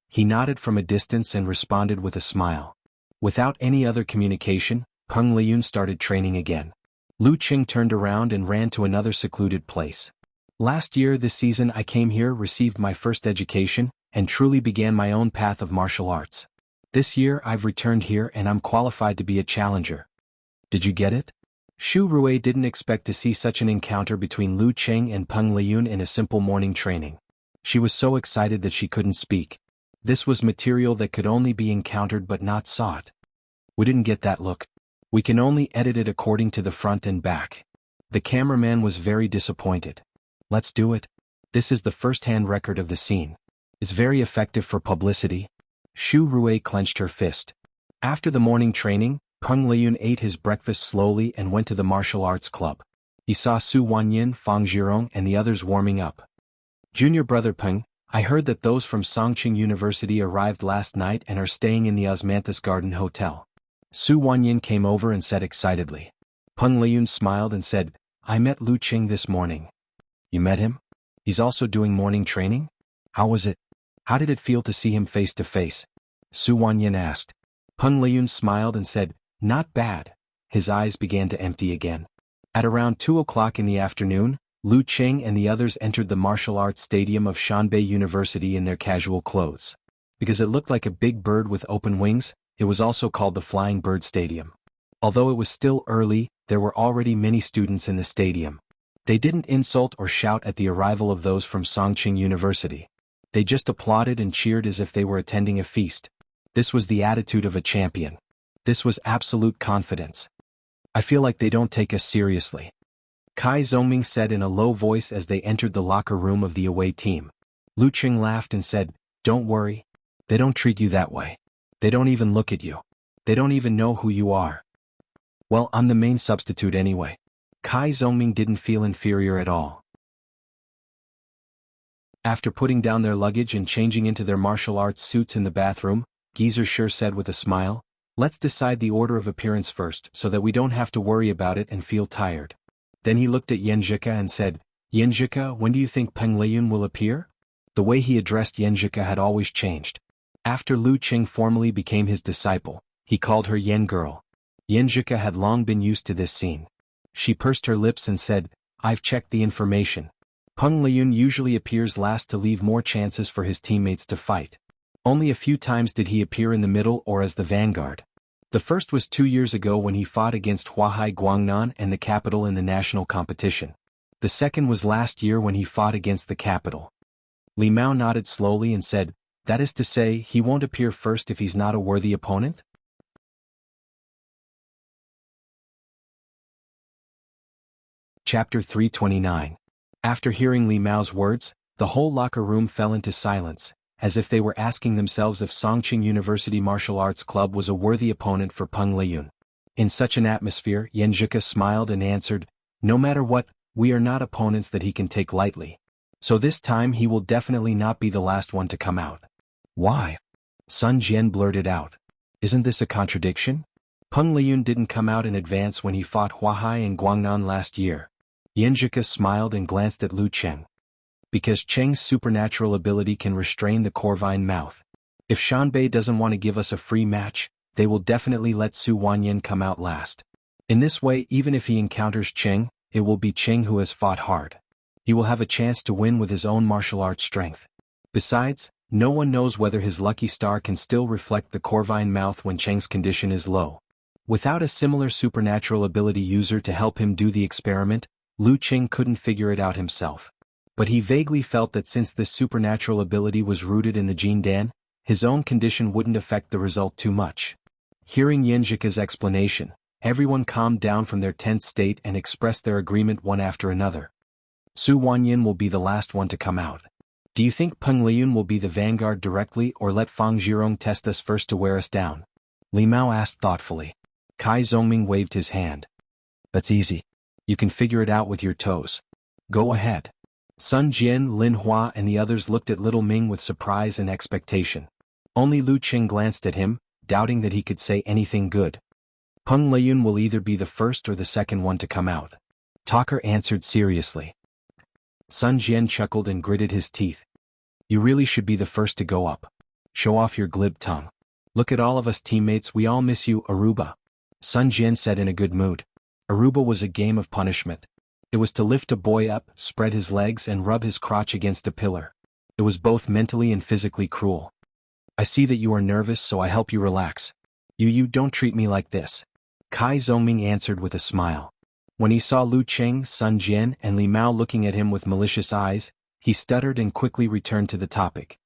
Speaker 1: He nodded from a distance and responded with a smile. Without any other communication, Peng Liyun started training again. Lu Qing turned around and ran to another secluded place. Last year this season I came here, received my first education, and truly began my own path of martial arts. This year I've returned here and I'm qualified to be a challenger. Did you get it? Xu Rui didn't expect to see such an encounter between Lu Qing and Peng Liyun in a simple morning training. She was so excited that she couldn't speak. This was material that could only be encountered but not sought. We didn't get that look. We can only edit it according to the front and back. The cameraman was very disappointed. Let's do it. This is the first-hand record of the scene. It's very effective for publicity. Xu Rui clenched her fist. After the morning training, Peng Liyun ate his breakfast slowly and went to the martial arts club. He saw Su Wanyin, Fang Zhirong and the others warming up. Junior brother Peng, I heard that those from Songqing University arrived last night and are staying in the Osmanthus Garden Hotel. Su Wanyin came over and said excitedly. Peng Liyun smiled and said, I met Lu Qing this morning. You met him? He's also doing morning training? How was it? How did it feel to see him face to face? Su Wanyin asked. Peng Liyun smiled and said, Not bad. His eyes began to empty again. At around 2 o'clock in the afternoon, Lu Qing and the others entered the martial arts stadium of Shanbei University in their casual clothes. Because it looked like a big bird with open wings, it was also called the Flying Bird Stadium. Although it was still early, there were already many students in the stadium. They didn't insult or shout at the arrival of those from Songqing University. They just applauded and cheered as if they were attending a feast. This was the attitude of a champion. This was absolute confidence. I feel like they don't take us seriously. Kai Zongming said in a low voice as they entered the locker room of the away team. Lu Qing laughed and said, "Don't worry. They don't treat you that way. They don't even look at you. They don't even know who you are." Well, I'm the main substitute anyway. Kai Zongming didn't feel inferior at all. After putting down their luggage and changing into their martial arts suits in the bathroom, Geezer sure said with a smile, "Let's decide the order of appearance first so that we don't have to worry about it and feel tired." Then he looked at Yanjika and said, "Yanjika, when do you think Peng Leyun will appear?" The way he addressed Yanjika had always changed. After Lu Qing formally became his disciple, he called her Yen Girl. Yanjika had long been used to this scene. She pursed her lips and said, "I've checked the information. Peng Leyun usually appears last to leave more chances for his teammates to fight. Only a few times did he appear in the middle or as the vanguard. The first was 2 years ago when he fought against Huahai Guangnan and the capital in the national competition. The second was last year when he fought against the capital." Li Mao nodded slowly and said, "That is to say, he won't appear first if he's not a worthy opponent?" Chapter 329. After hearing Li Mao's words, the whole locker room fell into silence, as if they were asking themselves if Songqing University Martial Arts Club was a worthy opponent for Peng Leyun. In such an atmosphere, Yanjika smiled and answered, "No matter what, we are not opponents that he can take lightly. So this time he will definitely not be the last one to come out." "Why?" Sun Jian blurted out. "Isn't this a contradiction? Peng Leyun didn't come out in advance when he fought Huahai and Guangnan last year." Yanjika smiled and glanced at Lu Qing. "Because Cheng's supernatural ability can restrain the Corvine mouth. If Shanbei doesn't want to give us a free match, they will definitely let Su Wanyin come out last. In this way, even if he encounters Cheng, it will be Cheng who has fought hard. He will have a chance to win with his own martial arts strength. Besides, no one knows whether his lucky star can still reflect the Corvine mouth when Cheng's condition is low. Without a similar supernatural ability user to help him do the experiment, Lu Qing couldn't figure it out himself. But he vaguely felt that since this supernatural ability was rooted in the Jin Dan, his own condition wouldn't affect the result too much." Hearing Yanjika's explanation, everyone calmed down from their tense state and expressed their agreement one after another. "Su Wanyin will be the last one to come out. Do you think Peng Leyun will be the vanguard directly or let Fang Zhirong test us first to wear us down?" Li Mao asked thoughtfully. Kai Zongming waved his hand. "That's easy. You can figure it out with your toes. Go ahead." Sun Jian, Lin Hua and the others looked at Little Ming with surprise and expectation. Only Lu Qing glanced at him, doubting that he could say anything good. "Peng Leyun will either be the first or the second one to come out," Talker answered seriously. Sun Jian chuckled and gritted his teeth. "You really should be the first to go up. Show off your glib tongue. Look at all of us teammates, we all miss you, Aruba." Sun Jian said in a good mood. Aruba was a game of punishment. It was to lift a boy up, spread his legs and rub his crotch against a pillar. It was both mentally and physically cruel. "I see that you are nervous, so I help you relax. You don't treat me like this." Kai Zongming answered with a smile. When he saw Lu Qing, Sun Jian and Li Mao looking at him with malicious eyes, he stuttered and quickly returned to the topic.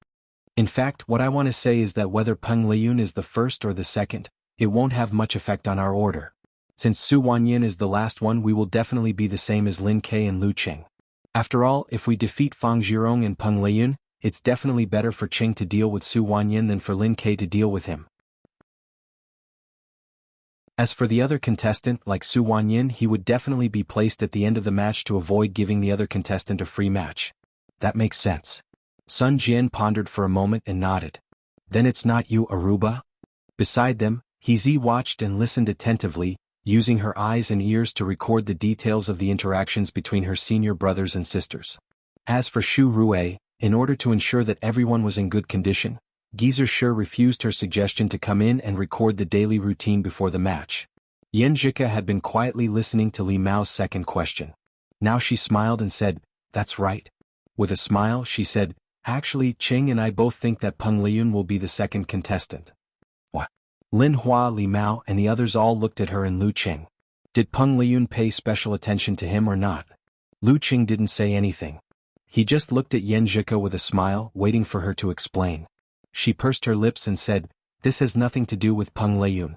Speaker 1: "In fact, what I want to say is that whether Peng Leyun is the first or the second, it won't have much effect on our order. Since Su Wanyin is the last one, we will definitely be the same as Lin Ke and Lu Qing. After all, if we defeat Fang Zhirong and Peng Leyun, it's definitely better for Qing to deal with Su Wanyin than for Lin Ke to deal with him. As for the other contestant, like Su Wanyin, he would definitely be placed at the end of the match to avoid giving the other contestant a free match." "That makes sense." Sun Jian pondered for a moment and nodded. "Then it's not you, Aruba?" Beside them, He watched and listened attentively, using her eyes and ears to record the details of the interactions between her senior brothers and sisters. As for Shu Rue, in order to ensure that everyone was in good condition, Geezer sure refused her suggestion to come in and record the daily routine before the match. Yanjika had been quietly listening to Li Mao's second question. Now she smiled and said, "That's right." With a smile, she said, "Actually, Qing and I both think that Peng Leyun will be the second contestant." What? Lin Hua, Li Mao and the others all looked at her and Lu Qing. Did Peng Leyun pay special attention to him or not? Lu Qing didn't say anything. He just looked at Yanjika with a smile, waiting for her to explain. She pursed her lips and said, "This has nothing to do with Peng Leyun.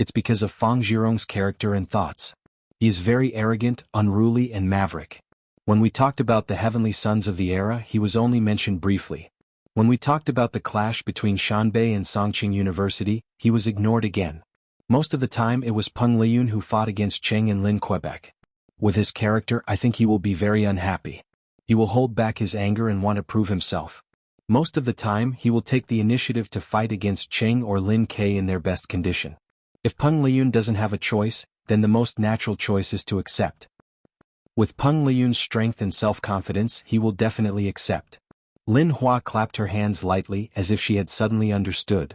Speaker 1: It's because of Fang Zhirong's character and thoughts. He is very arrogant, unruly and maverick. When we talked about the heavenly sons of the era, he was only mentioned briefly. When we talked about the clash between Shanbei and Songqing University, he was ignored again. Most of the time it was Peng Liyun who fought against Cheng and Lin Quebec. With his character, I think he will be very unhappy. He will hold back his anger and want to prove himself. Most of the time he will take the initiative to fight against Cheng or Lin Ke in their best condition. If Peng Liyun doesn't have a choice, then the most natural choice is to accept. With Peng Liyun's strength and self-confidence, he will definitely accept. Lin Hua clapped her hands lightly as if she had suddenly understood.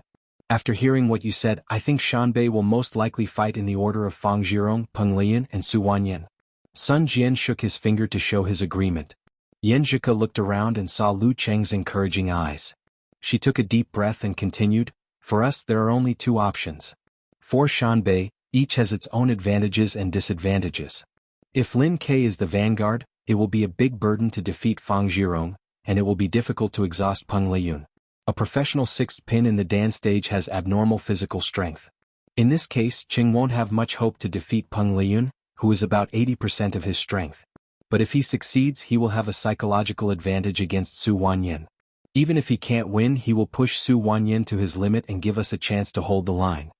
Speaker 1: After hearing what you said, I think Shanbei will most likely fight in the order of Fang Zhirong, Peng Liyun and Su Wanyan. Sun Jian shook his finger to show his agreement. Yan Zhika looked around and saw Lu Cheng's encouraging eyes. She took a deep breath and continued, for us there are only two options. For Shanbei, each has its own advantages and disadvantages. If Lin Ke is the vanguard, it will be a big burden to defeat Fang Zhirong, and it will be difficult to exhaust Peng Liyun. A professional sixth pin in the Dan stage has abnormal physical strength. In this case, Cheng won't have much hope to defeat Peng Liyun, who is about 80% of his strength. But if he succeeds, he will have a psychological advantage against Su Wanyan. Even if he can't win, he will push Su Wanyan to his limit and give us a chance to hold the line.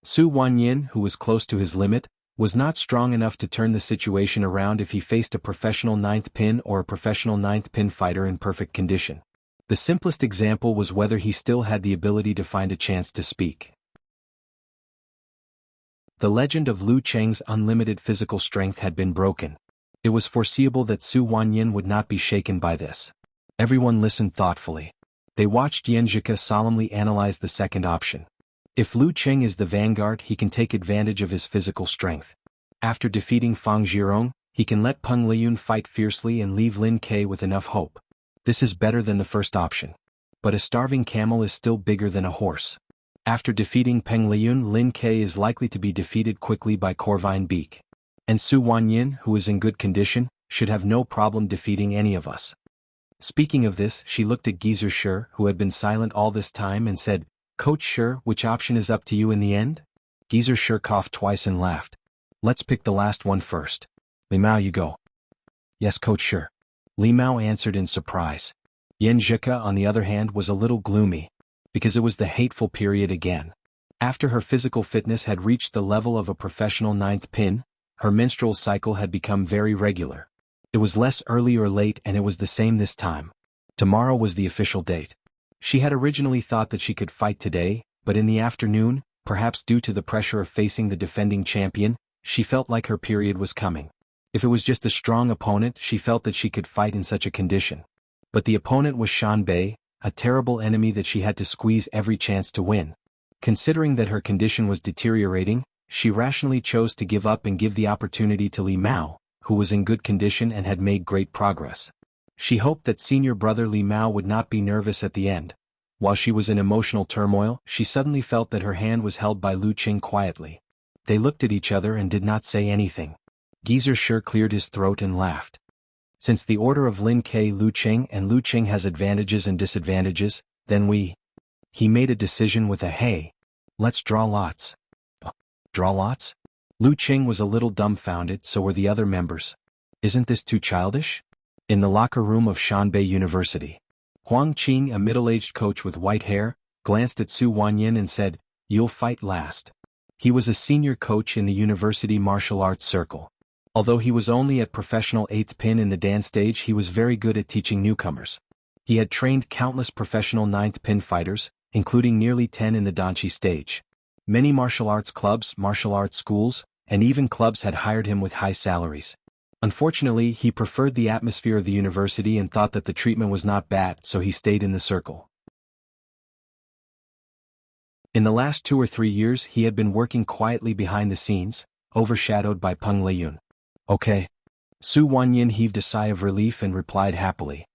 Speaker 1: Su Wanyan, who was close to his limit, was not strong enough to turn the situation around if he faced a professional ninth pin or a professional ninth pin fighter in perfect condition. The simplest example was whether he still had the ability to find a chance to speak. The legend of Lu Cheng's unlimited physical strength had been broken. It was foreseeable that Su Wanyan would not be shaken by this. Everyone listened thoughtfully. They watched Yan Zhika solemnly analyze the second option. If Lu Cheng is the vanguard, he can take advantage of his physical strength. After defeating Fang Zhirong, he can let Peng Liyun fight fiercely and leave Lin Ke with enough hope. This is better than the first option. But a starving camel is still bigger than a horse. After defeating Peng Liyun, Lin Ke is likely to be defeated quickly by Corvine Beak. And Su Wanyan, who is in good condition, should have no problem defeating any of us. Speaking of this, she looked at Geezer Shi, who had been silent all this time, and said, Coach Shi, which option is up to you in the end? Geezer Shi coughed twice and laughed. Let's pick the last one first. Li Mao, you go. Yes, Coach Shi. Li Mao answered in surprise. Yan Zhika, on the other hand, was a little gloomy, because it was the hateful period again. After her physical fitness had reached the level of a professional ninth pin, her menstrual cycle had become very regular. It was less early or late, and it was the same this time. Tomorrow was the official date. She had originally thought that she could fight today, but in the afternoon, perhaps due to the pressure of facing the defending champion, she felt like her period was coming. If it was just a strong opponent, she felt that she could fight in such a condition. But the opponent was Shanbei, a terrible enemy that she had to squeeze every chance to win. Considering that her condition was deteriorating, she rationally chose to give up and give the opportunity to Li Mao, who was in good condition and had made great progress. She hoped that senior brother Li Mao would not be nervous at the end. While she was in emotional turmoil, she suddenly felt that her hand was held by Lu Cheng quietly. They looked at each other and did not say anything. Geezer Shi cleared his throat and laughed. Since the order of Lin Ke, Lu Cheng, and Lu Cheng has advantages and disadvantages, then He made a decision with a hey. Let's draw lots. Draw lots? Lu Cheng was a little dumbfounded, so were the other members. Isn't this too childish? In the locker room of Shanbei University, Huang Qing, a middle-aged coach with white hair, glanced at Su Wanyan and said, You'll fight last. He was a senior coach in the university martial arts circle. Although he was only at professional 8th pin in the Dan stage, he was very good at teaching newcomers. He had trained countless professional 9th pin fighters, including nearly 10 in the Danchi stage. Many martial arts clubs, martial arts schools, and even clubs had hired him with high salaries. Unfortunately, he preferred the atmosphere of the university and thought that the treatment was not bad, so he stayed in the circle. In the last 2 or 3 years, he had been working quietly behind the scenes, overshadowed by Peng Liyun. Okay. Su Wanyan heaved a sigh of relief and replied happily.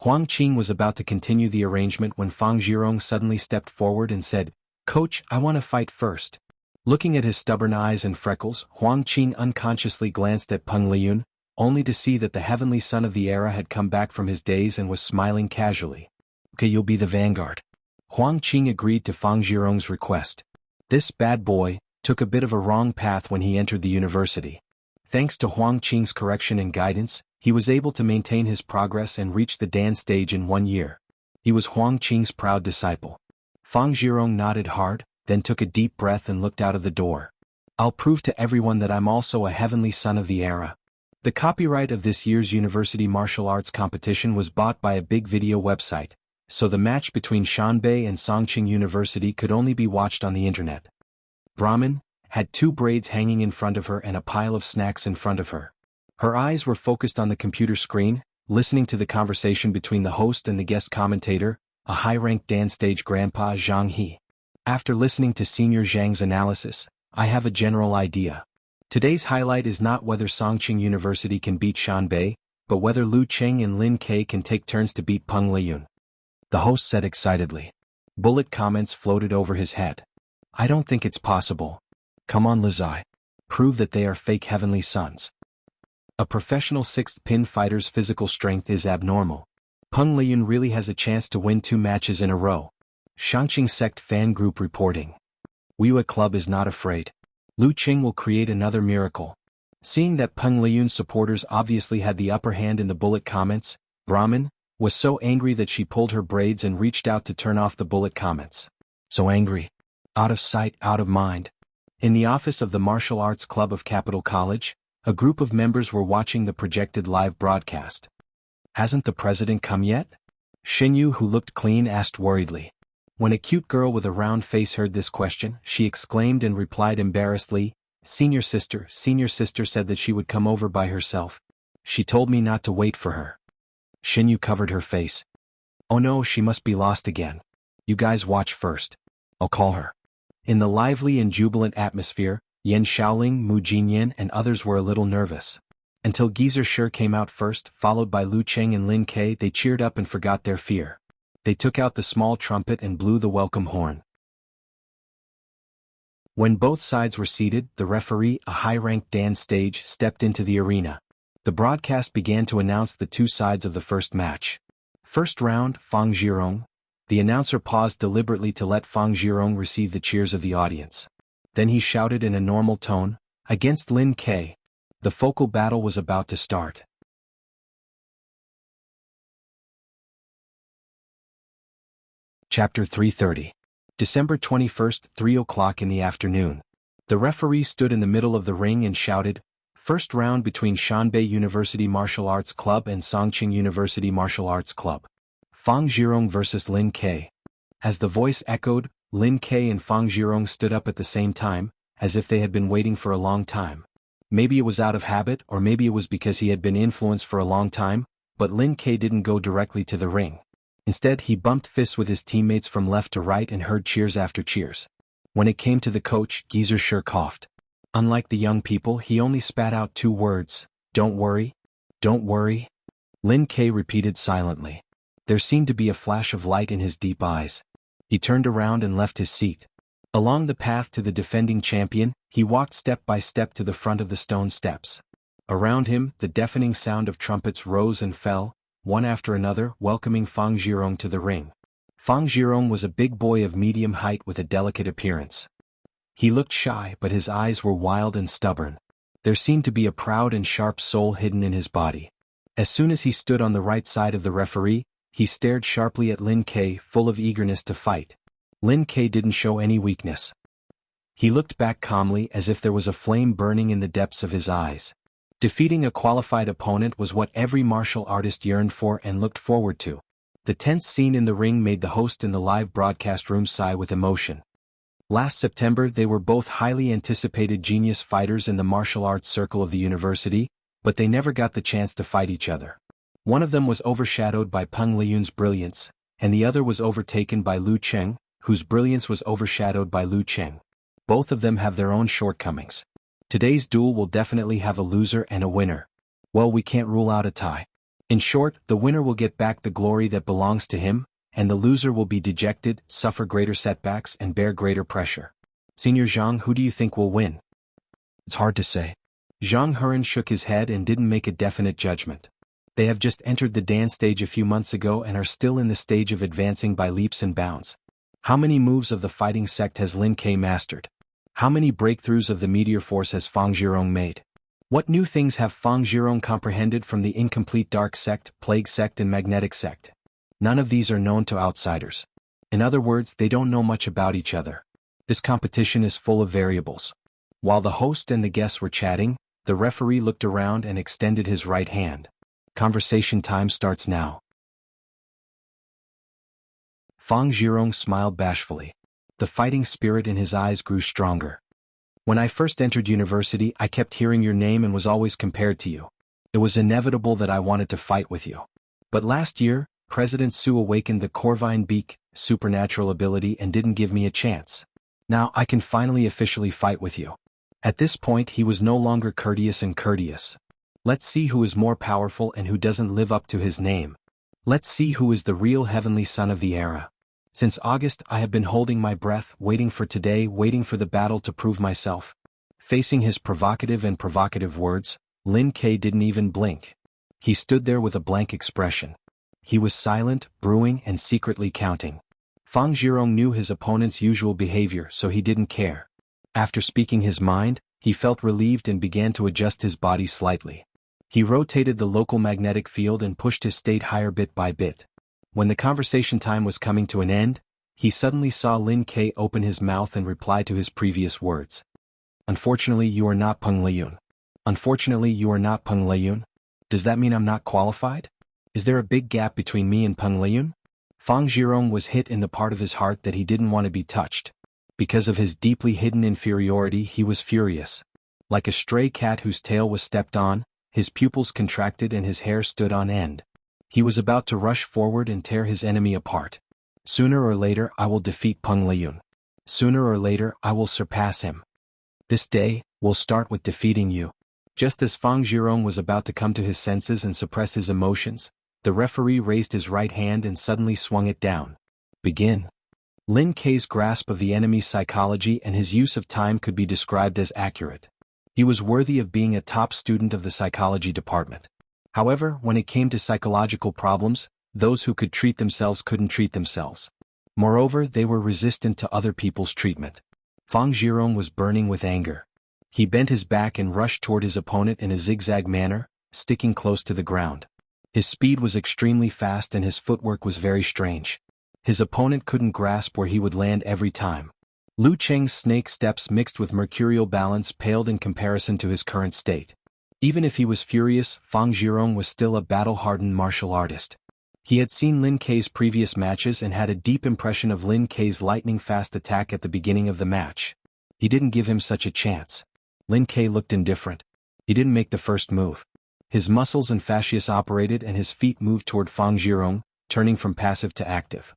Speaker 1: Huang Qing was about to continue the arrangement when Fang Zhirong suddenly stepped forward and said, Coach, I want to fight first. Looking at his stubborn eyes and freckles, Huang Qing unconsciously glanced at Peng Liyun, only to see that the heavenly son of the era had come back from his daze and was smiling casually. Okay, you'll be the vanguard. Huang Qing agreed to Fang Zhirong's request. This bad boy, took a bit of a wrong path when he entered the university. Thanks to Huang Qing's correction and guidance, he was able to maintain his progress and reach the dance stage in 1 year. He was Huang Qing's proud disciple. Fang Zhirong nodded hard, then took a deep breath and looked out of the door. I'll prove to everyone that I'm also a heavenly son of the era. The copyright of this year's university martial arts competition was bought by a big video website, so the match between Shanbei and Songqing University could only be watched on the internet. Brahmin had 2 braids hanging in front of her and a pile of snacks in front of her. Her eyes were focused on the computer screen, listening to the conversation between the host and the guest commentator, a high-ranked dance stage grandpa Zhang He. After listening to Senior Zhang's analysis, I have a general idea. Today's highlight is not whether Songqing University can beat Shanbei, but whether Lu Cheng and Lin Ke can take turns to beat Peng Liyun. The host said excitedly. Bullet comments floated over his head. I don't think it's possible. Come on Lizai. Prove that they are fake heavenly sons. A professional 6th pin fighter's physical strength is abnormal. Peng Liyun really has a chance to win 2 matches in a row. Shangqing Sect Fan Group reporting. Wuxia Club is not afraid. Lu Qing will create another miracle. Seeing that Peng Liyun's supporters obviously had the upper hand in the bullet comments, Brahmin was so angry that she pulled her braids and reached out to turn off the bullet comments. So angry. Out of sight, out of mind. In the office of the Martial Arts Club of Capital College, a group of members were watching the projected live broadcast. Hasn't the president come yet? Xinyu, who looked clean, asked worriedly. When a cute girl with a round face heard this question, she exclaimed and replied embarrassedly, Senior sister said that she would come over by herself. She told me not to wait for her. Xinyu covered her face. Oh no, she must be lost again. You guys watch first. I'll call her. In the lively and jubilant atmosphere, Yan Shaoling, Mu Jinyan and others were a little nervous. Until Geezer Shi came out first, followed by Lu Cheng and Lin Ke, they cheered up and forgot their fear. They took out the small trumpet and blew the welcome horn. When both sides were seated, the referee, a high-ranked Dan Stage, stepped into the arena. The broadcast began to announce the 2 sides of the first match. First round, Fang Zhirong. The announcer paused deliberately to let Fang Zhirong receive the cheers of the audience. Then he shouted in a normal tone, against Lin Ke. The focal battle was about to start. Chapter 330. December 21st, 3 o'clock in the afternoon. The referee stood in the middle of the ring and shouted, First round between Shanbei University Martial Arts Club and Songqing University Martial Arts Club. Fang Zhirong versus Lin Ke. As the voice echoed, Lin Ke and Fang Zhirong stood up at the same time, as if they had been waiting for a long time. Maybe it was out of habit or maybe it was because he had been influenced for a long time, but Lin Ke didn't go directly to the ring. Instead, he bumped fists with his teammates from left to right and heard cheers after cheers. When it came to the coach, Geezer Shi coughed. Unlike the young people, he only spat out 2 words, Don't worry. Don't worry. Lin Ke repeated silently. There seemed to be a flash of light in his deep eyes. He turned around and left his seat. Along the path to the defending champion, he walked step by step to the front of the stone steps. Around him, the deafening sound of trumpets rose and fell, one after another, welcoming Fang Zhirong to the ring. Fang Zhirong was a big boy of medium height with a delicate appearance. He looked shy, but his eyes were wild and stubborn. There seemed to be a proud and sharp soul hidden in his body. As soon as he stood on the right side of the referee, he stared sharply at Lin Ke, full of eagerness to fight. Lin Ke didn't show any weakness. He looked back calmly as if there was a flame burning in the depths of his eyes. Defeating a qualified opponent was what every martial artist yearned for and looked forward to. The tense scene in the ring made the host in the live broadcast room sigh with emotion. Last September, they were both highly anticipated genius fighters in the martial arts circle of the university, but they never got the chance to fight each other. One of them was overshadowed by Peng Liyun's brilliance, and the other was overtaken by Lu Cheng, whose brilliance was overshadowed by Lu Cheng. Both of them have their own shortcomings. Today's duel will definitely have a loser and a winner. Well, we can't rule out a tie. In short, the winner will get back the glory that belongs to him, and the loser will be dejected, suffer greater setbacks and bear greater pressure. Senior Zhang, who do you think will win? It's hard to say. Zhang Heran shook his head and didn't make a definite judgment. They have just entered the dance stage a few months ago and are still in the stage of advancing by leaps and bounds. How many moves of the fighting sect has Lin Ke mastered? How many breakthroughs of the meteor force has Fang Zhirong made? What new things have Fang Zhirong comprehended from the incomplete dark sect, plague sect and magnetic sect? None of these are known to outsiders. In other words, they don't know much about each other. This competition is full of variables. While the host and the guests were chatting, the referee looked around and extended his right hand. Conversation time starts now. Fang Zhirong smiled bashfully. The fighting spirit in his eyes grew stronger. When I first entered university, I kept hearing your name and was always compared to you. It was inevitable that I wanted to fight with you. But last year, President Su awakened the Corvine Beak, supernatural ability, and didn't give me a chance. Now I can finally officially fight with you. At this point he was no longer courteous and courteous. Let's see who is more powerful and who doesn't live up to his name. Let's see who is the real heavenly son of the era. Since August I have been holding my breath, waiting for today, waiting for the battle to prove myself. Facing his provocative words, Lin Ke didn't even blink. He stood there with a blank expression. He was silent, brewing and secretly counting. Fang Zhirong knew his opponent's usual behavior, so he didn't care. After speaking his mind, he felt relieved and began to adjust his body slightly. He rotated the local magnetic field and pushed his state higher bit by bit. When the conversation time was coming to an end, he suddenly saw Lin Ke open his mouth and reply to his previous words. Unfortunately you are not Peng Liyun. Unfortunately you are not Peng Liyun? Does that mean I'm not qualified? Is there a big gap between me and Peng Liyun? Fang Zhirong was hit in the part of his heart that he didn't want to be touched. Because of his deeply hidden inferiority he was furious. Like a stray cat whose tail was stepped on, his pupils contracted and his hair stood on end. He was about to rush forward and tear his enemy apart. Sooner or later I will defeat Peng Liyun. Sooner or later I will surpass him. This day, we'll start with defeating you. Just as Fang Zhirong was about to come to his senses and suppress his emotions, the referee raised his right hand and suddenly swung it down. Begin. Lin Ke's grasp of the enemy's psychology and his use of time could be described as accurate. He was worthy of being a top student of the psychology department. However, when it came to psychological problems, those who could treat themselves couldn't treat themselves. Moreover, they were resistant to other people's treatment. Fang Zhirong was burning with anger. He bent his back and rushed toward his opponent in a zigzag manner, sticking close to the ground. His speed was extremely fast and his footwork was very strange. His opponent couldn't grasp where he would land every time. Lu Cheng's snake steps mixed with mercurial balance paled in comparison to his current state. Even if he was furious, Fang Zhirong was still a battle-hardened martial artist. He had seen Lin Ke's previous matches and had a deep impression of Lin Ke's lightning-fast attack at the beginning of the match. He didn't give him such a chance. Lin Ke looked indifferent. He didn't make the first move. His muscles and fascias operated and his feet moved toward Fang Zhirong, turning from passive to active.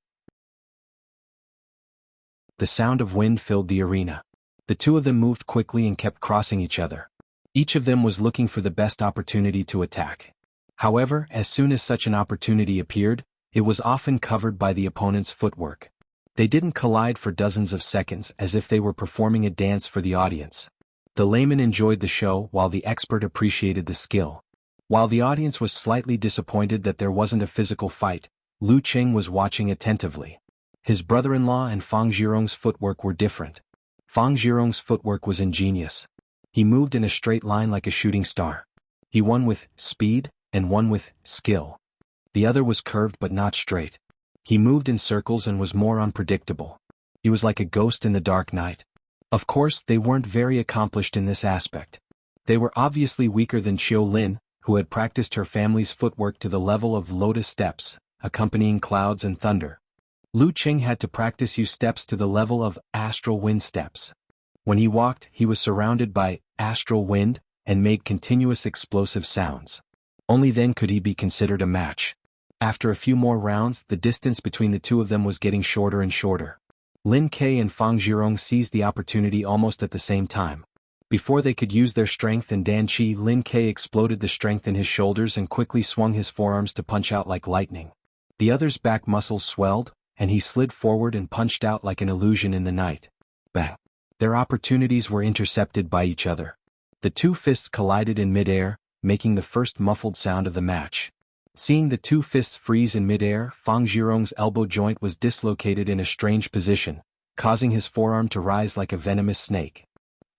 Speaker 1: The sound of wind filled the arena. The two of them moved quickly and kept crossing each other. Each of them was looking for the best opportunity to attack. However, as soon as such an opportunity appeared, it was often covered by the opponent's footwork. They didn't collide for dozens of seconds as if they were performing a dance for the audience. The layman enjoyed the show while the expert appreciated the skill. While the audience was slightly disappointed that there wasn't a physical fight, Lu Cheng was watching attentively. His brother-in-law and Fang Zhirong's footwork were different. Fang Zhirong's footwork was ingenious. He moved in a straight line like a shooting star. He won with speed and won with skill. The other was curved but not straight. He moved in circles and was more unpredictable. He was like a ghost in the dark night. Of course, they weren't very accomplished in this aspect. They were obviously weaker than Qiu Lin, who had practiced her family's footwork to the level of lotus steps, accompanying clouds and thunder. Lu Cheng had to practice use steps to the level of astral wind steps. When he walked, he was surrounded by astral wind and made continuous explosive sounds. Only then could he be considered a match. After a few more rounds, the distance between the two of them was getting shorter and shorter. Lin Ke and Fang Zhirong seized the opportunity almost at the same time. Before they could use their strength and Dan Qi, Lin Ke exploded the strength in his shoulders and quickly swung his forearms to punch out like lightning. The other's back muscles swelled, and he slid forward and punched out like an illusion in the night. Bang! Their opportunities were intercepted by each other. The two fists collided in midair, making the first muffled sound of the match. Seeing the two fists freeze in midair, Fang Zhirong's elbow joint was dislocated in a strange position, causing his forearm to rise like a venomous snake.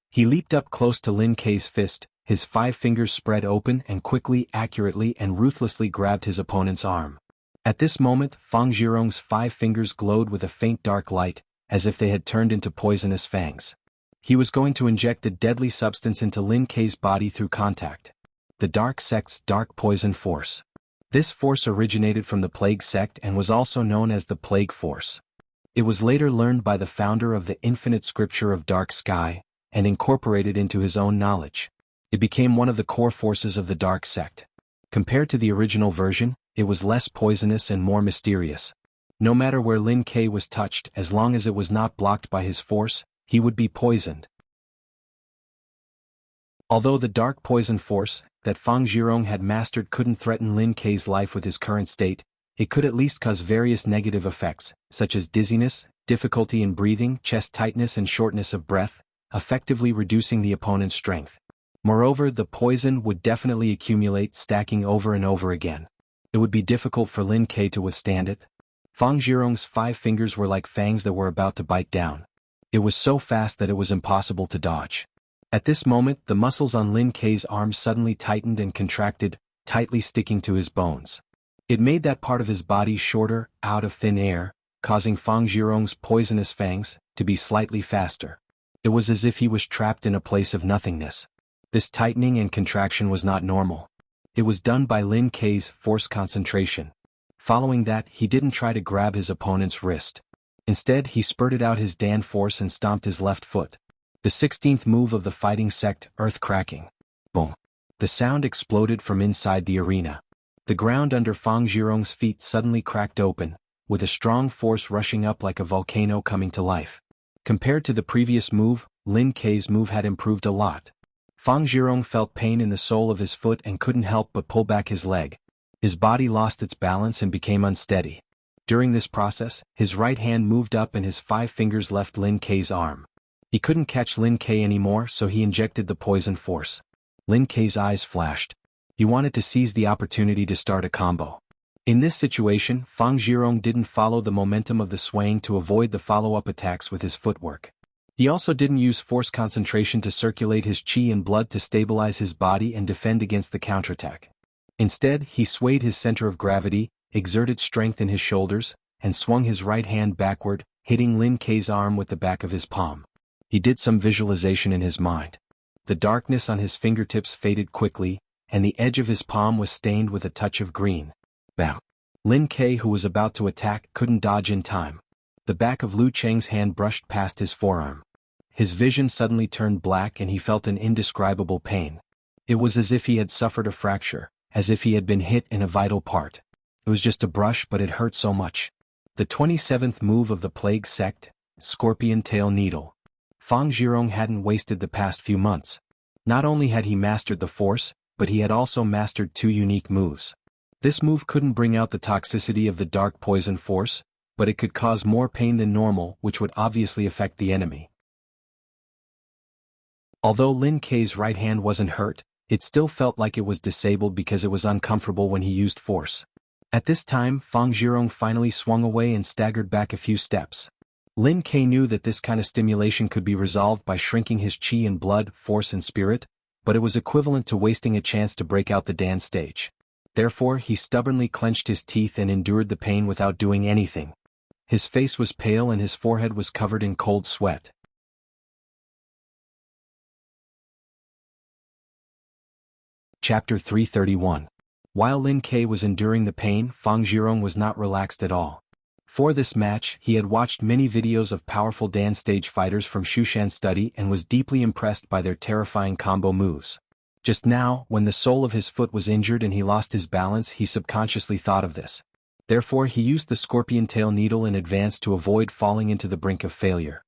Speaker 1: He leaped up close to Lin Kei's fist, his 5 fingers spread open and quickly, accurately and ruthlessly grabbed his opponent's arm. At this moment, Fang Zhirong's 5 fingers glowed with a faint dark light, as if they had turned into poisonous fangs. He was going to inject a deadly substance into Lin Kei's body through contact. The Dark Sect's dark poison force. This force originated from the Plague Sect and was also known as the Plague Force. It was later learned by the founder of the Infinite Scripture of Dark Sky, and incorporated into his own knowledge. It became one of the core forces of the Dark Sect. Compared to the original version, it was less poisonous and more mysterious. No matter where Lin Kei was touched, as long as it was not blocked by his force, he would be poisoned. Although the dark poison force that Fang Zhirong had mastered couldn't threaten Lin Kei's life with his current state, it could at least cause various negative effects, such as dizziness, difficulty in breathing, chest tightness and shortness of breath, effectively reducing the opponent's strength. Moreover, the poison would definitely accumulate, stacking over and over again. It would be difficult for Lin Kei to withstand it. Fang Zhirong's 5 fingers were like fangs that were about to bite down. It was so fast that it was impossible to dodge. At this moment, the muscles on Lin Kei's arms suddenly tightened and contracted, tightly sticking to his bones. It made that part of his body shorter, out of thin air, causing Fang Zhirong's poisonous fangs to be slightly faster. It was as if he was trapped in a place of nothingness. This tightening and contraction was not normal. It was done by Lin Kei's force concentration. Following that, he didn't try to grab his opponent's wrist. Instead, he spurted out his Dan force and stomped his left foot. The 16th move of the fighting sect, earth cracking. Boom. The sound exploded from inside the arena. The ground under Fang Zhirong's feet suddenly cracked open, with a strong force rushing up like a volcano coming to life. Compared to the previous move, Lin Kei's move had improved a lot. Fang Zhirong felt pain in the sole of his foot and couldn't help but pull back his leg. His body lost its balance and became unsteady. During this process, his right hand moved up and his 5 fingers left Lin Kei's arm. He couldn't catch Lin Kei anymore, so he injected the poison force. Lin Kei's eyes flashed. He wanted to seize the opportunity to start a combo. In this situation, Fang Zhirong didn't follow the momentum of the swaying to avoid the follow-up attacks with his footwork. He also didn't use force concentration to circulate his chi and blood to stabilize his body and defend against the counterattack. Instead, he swayed his center of gravity, exerted strength in his shoulders, and swung his right hand backward, hitting Lin Kei's arm with the back of his palm. He did some visualization in his mind. The darkness on his fingertips faded quickly, and the edge of his palm was stained with a touch of green. Bam! Lin Kei, who was about to attack, couldn't dodge in time. The back of Lu Cheng's hand brushed past his forearm. His vision suddenly turned black and he felt an indescribable pain. It was as if he had suffered a fracture, as if he had been hit in a vital part. It was just a brush, but it hurt so much. The 27th move of the Plague Sect, Scorpion Tail Needle. Fang Zhirong hadn't wasted the past few months. Not only had he mastered the force, but he had also mastered 2 unique moves. This move couldn't bring out the toxicity of the dark poison force, but it could cause more pain than normal, which would obviously affect the enemy. Although Lin Kei's right hand wasn't hurt, it still felt like it was disabled because it was uncomfortable when he used force. At this time, Fang Zhirong finally swung away and staggered back a few steps. Lin Kei knew that this kind of stimulation could be resolved by shrinking his chi and blood, force and spirit, but it was equivalent to wasting a chance to break out the Dan stage. Therefore, he stubbornly clenched his teeth and endured the pain without doing anything. His face was pale and his forehead was covered in cold sweat. Chapter 331. While Lin Kei was enduring the pain, Fang Zhirong was not relaxed at all. For this match, he had watched many videos of powerful Dan stage fighters from Shushan Study and was deeply impressed by their terrifying combo moves. Just now, when the sole of his foot was injured and he lost his balance, he subconsciously thought of this. Therefore, he used the Scorpion Tail Needle in advance to avoid falling into the brink of failure.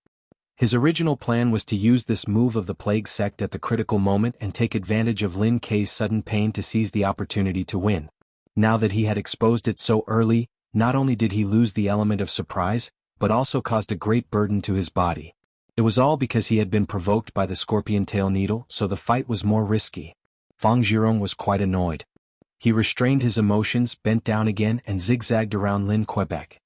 Speaker 1: His original plan was to use this move of the Plague Sect at the critical moment and take advantage of Lin Kei's sudden pain to seize the opportunity to win. Now that he had exposed it so early, not only did he lose the element of surprise, but also caused a great burden to his body. It was all because he had been provoked by the Scorpion Tail Needle, so the fight was more risky. Fang Zhirong was quite annoyed. He restrained his emotions, bent down again and zigzagged around Lin Quebec.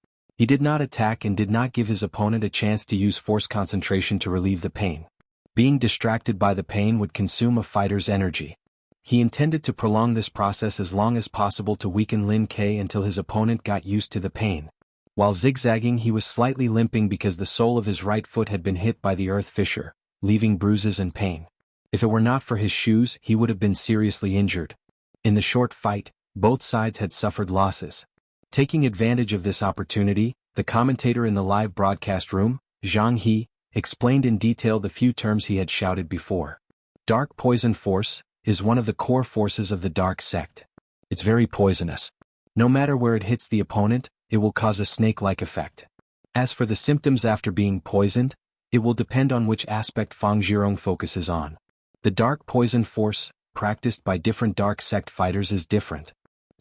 Speaker 1: He did not attack and did not give his opponent a chance to use force concentration to relieve the pain. Being distracted by the pain would consume a fighter's energy. He intended to prolong this process as long as possible to weaken Lin Ke until his opponent got used to the pain. While zigzagging, he was slightly limping because the sole of his right foot had been hit by the earth fissure, leaving bruises and pain. If it were not for his shoes, he would have been seriously injured. In the short fight, both sides had suffered losses. Taking advantage of this opportunity, the commentator in the live broadcast room, Zhang He, explained in detail the few terms he had shouted before. Dark Poison Force is one of the core forces of the Dark Sect. It's very poisonous. No matter where it hits the opponent, it will cause a snake-like effect. As for the symptoms after being poisoned, it will depend on which aspect Fang Zhirong focuses on. The Dark Poison Force, practiced by different Dark Sect fighters, is different.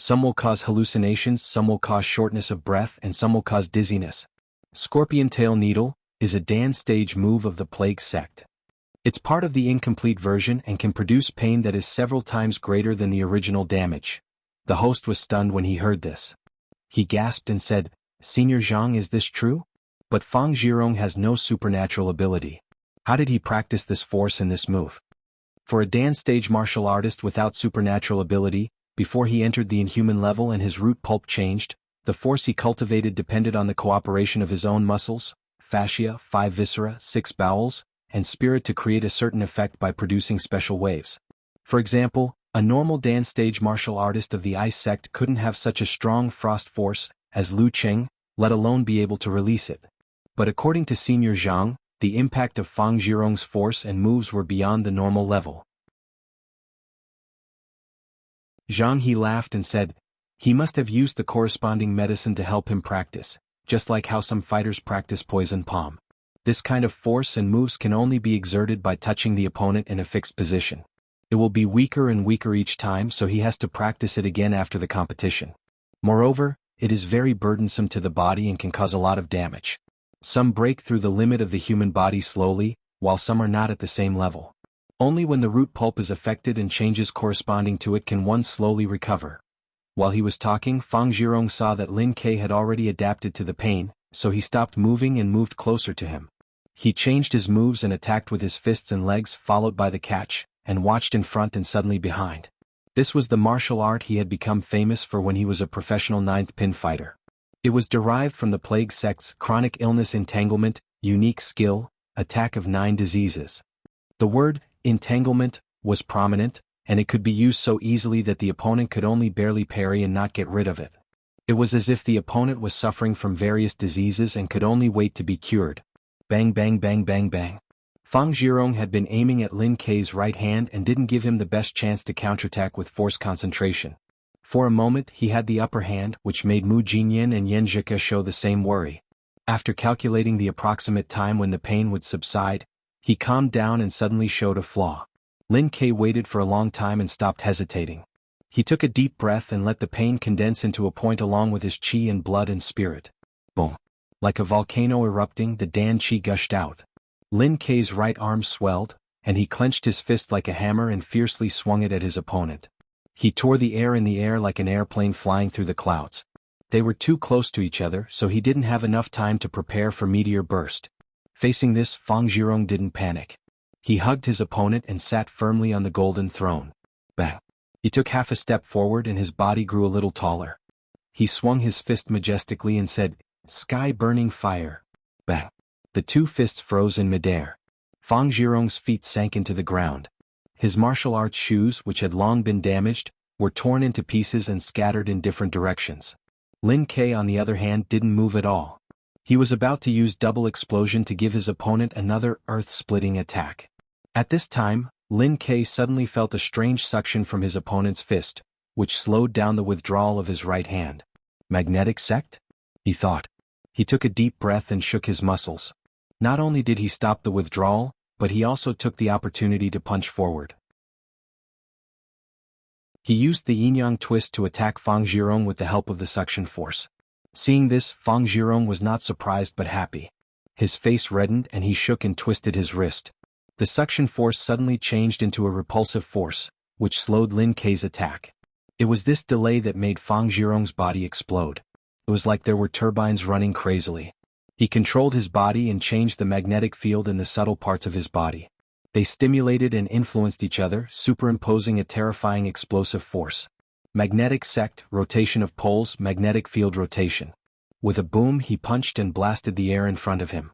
Speaker 1: Some will cause hallucinations, some will cause shortness of breath, and some will cause dizziness. Scorpion Tail Needle is a Dan stage move of the Plague Sect. It's part of the incomplete version and can produce pain that is several times greater than the original damage. The host was stunned when he heard this. He gasped and said, "Senior Zhang, is this true? But Fang Zhirong has no supernatural ability. How did he practice this force and this move?" For a Dan stage martial artist without supernatural ability, before he entered the inhuman level and his root pulp changed, the force he cultivated depended on the cooperation of his own muscles, fascia, 5 viscera, 6 bowels, and spirit to create a certain effect by producing special waves. For example, a normal Dan stage martial artist of the Ice Sect couldn't have such a strong frost force as Lu Qing, let alone be able to release it. But according to Senior Zhang, the impact of Fang Zhirong's force and moves were beyond the normal level. Zhang He laughed and said, "He must have used the corresponding medicine to help him practice, just like how some fighters practice poison palm. This kind of force and moves can only be exerted by touching the opponent in a fixed position. It will be weaker and weaker each time, so he has to practice it again after the competition. Moreover, it is very burdensome to the body and can cause a lot of damage. Some break through the limit of the human body slowly, while some are not at the same level. Only when the root pulp is affected and changes corresponding to it can one slowly recover." While he was talking, Fang Zhirong saw that Lin Ke had already adapted to the pain, so he stopped moving and moved closer to him. He changed his moves and attacked with his fists and legs, followed by the catch, and watched in front and suddenly behind. This was the martial art he had become famous for when he was a professional ninth pin fighter. It was derived from the Plague Sect's chronic illness entanglement, unique skill, attack of 9 diseases. The word entanglement was prominent, and it could be used so easily that the opponent could only barely parry and not get rid of it. It was as if the opponent was suffering from various diseases and could only wait to be cured. Bang bang bang bang bang. Fang Zhirong had been aiming at Lin Ke's right hand and didn't give him the best chance to counterattack with force concentration. For a moment he had the upper hand, which made Mu Jinyan and Yan Zhike show the same worry. After calculating the approximate time when the pain would subside, he calmed down and suddenly showed a flaw. Lin Ke waited for a long time and stopped hesitating. He took a deep breath and let the pain condense into a point along with his chi and blood and spirit. Boom. Like a volcano erupting, the Dan chi gushed out. Lin Ke's right arm swelled, and he clenched his fist like a hammer and fiercely swung it at his opponent. He tore the air in the air like an airplane flying through the clouds. They were too close to each other, so he didn't have enough time to prepare for meteor burst. Facing this, Fang Zhirong didn't panic. He hugged his opponent and sat firmly on the golden throne. Bang. He took half a step forward and his body grew a little taller. He swung his fist majestically and said, "Sky-burning fire." Bang. The two fists froze in midair. Fang Zhirong's feet sank into the ground. His martial arts shoes, which had long been damaged, were torn into pieces and scattered in different directions. Lin Ke, on the other hand, didn't move at all. He was about to use double explosion to give his opponent another earth-splitting attack. At this time, Lin Ke suddenly felt a strange suction from his opponent's fist, which slowed down the withdrawal of his right hand. Magnetic sect? He thought. He took a deep breath and shook his muscles. Not only did he stop the withdrawal, but he also took the opportunity to punch forward. He used the yin-yang twist to attack Fang Zhirong with the help of the suction force. Seeing this, Fang Zhirong was not surprised but happy. His face reddened and he shook and twisted his wrist. The suction force suddenly changed into a repulsive force, which slowed Lin Ke's attack. It was this delay that made Fang Zhirong's body explode. It was like there were turbines running crazily. He controlled his body and changed the magnetic field in the subtle parts of his body. They stimulated and influenced each other, superimposing a terrifying explosive force. Magnetic sect, rotation of poles, magnetic field rotation. With a boom, he punched and blasted the air in front of him.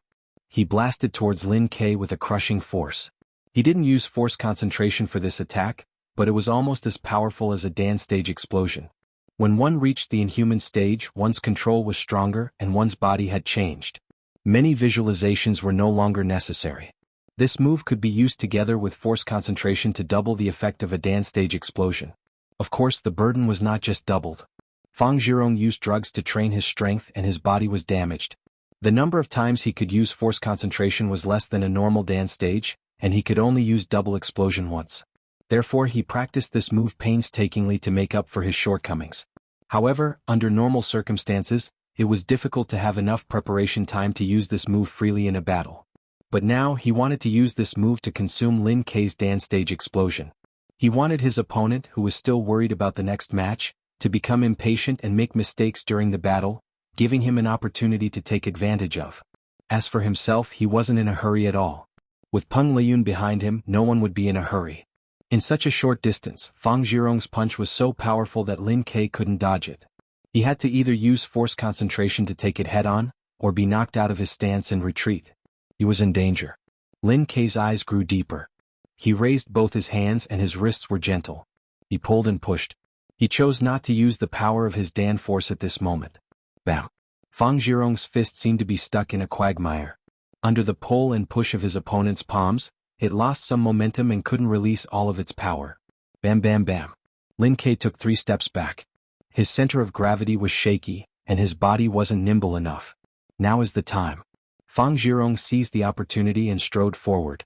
Speaker 1: He blasted towards Lin Ke with a crushing force. He didn't use force concentration for this attack, but it was almost as powerful as a Dan stage explosion. When one reached the inhuman stage, one's control was stronger and one's body had changed. Many visualizations were no longer necessary. This move could be used together with force concentration to double the effect of a Dan stage explosion. Of course, the burden was not just doubled. Fang Zhirong used drugs to train his strength and his body was damaged. The number of times he could use force concentration was less than a normal Dan stage, and he could only use double explosion once. Therefore, he practiced this move painstakingly to make up for his shortcomings. However, under normal circumstances, it was difficult to have enough preparation time to use this move freely in a battle. But now he wanted to use this move to consume Lin Ke's Dan stage explosion. He wanted his opponent, who was still worried about the next match, to become impatient and make mistakes during the battle, giving him an opportunity to take advantage of. As for himself, he wasn't in a hurry at all. With Peng Liyun behind him, no one would be in a hurry. In such a short distance, Fang Zhirong's punch was so powerful that Lin Ke couldn't dodge it. He had to either use force concentration to take it head-on, or be knocked out of his stance and retreat. He was in danger. Lin Ke's eyes grew deeper. He raised both his hands and his wrists were gentle. He pulled and pushed. He chose not to use the power of his Dan force at this moment. Bam! Fang Zhirong's fist seemed to be stuck in a quagmire. Under the pull and push of his opponent's palms, it lost some momentum and couldn't release all of its power. Bam bam bam. Lin Ke took 3 steps back. His center of gravity was shaky, and his body wasn't nimble enough. Now is the time. Fang Zhirong seized the opportunity and strode forward.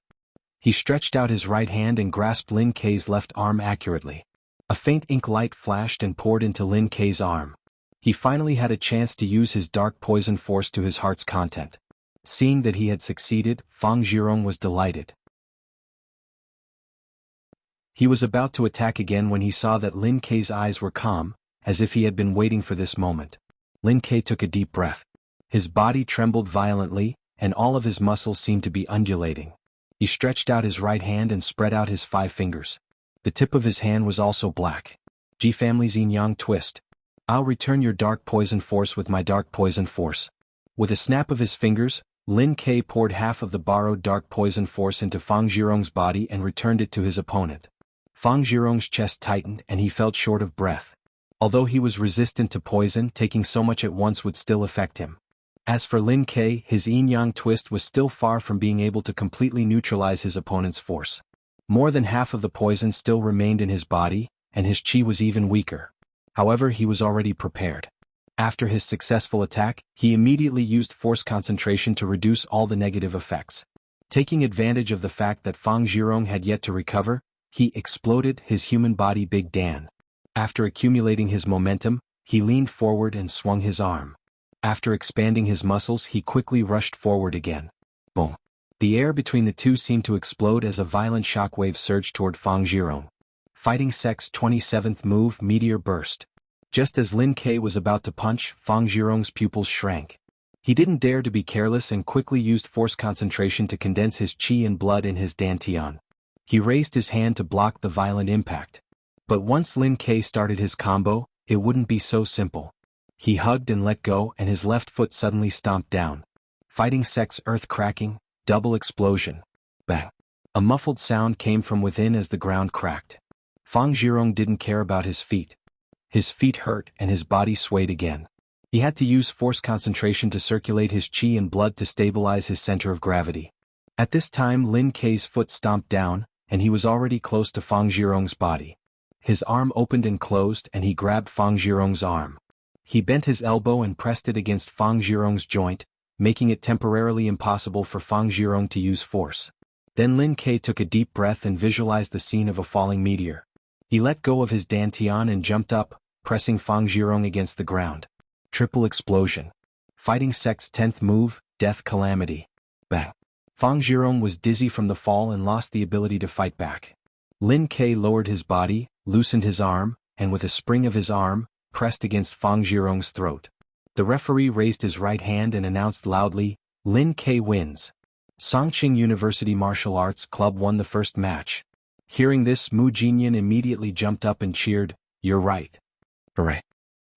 Speaker 1: He stretched out his right hand and grasped Lin Ke's left arm accurately. A faint ink light flashed and poured into Lin Ke's arm. He finally had a chance to use his dark poison force to his heart's content. Seeing that he had succeeded, Fang Zhirong was delighted. He was about to attack again when he saw that Lin Ke's eyes were calm, as if he had been waiting for this moment. Lin Ke took a deep breath. His body trembled violently, and all of his muscles seemed to be undulating. He stretched out his right hand and spread out his 5 fingers. The tip of his hand was also black. G Family's yin-yang twist. I'll return your dark poison force with my dark poison force. With a snap of his fingers, Lin Ke poured half of the borrowed dark poison force into Fang Zhirong's body and returned it to his opponent. Fang Zhirong's chest tightened and he felt short of breath. Although he was resistant to poison, taking so much at once would still affect him. As for Lin Ke, his yin-yang twist was still far from being able to completely neutralize his opponent's force. More than half of the poison still remained in his body, and his chi was even weaker. However, he was already prepared. After his successful attack, he immediately used force concentration to reduce all the negative effects. Taking advantage of the fact that Fang Zhirong had yet to recover, he exploded his human body Big Dan. After accumulating his momentum, he leaned forward and swung his arm. After expanding his muscles, he quickly rushed forward again. Boom! The air between the two seemed to explode as a violent shockwave surged toward Fang Zhirong. Fighting Sect's 27th move, Meteor Burst. Just as Lin Ke was about to punch, Fang Zhirong's pupils shrank. He didn't dare to be careless and quickly used force concentration to condense his chi and blood in his dantian. He raised his hand to block the violent impact. But once Lin Ke started his combo, it wouldn't be so simple. He hugged and let go and his left foot suddenly stomped down. Fighting Sect's earth cracking, double explosion. Bang! A muffled sound came from within as the ground cracked. Fang Zhirong didn't care about his feet. His feet hurt and his body swayed again. He had to use force concentration to circulate his chi and blood to stabilize his center of gravity. At this time Lin Ke's foot stomped down, and he was already close to Fang Zhirong's body. His arm opened and closed and he grabbed Fang Zhirong's arm. He bent his elbow and pressed it against Fang Zhirong's joint, making it temporarily impossible for Fang Zhirong to use force. Then Lin Ke took a deep breath and visualized the scene of a falling meteor. He let go of his dantian and jumped up, pressing Fang Zhirong against the ground. Triple explosion. Fighting Sect's 10th move, Death Calamity. Bang! Fang Zhirong was dizzy from the fall and lost the ability to fight back. Lin Ke lowered his body, loosened his arm, and with a spring of his arm, pressed against Fang Zhirong's throat. The referee raised his right hand and announced loudly, "Lin K wins. Songqing University Martial Arts Club won the first match." Hearing this, Mu Jinyan immediately jumped up and cheered, "You're right. Hooray.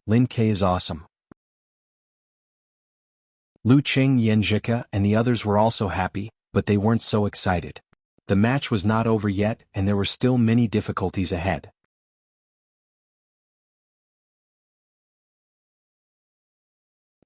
Speaker 1: Lin K is awesome." Lu Qing, Yan Zhika, and the others were also happy, but they weren't so excited. The match was not over yet, and there were still many difficulties ahead.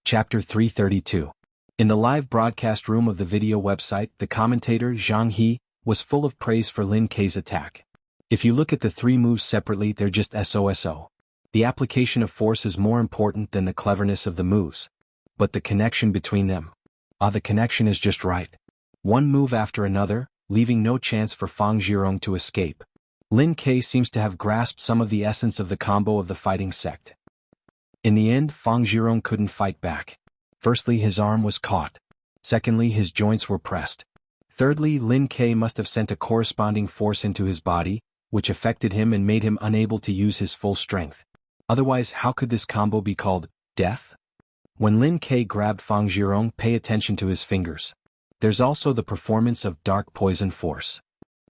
Speaker 1: Chapter 332. In the live broadcast room of the video website, the commentator, Zhang He, was full of praise for Lin K's attack. If you look at the three moves separately, they're just SOSO. The application of force is more important than the cleverness of the moves. But the connection between them. The connection is just right. One move after another, leaving no chance for Fang Zhirong to escape. Lin K seems to have grasped some of the essence of the combo of the fighting sect. In the end, Fang Zhirong couldn't fight back. Firstly, his arm was caught. Secondly, his joints were pressed. Thirdly, Lin K must have sent a corresponding force into his body, which affected him and made him unable to use his full strength. Otherwise, how could this combo be called death? When Lin K grabbed Fang Zhirong, pay attention to his fingers. There's also the performance of dark poison force.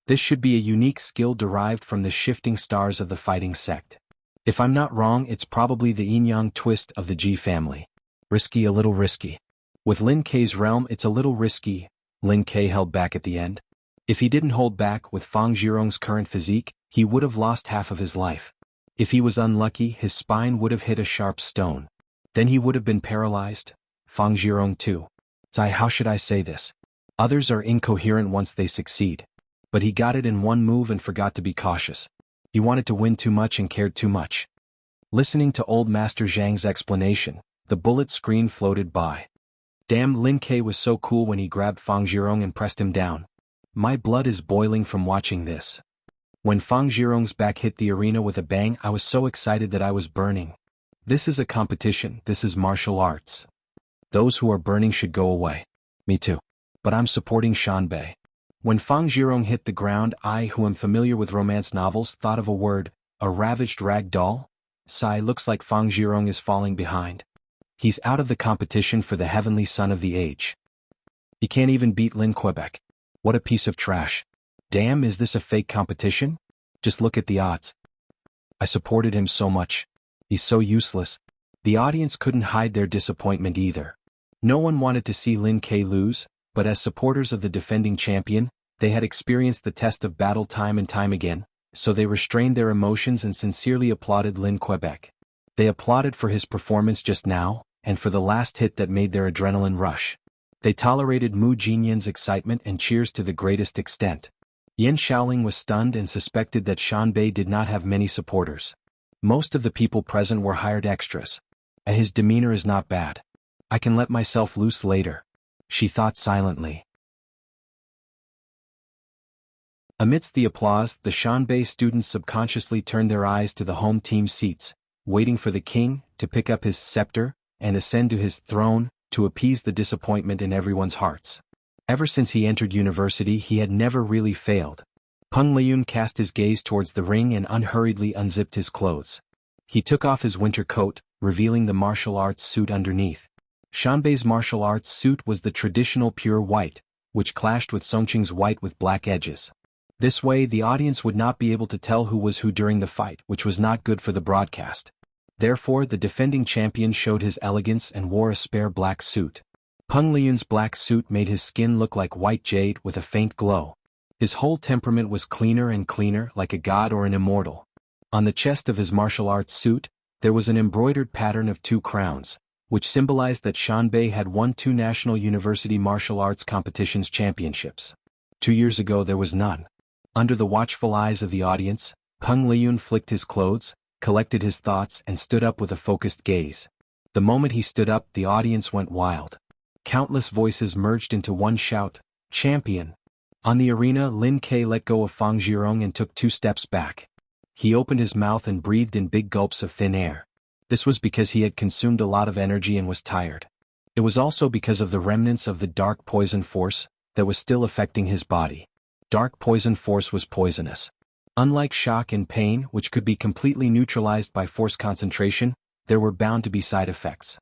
Speaker 1: This should be a unique skill derived from the shifting stars of the fighting sect. If I'm not wrong, it's probably the yin-yang twist of the Ji family. Risky, a little risky. With Lin K's realm, it's a little risky. Lin K held back at the end. If he didn't hold back with Fang Zhirong's current physique, he would have lost half of his life. If he was unlucky, his spine would have hit a sharp stone. Then he would have been paralyzed. Fang Zhirong too. How should I say this? Others are incoherent once they succeed. But he got it in one move and forgot to be cautious. He wanted to win too much and cared too much. Listening to old Master Zhang's explanation, the bullet screen floated by. Damn, Lin K was so cool when he grabbed Fang Zhirong and pressed him down. My blood is boiling from watching this. When Fang Zhirong's back hit the arena with a bang, I was so excited that I was burning. This is a competition, this is martial arts. Those who are burning should go away. Me too. But I'm supporting Shanbei. When Fang Zhirong hit the ground, I, who am familiar with romance novels, thought of a word, a ravaged rag doll? Looks like Fang Zhirong is falling behind. He's out of the competition for the heavenly son of the age. He can't even beat Lin Quebec. What a piece of trash. Damn, is this a fake competition? Just look at the odds. I supported him so much. He's so useless. The audience couldn't hide their disappointment either. No one wanted to see Lin K lose, but as supporters of the defending champion, they had experienced the test of battle time and time again, so they restrained their emotions and sincerely applauded Lin Quebec. They applauded for his performance just now, and for the last hit that made their adrenaline rush. They tolerated Mu Jinyan's excitement and cheers to the greatest extent. Yan Shaoling was stunned and suspected that Shanbei did not have many supporters. Most of the people present were hired extras. His demeanor is not bad. I can let myself loose later. She thought silently. Amidst the applause, the Shanbei students subconsciously turned their eyes to the home team seats, waiting for the king to pick up his scepter and ascend to his throne to appease the disappointment in everyone's hearts. Ever since he entered university, he had never really failed. Peng Liyun cast his gaze towards the ring and unhurriedly unzipped his clothes. He took off his winter coat, revealing the martial arts suit underneath. Shanbei's martial arts suit was the traditional pure white, which clashed with Songqing's white with black edges. This way, the audience would not be able to tell who was who during the fight, which was not good for the broadcast. Therefore, the defending champion showed his elegance and wore a spare black suit. Peng Liyun's black suit made his skin look like white jade with a faint glow. His whole temperament was cleaner and cleaner, like a god or an immortal. On the chest of his martial arts suit, there was an embroidered pattern of 2 crowns, which symbolized that Shanbei had won 2 national university martial arts competitions championships. 2 years ago there was none. Under the watchful eyes of the audience, Peng Liyun flicked his clothes, collected his thoughts and stood up with a focused gaze. The moment he stood up, the audience went wild. Countless voices merged into one shout, "Champion!" On the arena, Lin K let go of Fang Zhirong and took 2 steps back. He opened his mouth and breathed in big gulps of thin air. This was because he had consumed a lot of energy and was tired. It was also because of the remnants of the dark poison force that was still affecting his body. Dark poison force was poisonous. Unlike shock and pain, which could be completely neutralized by force concentration, there were bound to be side effects.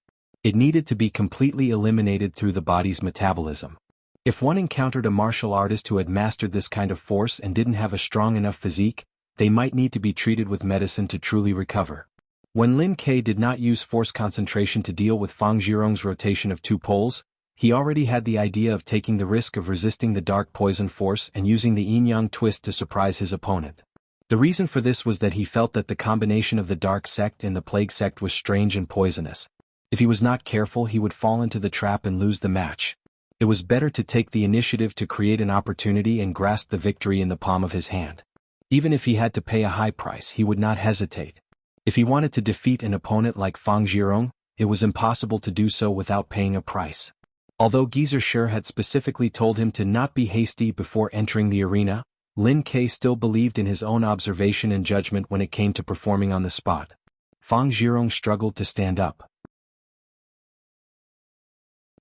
Speaker 1: It needed to be completely eliminated through the body's metabolism. If one encountered a martial artist who had mastered this kind of force and didn't have a strong enough physique, they might need to be treated with medicine to truly recover. When Lin Ke did not use force concentration to deal with Fang Zhirong's rotation of 2 poles, he already had the idea of taking the risk of resisting the dark poison force and using the yin-yang twist to surprise his opponent. The reason for this was that he felt that the combination of the dark sect and the plague sect was strange and poisonous. If he was not careful, he would fall into the trap and lose the match. It was better to take the initiative to create an opportunity and grasp the victory in the palm of his hand. Even if he had to pay a high price, he would not hesitate. If he wanted to defeat an opponent like Fang Zhirong, it was impossible to do so without paying a price. Although Geezer Shi had specifically told him to not be hasty before entering the arena, Lin Ke still believed in his own observation and judgment when it came to performing on the spot. Fang Zhirong struggled to stand up.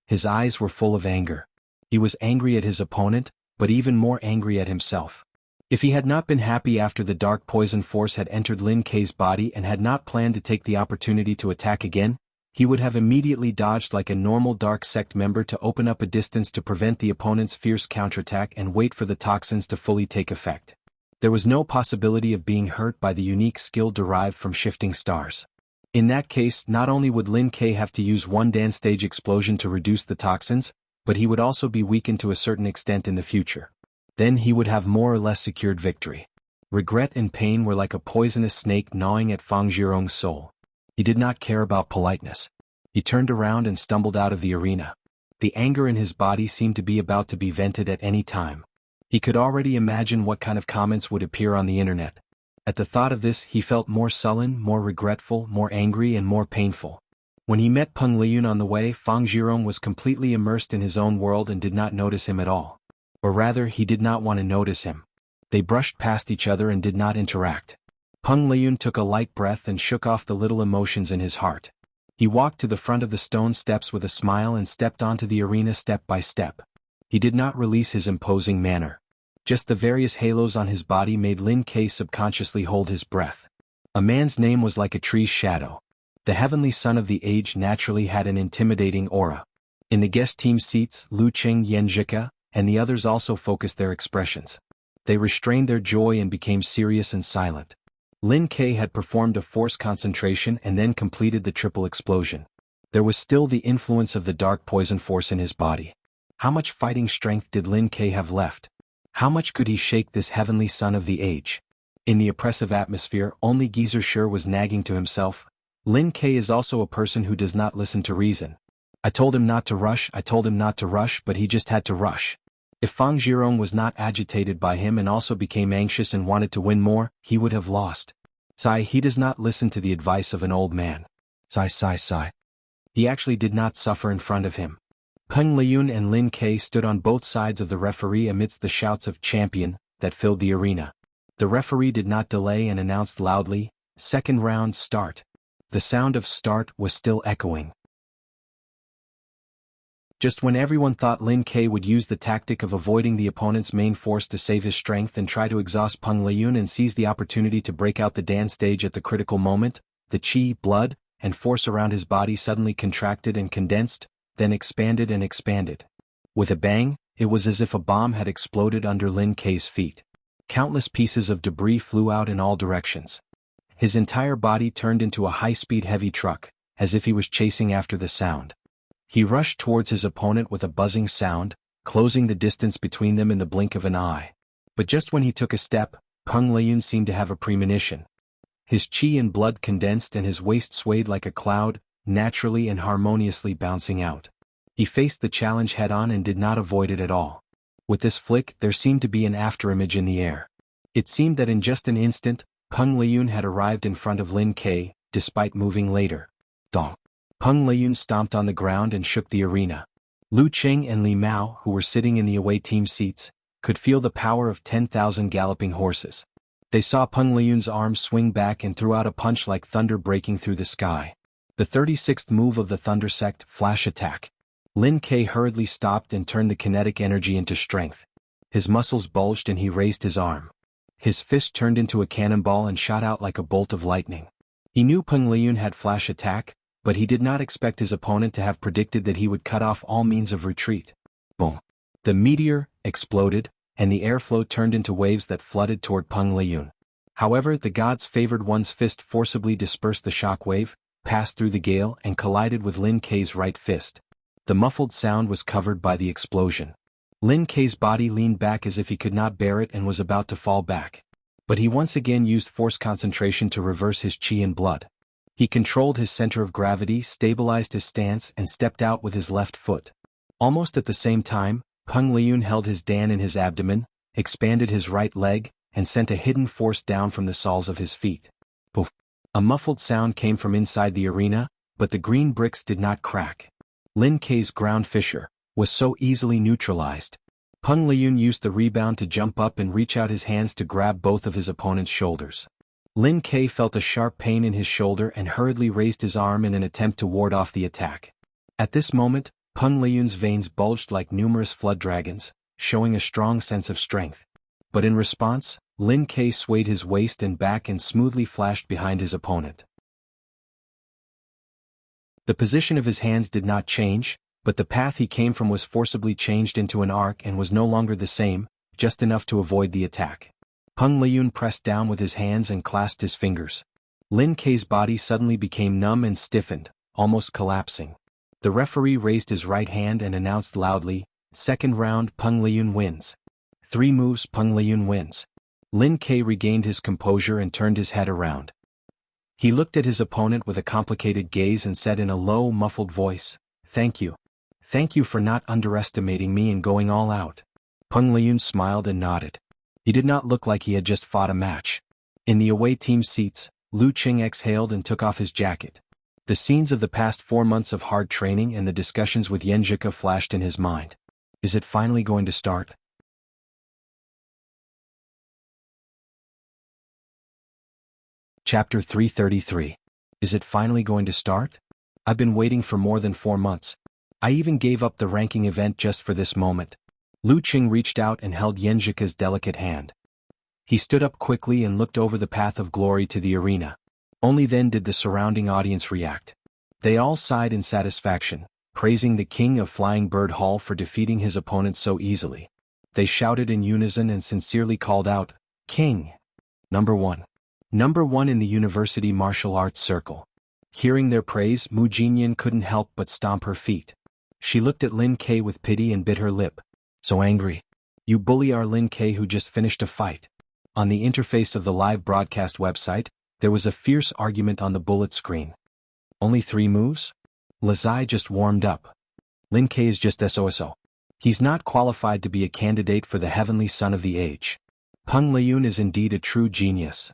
Speaker 1: His eyes were full of anger. He was angry at his opponent, but even more angry at himself. If he had not been happy after the dark poison force had entered Lin Ke's body and had not planned to take the opportunity to attack again, he would have immediately dodged like a normal dark sect member to open up a distance to prevent the opponent's fierce counterattack and wait for the toxins to fully take effect. There was no possibility of being hurt by the unique skill derived from shifting stars. In that case, not only would Lin Ke have to use one dance stage explosion to reduce the toxins, but he would also be weakened to a certain extent in the future. Then he would have more or less secured victory. Regret and pain were like a poisonous snake gnawing at Fang Zhirong's soul. He did not care about politeness. He turned around and stumbled out of the arena. The anger in his body seemed to be about to be vented at any time. He could already imagine what kind of comments would appear on the internet. At the thought of this, he felt more sullen, more regretful, more angry and more painful. When he met Peng Liyun on the way, Fang Zhirong was completely immersed in his own world and did not notice him at all. Or rather, he did not want to notice him. They brushed past each other and did not interact. Peng Liyun took a light breath and shook off the little emotions in his heart. He walked to the front of the stone steps with a smile and stepped onto the arena step by step. He did not release his imposing manner. Just the various halos on his body made Lin Ke subconsciously hold his breath. A man's name was like a tree's shadow. The heavenly son of the age naturally had an intimidating aura. In the guest team seats, Lu Qing, Yan Zhika, and the others also focused their expressions. They restrained their joy and became serious and silent. Lin Ke had performed a force concentration and then completed the triple explosion. There was still the influence of the dark poison force in his body. How much fighting strength did Lin Ke have left? How much could he shake this heavenly son of the age? In the oppressive atmosphere, only Geezer Shi was nagging to himself. Lin Ke is also a person who does not listen to reason. I told him not to rush, but he just had to rush. If Fang Zhirong was not agitated by him and also became anxious and wanted to win more, he would have lost. Sigh, he does not listen to the advice of an old man. Sigh. He actually did not suffer in front of him. Peng Liyun and Lin Ke stood on both sides of the referee amidst the shouts of champion that filled the arena. The referee did not delay and announced loudly, "Second round, start." The sound of start was still echoing. Just when everyone thought Lin Ke would use the tactic of avoiding the opponent's main force to save his strength and try to exhaust Peng Liyun and seize the opportunity to break out the dance stage at the critical moment, the qi, blood, and force around his body suddenly contracted and condensed, then expanded and expanded. With a bang, it was as if a bomb had exploded under Lin Ke's feet. Countless pieces of debris flew out in all directions. His entire body turned into a high-speed heavy truck, as if he was chasing after the sound. He rushed towards his opponent with a buzzing sound, closing the distance between them in the blink of an eye. But just when he took a step, Peng Liyun seemed to have a premonition. His qi and blood condensed and his waist swayed like a cloud, naturally and harmoniously bouncing out. He faced the challenge head-on and did not avoid it at all. With this flick, there seemed to be an afterimage in the air. It seemed that in just an instant, Peng Liyun had arrived in front of Lin Ke, despite moving later. Dong. Peng Liyun stomped on the ground and shook the arena. Lu Qing and Li Mao, who were sitting in the away team seats, could feel the power of 10,000 galloping horses. They saw Peng Liyun's arms swing back and threw out a punch like thunder breaking through the sky. The 36th move of the Thunder Sect, Flash Attack. Lin Ke hurriedly stopped and turned the kinetic energy into strength. His muscles bulged and he raised his arm. His fist turned into a cannonball and shot out like a bolt of lightning. He knew Peng Liyun had Flash Attack, but he did not expect his opponent to have predicted that he would cut off all means of retreat. Boom. The meteor exploded, and the airflow turned into waves that flooded toward Peng Liyun. However, the god's favored one's fist forcibly dispersed the shock wave, passed through the gale and collided with Lin Kei's right fist. The muffled sound was covered by the explosion. Lin Kei's body leaned back as if he could not bear it and was about to fall back. But he once again used force concentration to reverse his chi and blood. He controlled his center of gravity, stabilized his stance and stepped out with his left foot. Almost at the same time, Peng Liyun held his Dan in his abdomen, expanded his right leg, and sent a hidden force down from the soles of his feet. Poof! A muffled sound came from inside the arena, but the green bricks did not crack. Lin Kei's ground fissure was so easily neutralized. Peng Liyun used the rebound to jump up and reach out his hands to grab both of his opponent's shoulders. Lin Kei felt a sharp pain in his shoulder and hurriedly raised his arm in an attempt to ward off the attack. At this moment, Peng Liyun's veins bulged like numerous flood dragons, showing a strong sense of strength. But in response, Lin Kei swayed his waist and back and smoothly flashed behind his opponent. The position of his hands did not change, but the path he came from was forcibly changed into an arc and was no longer the same, just enough to avoid the attack. Peng Liyun pressed down with his hands and clasped his fingers. Lin Kei's body suddenly became numb and stiffened, almost collapsing. The referee raised his right hand and announced loudly, "Second round, Peng Liyun wins. 3 moves, Peng Liyun wins." Lin Kei regained his composure and turned his head around. He looked at his opponent with a complicated gaze and said in a low, muffled voice, "Thank you. Thank you for not underestimating me and going all out." Peng Liyun smiled and nodded. He did not look like he had just fought a match. In the away team seats, Lu Qing exhaled and took off his jacket. The scenes of the past 4 months of hard training and the discussions with Yan Zhike flashed in his mind. Is it finally going to start? Chapter 333. Is it finally going to start? I've been waiting for more than 4 months. I even gave up the ranking event just for this moment. Lu Qing reached out and held Yan Zhike's delicate hand. He stood up quickly and looked over the path of glory to the arena. Only then did the surrounding audience react. They all sighed in satisfaction, praising the king of Flying Bird Hall for defeating his opponent so easily. They shouted in unison and sincerely called out, "King! Number 1. Number 1 in the university martial arts circle." Hearing their praise, Mu Jinyan couldn't help but stomp her feet. She looked at Lin Kei with pity and bit her lip. "So angry. You bully our Lin Kei who just finished a fight." On the interface of the live broadcast website, there was a fierce argument on the bullet screen. Only 3 moves? Lazai just warmed up. Lin Kei is just SOSO. He's not qualified to be a candidate for the heavenly son of the age. Peng Liyun is indeed a true genius.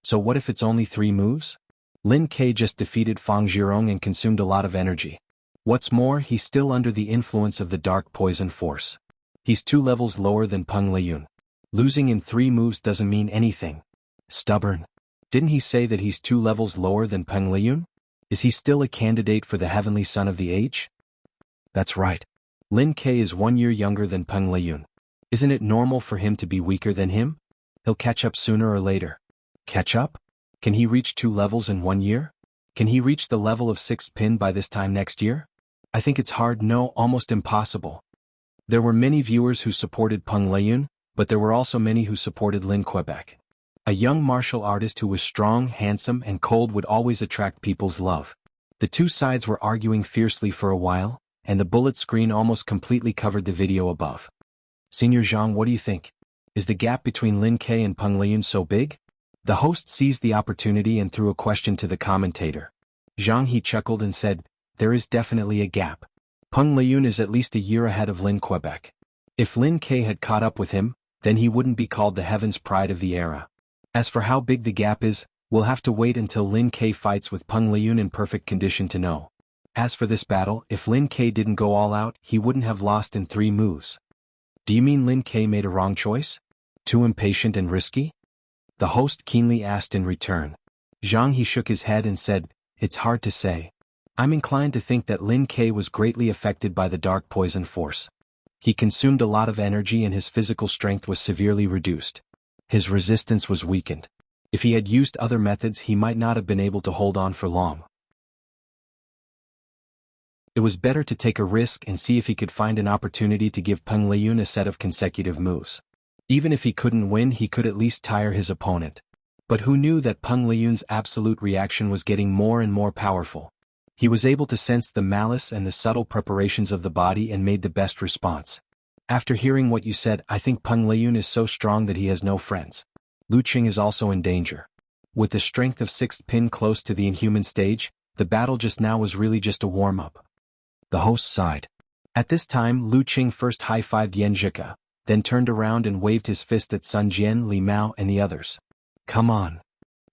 Speaker 1: So what if it's only 3 moves? Lin Kei just defeated Fang Zhirong and consumed a lot of energy. What's more, he's still under the influence of the dark poison force. He's 2 levels lower than Peng Liyun. Losing in 3 moves doesn't mean anything. Stubborn. Didn't he say that he's 2 levels lower than Peng Liyun? Is he still a candidate for the heavenly son of the age? That's right. Lin Kei is 1 year younger than Peng Liyun. Isn't it normal for him to be weaker than him? He'll catch up sooner or later. Catch up? Can he reach 2 levels in 1 year? Can he reach the level of 6th pin by this time next year? I think it's hard, no, almost impossible. There were many viewers who supported Peng Liyun, but there were also many who supported Lin Quebec. A young martial artist who was strong, handsome, and cold would always attract people's love. The 2 sides were arguing fiercely for a while, and the bullet screen almost completely covered the video above. Senior Zhang, what do you think? Is the gap between Lin Kei and Peng Liyun so big? The host seized the opportunity and threw a question to the commentator. Zhang He chuckled and said, "There is definitely a gap. Peng Liyun is at least a year ahead of Lin Quebec. If Lin Kei had caught up with him, then he wouldn't be called the Heaven's Pride of the era. As for how big the gap is, we'll have to wait until Lin Kei fights with Peng Liyun in perfect condition to know. As for this battle, if Lin Kei didn't go all out, he wouldn't have lost in 3 moves." Do you mean Lin Kei made a wrong choice? Too impatient and risky? The host keenly asked in return. Zhang He shook his head and said, "It's hard to say. I'm inclined to think that Lin Kei was greatly affected by the dark poison force. He consumed a lot of energy and his physical strength was severely reduced. His resistance was weakened. If he had used other methods, he might not have been able to hold on for long." It was better to take a risk and see if he could find an opportunity to give Peng Liyun a set of consecutive moves. Even if he couldn't win, he could at least tire his opponent. But who knew that Peng Liyun's absolute reaction was getting more and more powerful? He was able to sense the malice and the subtle preparations of the body and made the best response. After hearing what you said, I think Peng Liyun is so strong that he has no friends. Lu Qing is also in danger. With the strength of sixth pin close to the inhuman stage, the battle just now was really just a warm-up. The host sighed. At this time, Lu Qing first high-fived Yan Zhika, then turned around and waved his fist at Sun Jian, Li Mao and the others. Come on.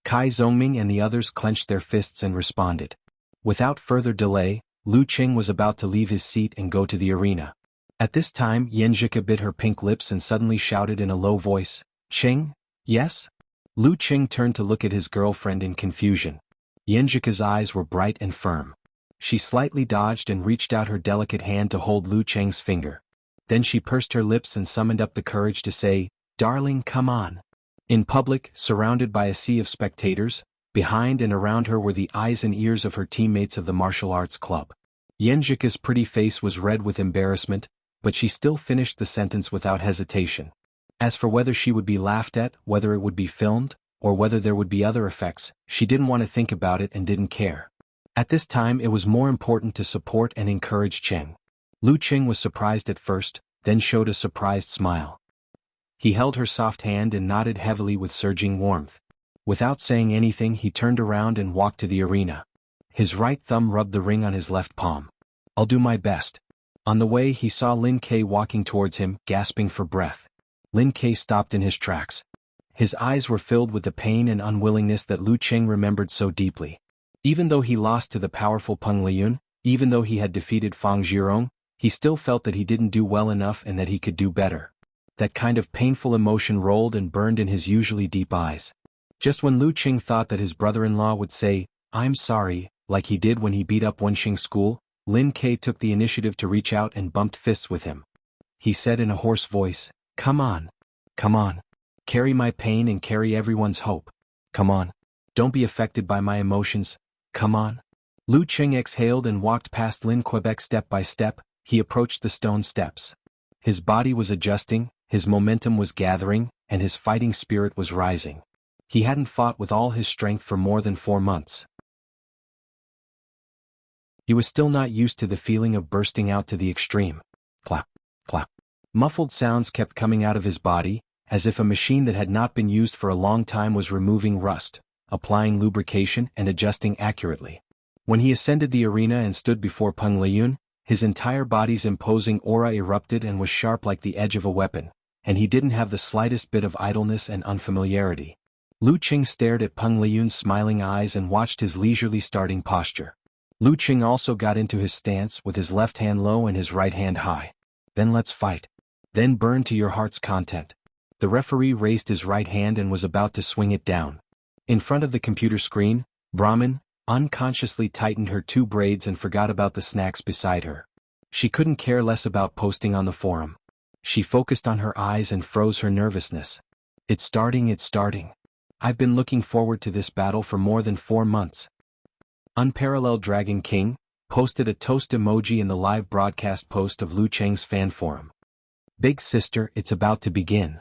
Speaker 1: Kai Zhongming and the others clenched their fists and responded. Without further delay, Lu Qing was about to leave his seat and go to the arena. At this time, Yan Zhika bit her pink lips and suddenly shouted in a low voice, Qing? Yes? Lu Qing turned to look at his girlfriend in confusion. Yan Zhika's eyes were bright and firm. She slightly dodged and reached out her delicate hand to hold Lu Qing's finger. Then she pursed her lips and summoned up the courage to say, Darling, come on. In public, surrounded by a sea of spectators, behind and around her were the eyes and ears of her teammates of the martial arts club. Yan Zhika's pretty face was red with embarrassment, but she still finished the sentence without hesitation. As for whether she would be laughed at, whether it would be filmed, or whether there would be other effects, she didn't want to think about it and didn't care. At this time it was more important to support and encourage Qing. Lu Qing was surprised at first, then showed a surprised smile. He held her soft hand and nodded heavily with surging warmth. Without saying anything, he turned around and walked to the arena. His right thumb rubbed the ring on his left palm. I'll do my best. On the way he saw Lin Kei walking towards him, gasping for breath. Lin Kei stopped in his tracks. His eyes were filled with the pain and unwillingness that Lu Qing remembered so deeply. Even though he lost to the powerful Peng Liyun, even though he had defeated Fang Zhirong, he still felt that he didn't do well enough and that he could do better. That kind of painful emotion rolled and burned in his usually deep eyes. Just when Lu Qing thought that his brother-in-law would say, I'm sorry, like he did when he beat up Wenxing School, Lin Kei took the initiative to reach out and bumped fists with him. He said in a hoarse voice, Come on. Come on. Carry my pain and carry everyone's hope. Come on. Don't be affected by my emotions. Come on. Lu Qing exhaled and walked past Lin Quebec step by step. He approached the stone steps. His body was adjusting, his momentum was gathering, and his fighting spirit was rising. He hadn't fought with all his strength for more than 4 months. He was still not used to the feeling of bursting out to the extreme. Clap, clap. Muffled sounds kept coming out of his body, as if a machine that had not been used for a long time was removing rust, applying lubrication and adjusting accurately. When he ascended the arena and stood before Peng Liyun, his entire body's imposing aura erupted and was sharp like the edge of a weapon, and he didn't have the slightest bit of idleness and unfamiliarity. Lu Qing stared at Peng Liyun's smiling eyes and watched his leisurely starting posture. Lu Qing also got into his stance with his left hand low and his right hand high. Then let's fight. Then burn to your heart's content. The referee raised his right hand and was about to swing it down. In front of the computer screen, Brahmin unconsciously tightened her 2 braids and forgot about the snacks beside her. She couldn't care less about posting on the forum. She focused on her eyes and froze her nervousness. It's starting. I've been looking forward to this battle for more than 4 months. Unparalleled Dragon King posted a toast emoji in the live broadcast post of Lu Qing's fan forum. Big sister, it's about to begin.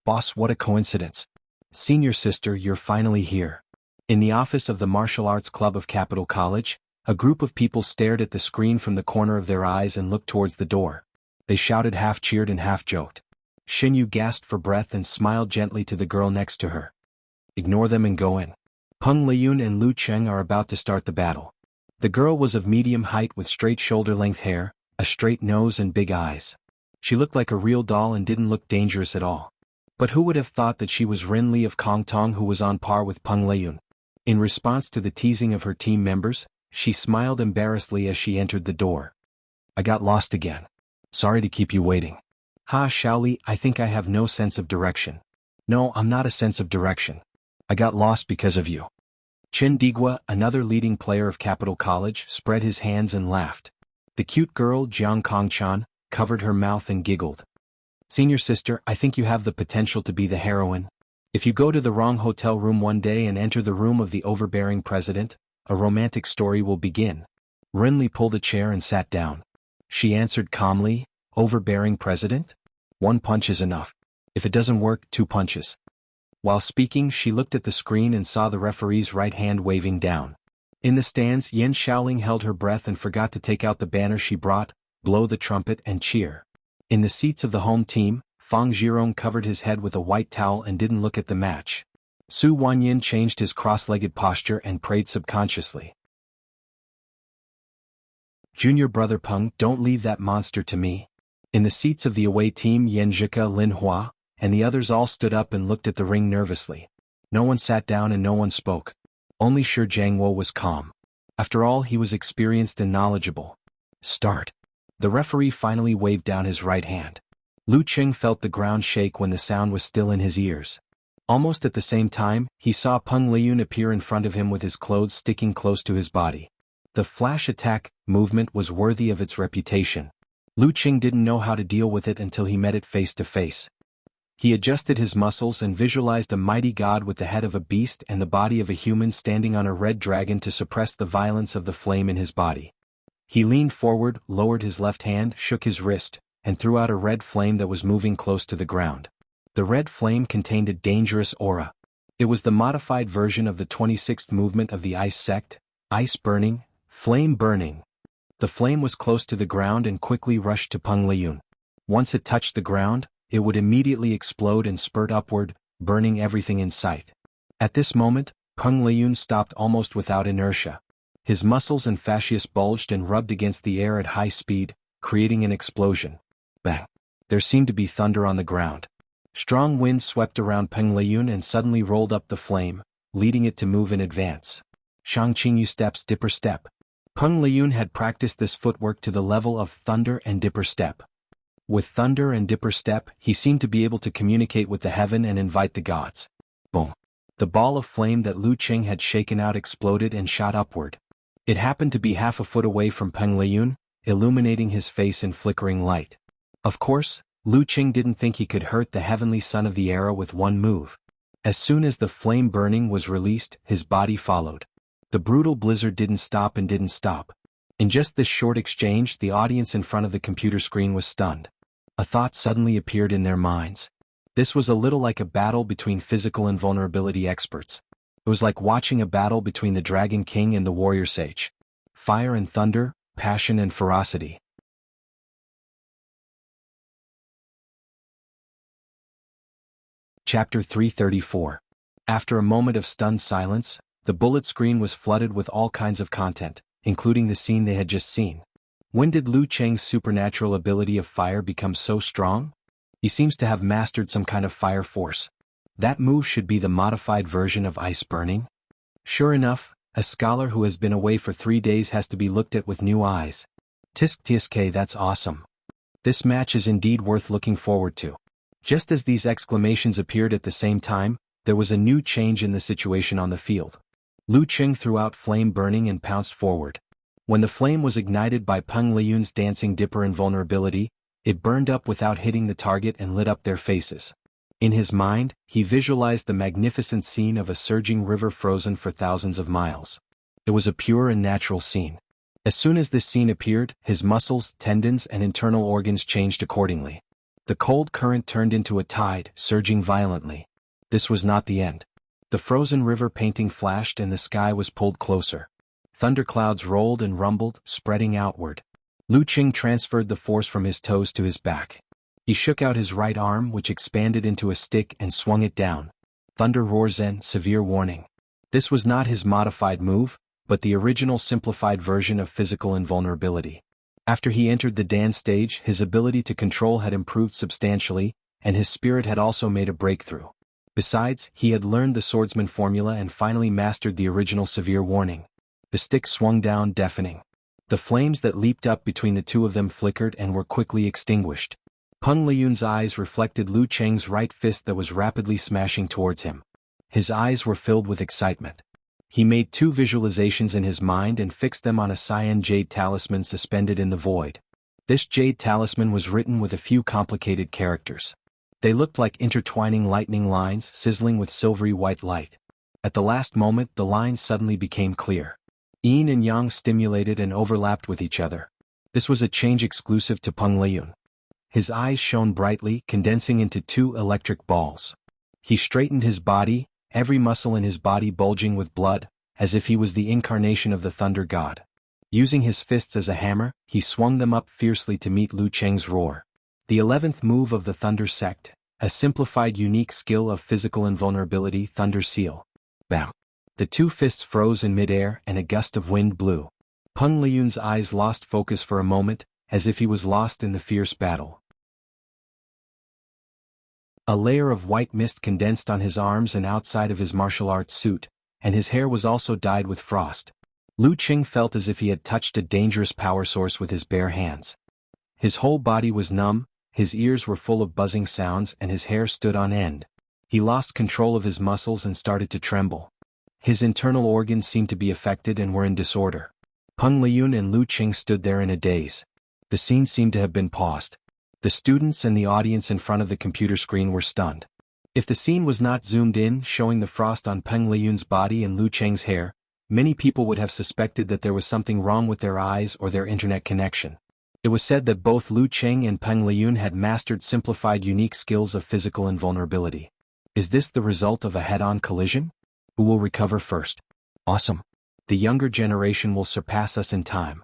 Speaker 1: Boss, what a coincidence. Senior sister, you're finally here. In the office of the Martial Arts Club of Capital College, a group of people stared at the screen from the corner of their eyes and looked towards the door. They shouted, half cheered and half joked. Xinyu gasped for breath and smiled gently to the girl next to her. Ignore them and go in. Peng Liyun and Lu Qing are about to start the battle. The girl was of medium height with straight shoulder-length hair, a straight nose and big eyes. She looked like a real doll and didn't look dangerous at all. But who would have thought that she was Rin Li of Kongtong, who was on par with Peng Liyun? In response to the teasing of her team members, she smiled embarrassedly as she entered the door. I got lost again. Sorry to keep you waiting. Ha, Shaoli, I think I have no sense of direction. No, I'm not a sense of direction. I got lost because of you. Chen Digua, another leading player of Capital College, spread his hands and laughed. The cute girl, Jiang Kongchan, covered her mouth and giggled. Senior sister, I think you have the potential to be the heroine. If you go to the wrong hotel room one day and enter the room of the overbearing president, a romantic story will begin. Renly pulled a chair and sat down. She answered calmly, "Overbearing president? One punch is enough. If it doesn't work, 2 punches." While speaking, she looked at the screen and saw the referee's right hand waving down. In the stands, Yan Shaoling held her breath and forgot to take out the banner she brought, blow the trumpet and cheer. In the seats of the home team, Fang Zhirong covered his head with a white towel and didn't look at the match. Su Wanyin changed his cross-legged posture and prayed subconsciously. "Junior brother Peng, don't leave that monster to me." In the seats of the away team, Yan Zhika, Lin Hua, and the others all stood up and looked at the ring nervously. No one sat down and no one spoke. Only Shi Jiangwo was calm. After all, he was experienced and knowledgeable. "Start." The referee finally waved down his right hand. Lu Qing felt the ground shake when the sound was still in his ears. Almost at the same time, he saw Peng Liyun appear in front of him with his clothes sticking close to his body. The flash attack movement was worthy of its reputation. Lu Qing didn't know how to deal with it until he met it face to face. He adjusted his muscles and visualized a mighty god with the head of a beast and the body of a human standing on a red dragon to suppress the violence of the flame in his body. He leaned forward, lowered his left hand, shook his wrist, and threw out a red flame that was moving close to the ground. The red flame contained a dangerous aura. It was the modified version of the 26th movement of the ice sect, ice burning, flame burning. The flame was close to the ground and quickly rushed to Peng Liyun. Once it touched the ground, it would immediately explode and spurt upward, burning everything in sight. At this moment, Peng Liyun stopped almost without inertia. His muscles and fascias bulged and rubbed against the air at high speed, creating an explosion. Bang! There seemed to be thunder on the ground. Strong wind swept around Peng Liyun and suddenly rolled up the flame, leading it to move in advance. Shang Qingyu steps dipper step. Peng Liyun had practiced this footwork to the level of thunder and dipper step. With thunder and dipper step, he seemed to be able to communicate with the heaven and invite the gods. Boom! The ball of flame that Lu Qing had shaken out exploded and shot upward. It happened to be half a foot away from Peng Liyun, illuminating his face in flickering light. Of course, Lu Qing didn't think he could hurt the heavenly son of the era with one move. As soon as the flame burning was released, his body followed. The brutal blizzard didn't stop and didn't stop. In just this short exchange, the audience in front of the computer screen was stunned. A thought suddenly appeared in their minds. This was a little like a battle between physical invulnerability experts. It was like watching a battle between the Dragon King and the Warrior Sage. Fire and thunder, passion and ferocity. Chapter 334. After a moment of stunned silence, the bullet screen was flooded with all kinds of content, including the scene they had just seen. When did Lu Cheng's supernatural ability of fire become so strong? He seems to have mastered some kind of fire force. That move should be the modified version of ice burning? Sure enough, a scholar who has been away for 3 days has to be looked at with new eyes. Tisk, that's awesome. This match is indeed worth looking forward to. Just as these exclamations appeared at the same time, there was a new change in the situation on the field. Lu Qing threw out flame burning and pounced forward. When the flame was ignited by Peng Liyun's dancing dipper invulnerability, it burned up without hitting the target and lit up their faces. In his mind, he visualized the magnificent scene of a surging river frozen for thousands of miles. It was a pure and natural scene. As soon as this scene appeared, his muscles, tendons, and internal organs changed accordingly. The cold current turned into a tide, surging violently. This was not the end. The frozen river painting flashed and the sky was pulled closer. Thunderclouds rolled and rumbled, spreading outward. Lu Qing transferred the force from his toes to his back. He shook out his right arm, which expanded into a stick, and swung it down. Thunder roar Zen, severe warning. This was not his modified move, but the original simplified version of physical invulnerability. After he entered the dance stage, his ability to control had improved substantially, and his spirit had also made a breakthrough. Besides, he had learned the swordsman formula and finally mastered the original severe warning. The stick swung down, deafening. The flames that leaped up between the two of them flickered and were quickly extinguished. Peng Liyun's eyes reflected Lu Cheng's right fist that was rapidly smashing towards him. His eyes were filled with excitement. He made 2 visualizations in his mind and fixed them on a cyan jade talisman suspended in the void. This jade talisman was written with a few complicated characters. They looked like intertwining lightning lines sizzling with silvery white light. At the last moment, the lines suddenly became clear. Yin and yang stimulated and overlapped with each other. This was a change exclusive to Peng Liyun. His eyes shone brightly, condensing into two electric balls. He straightened his body, every muscle in his body bulging with blood, as if he was the incarnation of the thunder god. Using his fists as a hammer, he swung them up fiercely to meet Lu Cheng's roar. The 11th move of the Thunder Sect, a simplified unique skill of physical invulnerability, Thunder Seal. Bam! The two fists froze in midair and a gust of wind blew. Peng Liyun's eyes lost focus for a moment, as if he was lost in the fierce battle. A layer of white mist condensed on his arms and outside of his martial arts suit, and his hair was also dyed with frost. Lu Cheng felt as if he had touched a dangerous power source with his bare hands. His whole body was numb, his ears were full of buzzing sounds and his hair stood on end. He lost control of his muscles and started to tremble. His internal organs seemed to be affected and were in disorder. Peng Liyun and Lu Cheng stood there in a daze. The scene seemed to have been paused. The students and the audience in front of the computer screen were stunned. If the scene was not zoomed in, showing the frost on Peng Liyun's body and Lu Cheng's hair, many people would have suspected that there was something wrong with their eyes or their internet connection. It was said that both Lu Cheng and Peng Liyun had mastered simplified unique skills of physical invulnerability. Is this the result of a head-on collision? Who will recover first? Awesome. The younger generation will surpass us in time.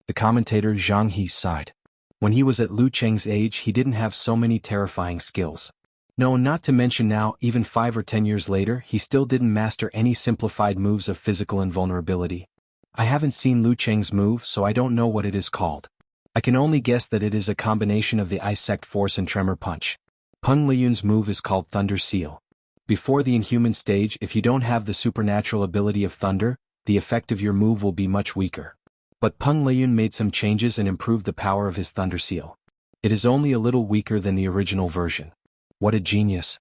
Speaker 1: The commentator Zhang He sighed. When he was at Lu Cheng's age, he didn't have so many terrifying skills. No, not to mention now, even 5 or 10 years later, he still didn't master any simplified moves of physical invulnerability. I haven't seen Lu Cheng's move, so I don't know what it is called. I can only guess that it is a combination of the Ice Sect Force and Tremor Punch. Peng Liyun's move is called Thunder Seal. Before the Inhuman stage, if you don't have the supernatural ability of thunder, the effect of your move will be much weaker. But Peng Liyun made some changes and improved the power of his Thunder Seal. It is only a little weaker than the original version. What a genius.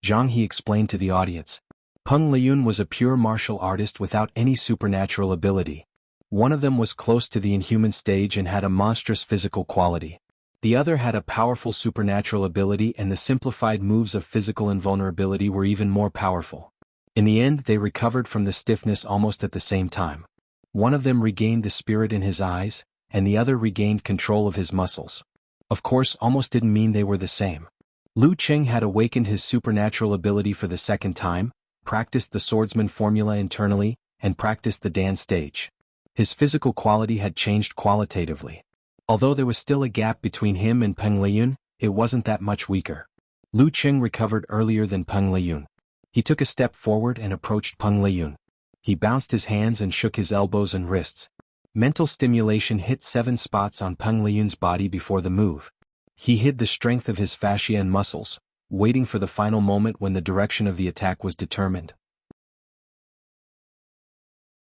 Speaker 1: Zhang He explained to the audience. Peng Liyun was a pure martial artist without any supernatural ability. One of them was close to the Inhuman stage and had a monstrous physical quality. The other had a powerful supernatural ability, and the simplified moves of physical invulnerability were even more powerful. In the end, they recovered from the stiffness almost at the same time. One of them regained the spirit in his eyes, and the other regained control of his muscles. Of course, almost didn't mean they were the same. Lu Cheng had awakened his supernatural ability for the second time, practiced the swordsman formula internally, and practiced the Dan stage. His physical quality had changed qualitatively. Although there was still a gap between him and Peng Liyun, it wasn't that much weaker. Lu Cheng recovered earlier than Peng Liyun. He took a step forward and approached Peng Liyun. He bounced his hands and shook his elbows and wrists. Mental stimulation hit 7 spots on Peng Liyun's body before the move. He hid the strength of his fascia and muscles, waiting for the final moment when the direction of the attack was determined.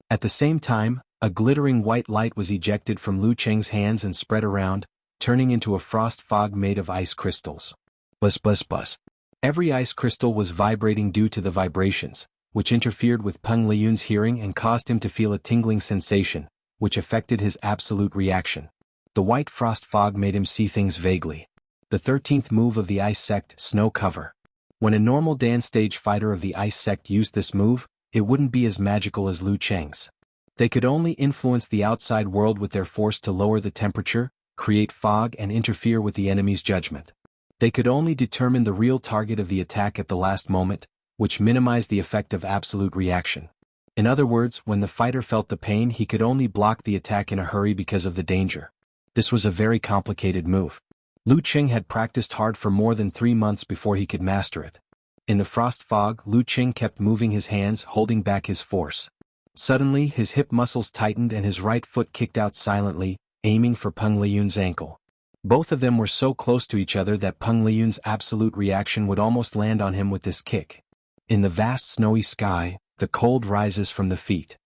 Speaker 1: At the same time, a glittering white light was ejected from Lu Cheng's hands and spread around, turning into a frost fog made of ice crystals. Buzz buzz buzz. Every ice crystal was vibrating due to the vibrations, which interfered with Peng Liyun's hearing and caused him to feel a tingling sensation, which affected his absolute reaction. The white frost fog made him see things vaguely. The 13th move of the Ice Sect, Snow Cover. When a normal Dan stage fighter of the Ice Sect used this move, it wouldn't be as magical as Lu Cheng's. They could only influence the outside world with their force to lower the temperature, create fog and interfere with the enemy's judgment. They could only determine the real target of the attack at the last moment, which minimized the effect of absolute reaction. In other words, when the fighter felt the pain, he could only block the attack in a hurry because of the danger. This was a very complicated move. Lu Cheng had practiced hard for more than 3 months before he could master it. In the frost fog, Lu Cheng kept moving his hands, holding back his force. Suddenly, his hip muscles tightened and his right foot kicked out silently, aiming for Peng Liyun's ankle. Both of them were so close to each other that Peng Liyun's absolute reaction would almost land on him with this kick. In the vast snowy sky, the cold rises from the feet.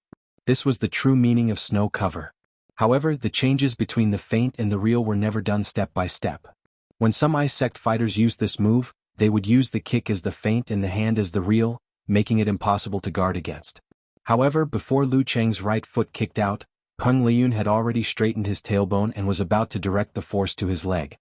Speaker 1: This was the true meaning of snow cover. However, the changes between the feint and the real were never done step by step. When some Ice Sect fighters used this move, they would use the kick as the feint and the hand as the real, making it impossible to guard against. However, before Lu Cheng's right foot kicked out, Peng Liyun had already straightened his tailbone and was about to direct the force to his leg.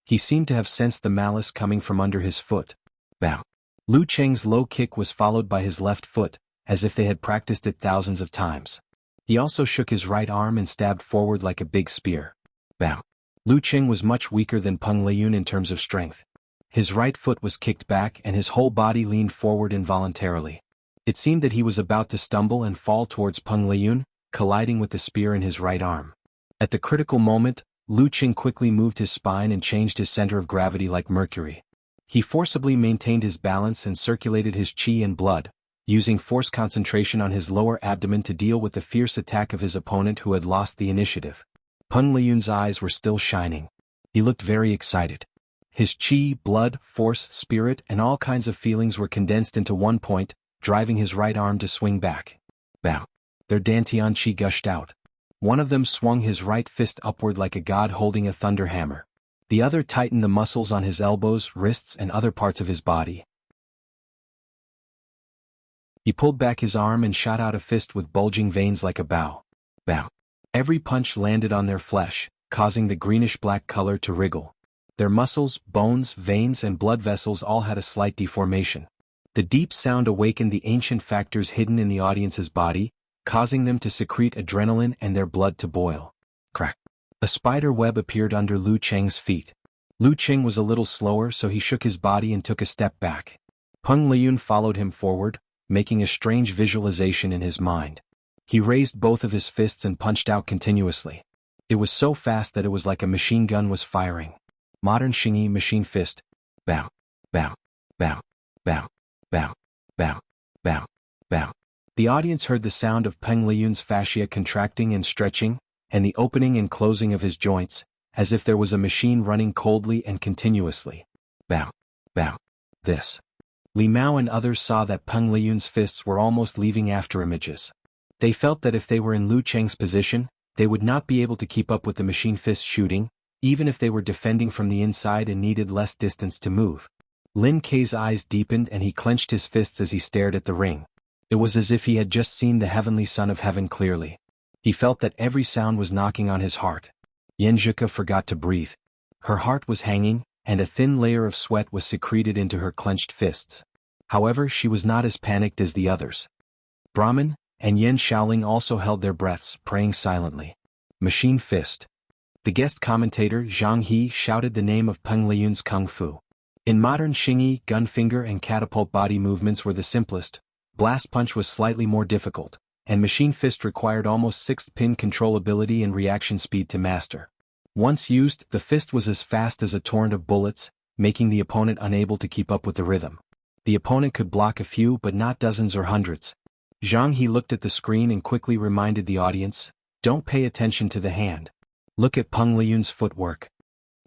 Speaker 1: He seemed to have sensed the malice coming from under his foot. Bam! Lu Cheng's low kick was followed by his left foot, as if they had practiced it thousands of times. He also shook his right arm and stabbed forward like a big spear. Bam! Lu Qing was much weaker than Peng Liyun in terms of strength. His right foot was kicked back and his whole body leaned forward involuntarily. It seemed that he was about to stumble and fall towards Peng Liyun, colliding with the spear in his right arm. At the critical moment, Lu Qing quickly moved his spine and changed his center of gravity like Mercury. He forcibly maintained his balance and circulated his qi and blood, using force concentration on his lower abdomen to deal with the fierce attack of his opponent who had lost the initiative. Peng Liyun's eyes were still shining. He looked very excited. His qi, blood, force, spirit, and all kinds of feelings were condensed into one point, driving his right arm to swing back. Bam! Their dantian qi gushed out. One of them swung his right fist upward like a god holding a thunder hammer. The other tightened the muscles on his elbows, wrists, and other parts of his body. He pulled back his arm and shot out a fist with bulging veins like a bow. Bam! Every punch landed on their flesh, causing the greenish-black color to wriggle. Their muscles, bones, veins, and blood vessels all had a slight deformation. The deep sound awakened the ancient factors hidden in the audience's body, causing them to secrete adrenaline and their blood to boil. Crack! A spider web appeared under Lu Cheng's feet. Lu Qing was a little slower, so he shook his body and took a step back. Peng Liyun followed him forward, making a strange visualization in his mind. He raised both of his fists and punched out continuously. It was so fast that it was like a machine gun was firing. Modern Xingyi machine fist. Bam! Bam! Bam! Bam! Bam! Bam! Bam! Bam! The audience heard the sound of Peng Liyun's fascia contracting and stretching, and the opening and closing of his joints, as if there was a machine running coldly and continuously. Bam! Bam! This. Li Mao and others saw that Peng Liyun's fists were almost leaving afterimages. They felt that if they were in Lu Cheng's position, they would not be able to keep up with the machine fist shooting, even if they were defending from the inside and needed less distance to move. Lin Kei's eyes deepened and he clenched his fists as he stared at the ring. It was as if he had just seen the heavenly Son of Heaven clearly. He felt that every sound was knocking on his heart. Yan Zhika forgot to breathe. Her heart was hanging, and a thin layer of sweat was secreted into her clenched fists. However, she was not as panicked as the others. Brahmin and Yan Shaoling also held their breaths, praying silently. Machine fist. The guest commentator Zhang He shouted the name of Peng Liyun's kung fu. In modern Xingyi, gun finger and catapult body movements were the simplest. Blast punch was slightly more difficult, and machine fist required almost sixth-pin controllability and reaction speed to master. Once used, the fist was as fast as a torrent of bullets, making the opponent unable to keep up with the rhythm. The opponent could block a few but not dozens or hundreds. Zhang He looked at the screen and quickly reminded the audience, "Don't pay attention to the hand. Look at Peng Liyun's footwork."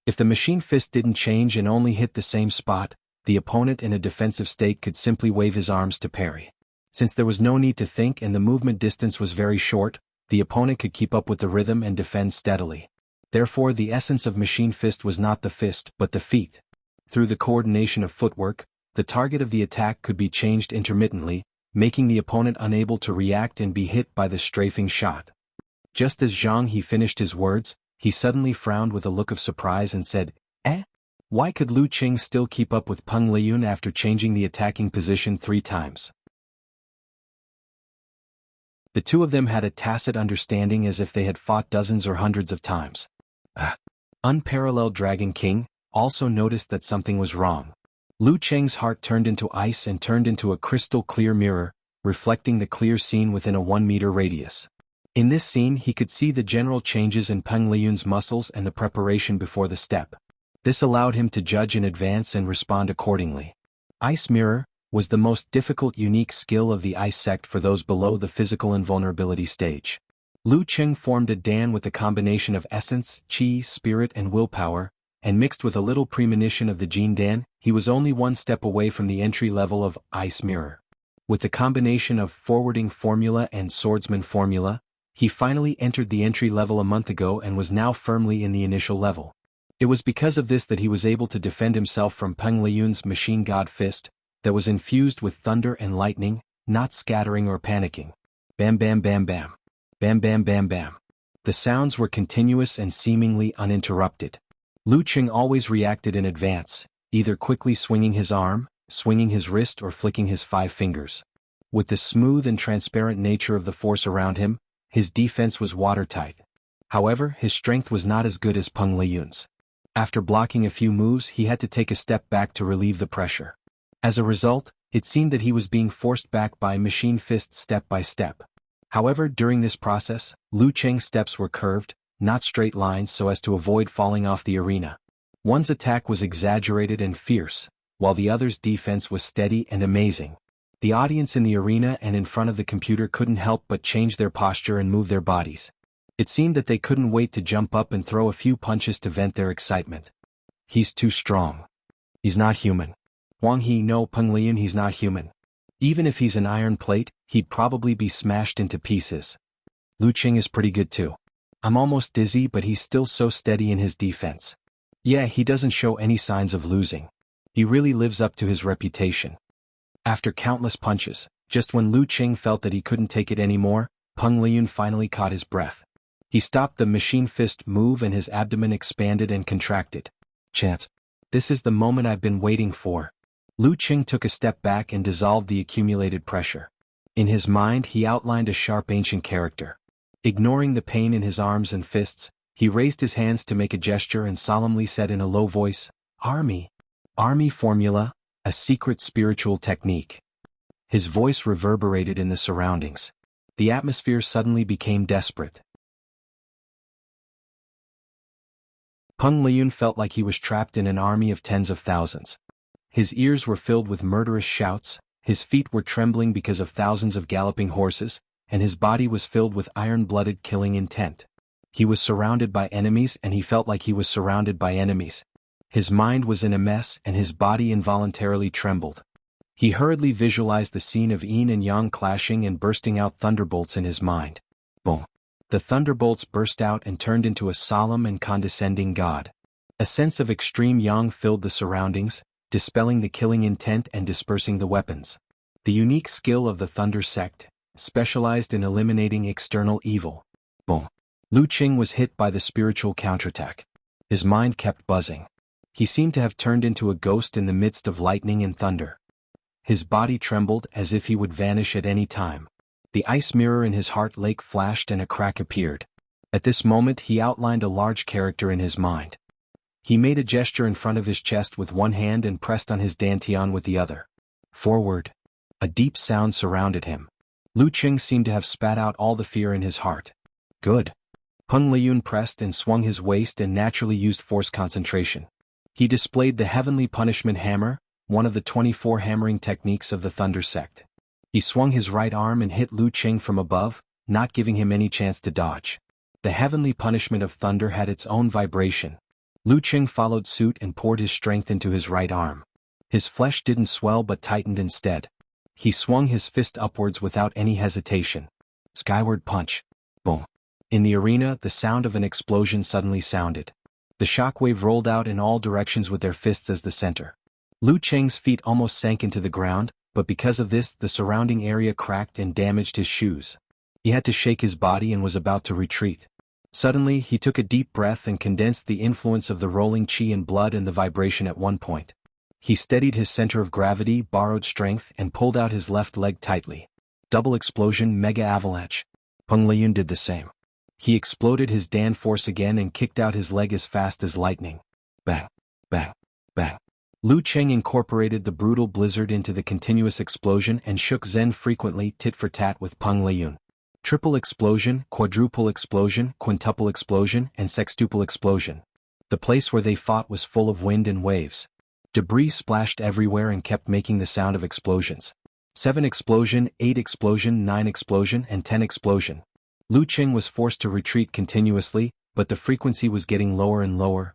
Speaker 1: If the machine fist didn't change and only hit the same spot, the opponent in a defensive state could simply wave his arms to parry. Since there was no need to think and the movement distance was very short, the opponent could keep up with the rhythm and defend steadily. Therefore, the essence of machine fist was not the fist but the feet. Through the coordination of footwork, the target of the attack could be changed intermittently, making the opponent unable to react and be hit by the strafing shot. Just as Zhang He finished his words, he suddenly frowned with a look of surprise and said, "Eh? Why could Lu Qing still keep up with Peng Liyun after changing the attacking position 3 times? The two of them had a tacit understanding as if they had fought dozens or hundreds of times. Unparalleled Dragon King also noticed that something was wrong. Lu Cheng's heart turned into ice and turned into a crystal-clear mirror, reflecting the clear scene within a 1-meter radius. In this scene he could see the general changes in Peng Liyun's muscles and the preparation before the step. This allowed him to judge in advance and respond accordingly. Ice Mirror was the most difficult unique skill of the Ice sect for those below the physical invulnerability stage. Lu Cheng formed a Dan with a combination of essence, qi, spirit and willpower, and mixed with a little premonition of the Jin Dan, he was only 1 step away from the entry level of Ice Mirror. With the combination of Forwarding Formula and Swordsman Formula, he finally entered the entry level a month ago and was now firmly in the initial level. It was because of this that he was able to defend himself from Peng Liyun's machine god fist, that was infused with thunder and lightning, not scattering or panicking. Bam bam bam bam. Bam bam bam bam. The sounds were continuous and seemingly uninterrupted. Lu Qing always reacted in advance, either quickly swinging his arm, swinging his wrist or flicking his 5 fingers. With the smooth and transparent nature of the force around him, His defense was watertight. However, his strength was not as good as Peng Liyun's. After blocking a few moves, he had to take a step back to relieve the pressure. As a result, it seemed that he was being forced back by machine fist step by step. However, during this process, Lu Cheng's steps were curved, not straight lines, so as to avoid falling off the arena. One's attack was exaggerated and fierce, while the other's defense was steady and amazing. The audience in the arena and in front of the computer couldn't help but change their posture and move their bodies. It seemed that they couldn't wait to jump up and throw a few punches to vent their excitement. He's too strong. He's not human. Wang He, no, Peng Liyun, he's not human. Even if he's an iron plate, he'd probably be smashed into pieces. Lu Cheng is pretty good too. I'm almost dizzy, but he's still so steady in his defense. Yeah, he doesn't show any signs of losing. He really lives up to his reputation. After countless punches, just when Lu Cheng felt that he couldn't take it anymore, Peng Liyun finally caught his breath. He stopped the machine fist move and his abdomen expanded and contracted. Chance. This is the moment I've been waiting for. Lu Cheng took a step back and dissolved the accumulated pressure. In his mind, he outlined a sharp ancient character. Ignoring the pain in his arms and fists, he raised his hands to make a gesture and solemnly said in a low voice, Army. Army formula, a secret spiritual technique. His voice reverberated in the surroundings. The atmosphere suddenly became desperate. Peng Liyun felt like he was trapped in an army of tens of thousands. His ears were filled with murderous shouts, his feet were trembling because of thousands of galloping horses, and his body was filled with iron-blooded killing intent. He was surrounded by enemies and he felt like he was surrounded by enemies. His mind was in a mess and his body involuntarily trembled. He hurriedly visualized the scene of yin and yang clashing and bursting out thunderbolts in his mind. Boom! The thunderbolts burst out and turned into a solemn and condescending god. A sense of extreme yang filled the surroundings, dispelling the killing intent and dispersing the weapons. The unique skill of the Thunder Sect, specialized in eliminating external evil. Boom! Lu Cheng was hit by the spiritual counterattack. His mind kept buzzing. He seemed to have turned into a ghost in the midst of lightning and thunder. His body trembled as if he would vanish at any time. The ice mirror in his heart lake flashed and a crack appeared. At this moment he outlined a large character in his mind. He made a gesture in front of his chest with one hand and pressed on his dantian with the other. Forward. A deep sound surrounded him. Lu Cheng seemed to have spat out all the fear in his heart. Good. Peng Liyun pressed and swung his waist and naturally used force concentration. He displayed the Heavenly Punishment Hammer, one of the 24 hammering techniques of the Thunder Sect. He swung his right arm and hit Lu Cheng from above, not giving him any chance to dodge. The Heavenly Punishment of Thunder had its own vibration. Lu Cheng followed suit and poured his strength into his right arm. His flesh didn't swell but tightened instead. He swung his fist upwards without any hesitation. Skyward punch. Boom. In the arena, the sound of an explosion suddenly sounded. The shockwave rolled out in all directions with their fists as the center. Lu Cheng's feet almost sank into the ground, but because of this, the surrounding area cracked and damaged his shoes. He had to shake his body and was about to retreat. Suddenly, he took a deep breath and condensed the influence of the rolling qi and blood and the vibration at one point. He steadied his center of gravity, borrowed strength, and pulled out his left leg tightly. Double explosion, mega avalanche. Peng Liyun did the same. He exploded his Dan force again and kicked out his leg as fast as lightning. Bang, bang, bang. Lu Cheng incorporated the brutal blizzard into the continuous explosion and shook Zen frequently tit for tat with Peng Liyun. Triple explosion, quadruple explosion, quintuple explosion, and sextuple explosion. The place where they fought was full of wind and waves. Debris splashed everywhere and kept making the sound of explosions. 7 explosion, 8 explosion, 9 explosion, and 10 explosion. Lu Cheng was forced to retreat continuously, but the frequency was getting lower and lower.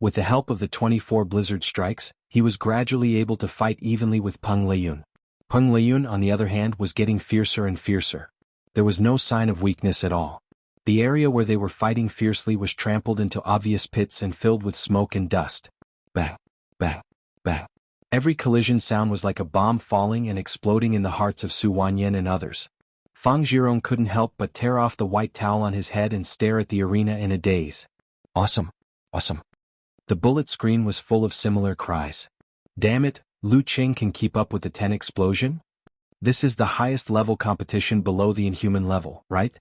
Speaker 1: With the help of the 24 blizzard strikes, he was gradually able to fight evenly with Peng Liyun. Peng Liyun, on the other hand, was getting fiercer and fiercer. There was no sign of weakness at all. The area where they were fighting fiercely was trampled into obvious pits and filled with smoke and dust. Bang, bang, bang. Every collision sound was like a bomb falling and exploding in the hearts of Su Wanyan and others. Fang Zhirong couldn't help but tear off the white towel on his head and stare at the arena in a daze. Awesome, awesome. The bullet screen was full of similar cries. Damn it, Lu Cheng can keep up with the 10 explosion? This is the highest level competition below the inhuman level, right?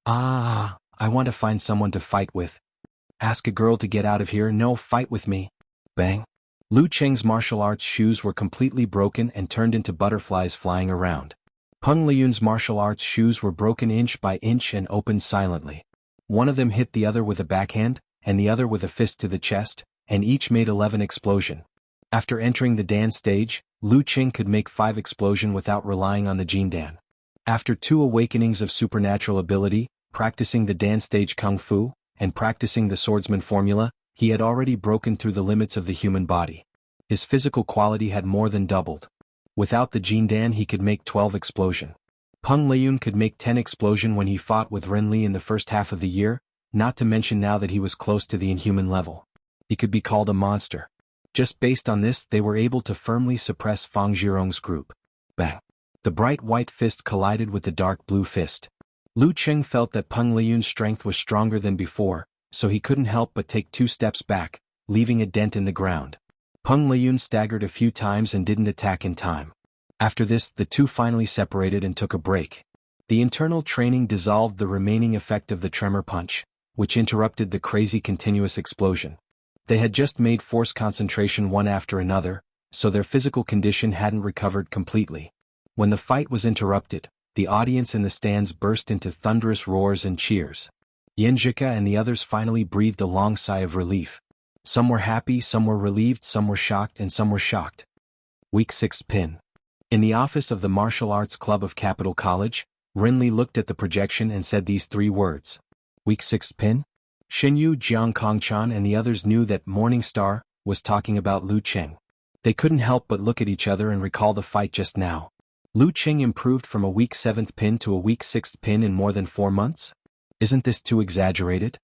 Speaker 1: Ah, I want to find someone to fight with. Ask a girl to get out of here, no, fight with me. Bang. Lu Cheng's martial arts shoes were completely broken and turned into butterflies flying around. Peng Liyun's martial arts shoes were broken inch by inch and opened silently. One of them hit the other with a backhand, and the other with a fist to the chest, and each made 11 explosion. After entering the Dan stage, Lu Cheng could make 5 explosion without relying on the Jin Dan. After 2 awakenings of supernatural ability, practicing the Dan stage Kung Fu, and practicing the swordsman formula, he had already broken through the limits of the human body. His physical quality had more than doubled. Without the Jin Dan he could make 12 explosion. Peng Liyun could make 10 explosion when he fought with Ren Li in the first half of the year, not to mention now that he was close to the inhuman level. He could be called a monster. Just based on this they were able to firmly suppress Fang Zhirong's group. Bang! The bright white fist collided with the dark blue fist. Lu Cheng felt that Peng Liyun's strength was stronger than before, so he couldn't help but take 2 steps back, leaving a dent in the ground. Peng Liyun staggered a few times and didn't attack in time. After this, the two finally separated and took a break. The internal training dissolved the remaining effect of the tremor punch, which interrupted the crazy continuous explosion. They had just made force concentration one after another, so their physical condition hadn't recovered completely. When the fight was interrupted, the audience in the stands burst into thunderous roars and cheers. Yanzhika and the others finally breathed a long sigh of relief. Some were happy, some were relieved, some were shocked, and some were shocked. Week 6 Pin. In the office of the Martial Arts Club of Capital College, Renli looked at the projection and said these 3 words. Week 6 Pin? Xinyu, Jiang Kongchan and the others knew that Morning Star was talking about Lu Cheng. They couldn't help but look at each other and recall the fight just now. Lu Cheng improved from a week 7th pin to a week 6th pin in more than 4 months? Isn't this too exaggerated?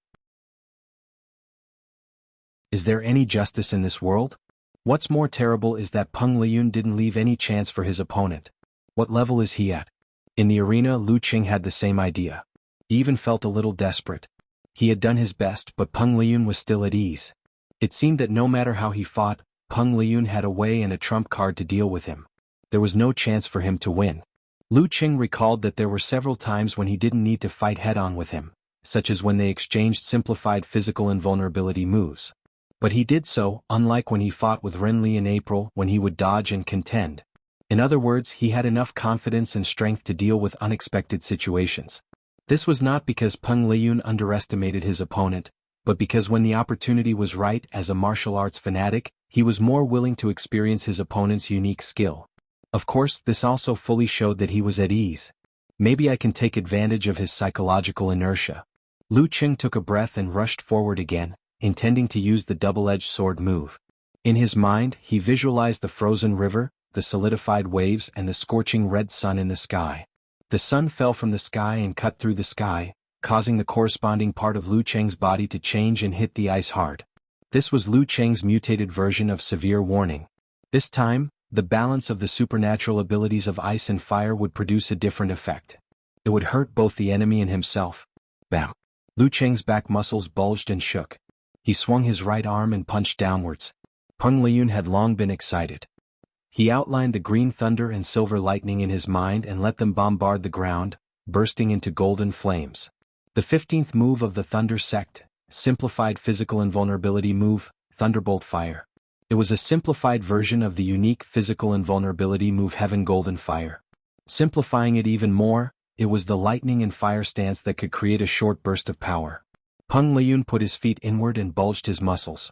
Speaker 1: Is there any justice in this world? What's more terrible is that Peng Liyun didn't leave any chance for his opponent. What level is he at? In the arena, Lu Cheng had the same idea. He even felt a little desperate. He had done his best, but Peng Liyun was still at ease. It seemed that no matter how he fought, Peng Liyun had a way and a trump card to deal with him. There was no chance for him to win. Lu Cheng recalled that there were several times when he didn't need to fight head-on with him, such as when they exchanged simplified physical invulnerability moves. But he did so, unlike when he fought with Renli in April when he would dodge and contend. In other words, he had enough confidence and strength to deal with unexpected situations. This was not because Peng Liyun underestimated his opponent, but because when the opportunity was right as a martial arts fanatic, he was more willing to experience his opponent's unique skill. Of course, this also fully showed that he was at ease. Maybe I can take advantage of his psychological inertia. Lu Cheng took a breath and rushed forward again, intending to use the double-edged sword move. In his mind, he visualized the frozen river, the solidified waves and the scorching red sun in the sky. The sun fell from the sky and cut through the sky, causing the corresponding part of Lu Cheng's body to change and hit the ice hard. This was Lu Cheng's mutated version of severe warning. This time, the balance of the supernatural abilities of ice and fire would produce a different effect. It would hurt both the enemy and himself. Bam! Lu Cheng's back muscles bulged and shook. He swung his right arm and punched downwards. Peng Liyun had long been excited. He outlined the green thunder and silver lightning in his mind and let them bombard the ground, bursting into golden flames. The 15th move of the Thunder Sect, simplified physical invulnerability move, Thunderbolt Fire. It was a simplified version of the unique physical invulnerability move Heaven Golden Fire. Simplifying it even more, it was the lightning and fire stance that could create a short burst of power. Peng Liyun put his feet inward and bulged his muscles.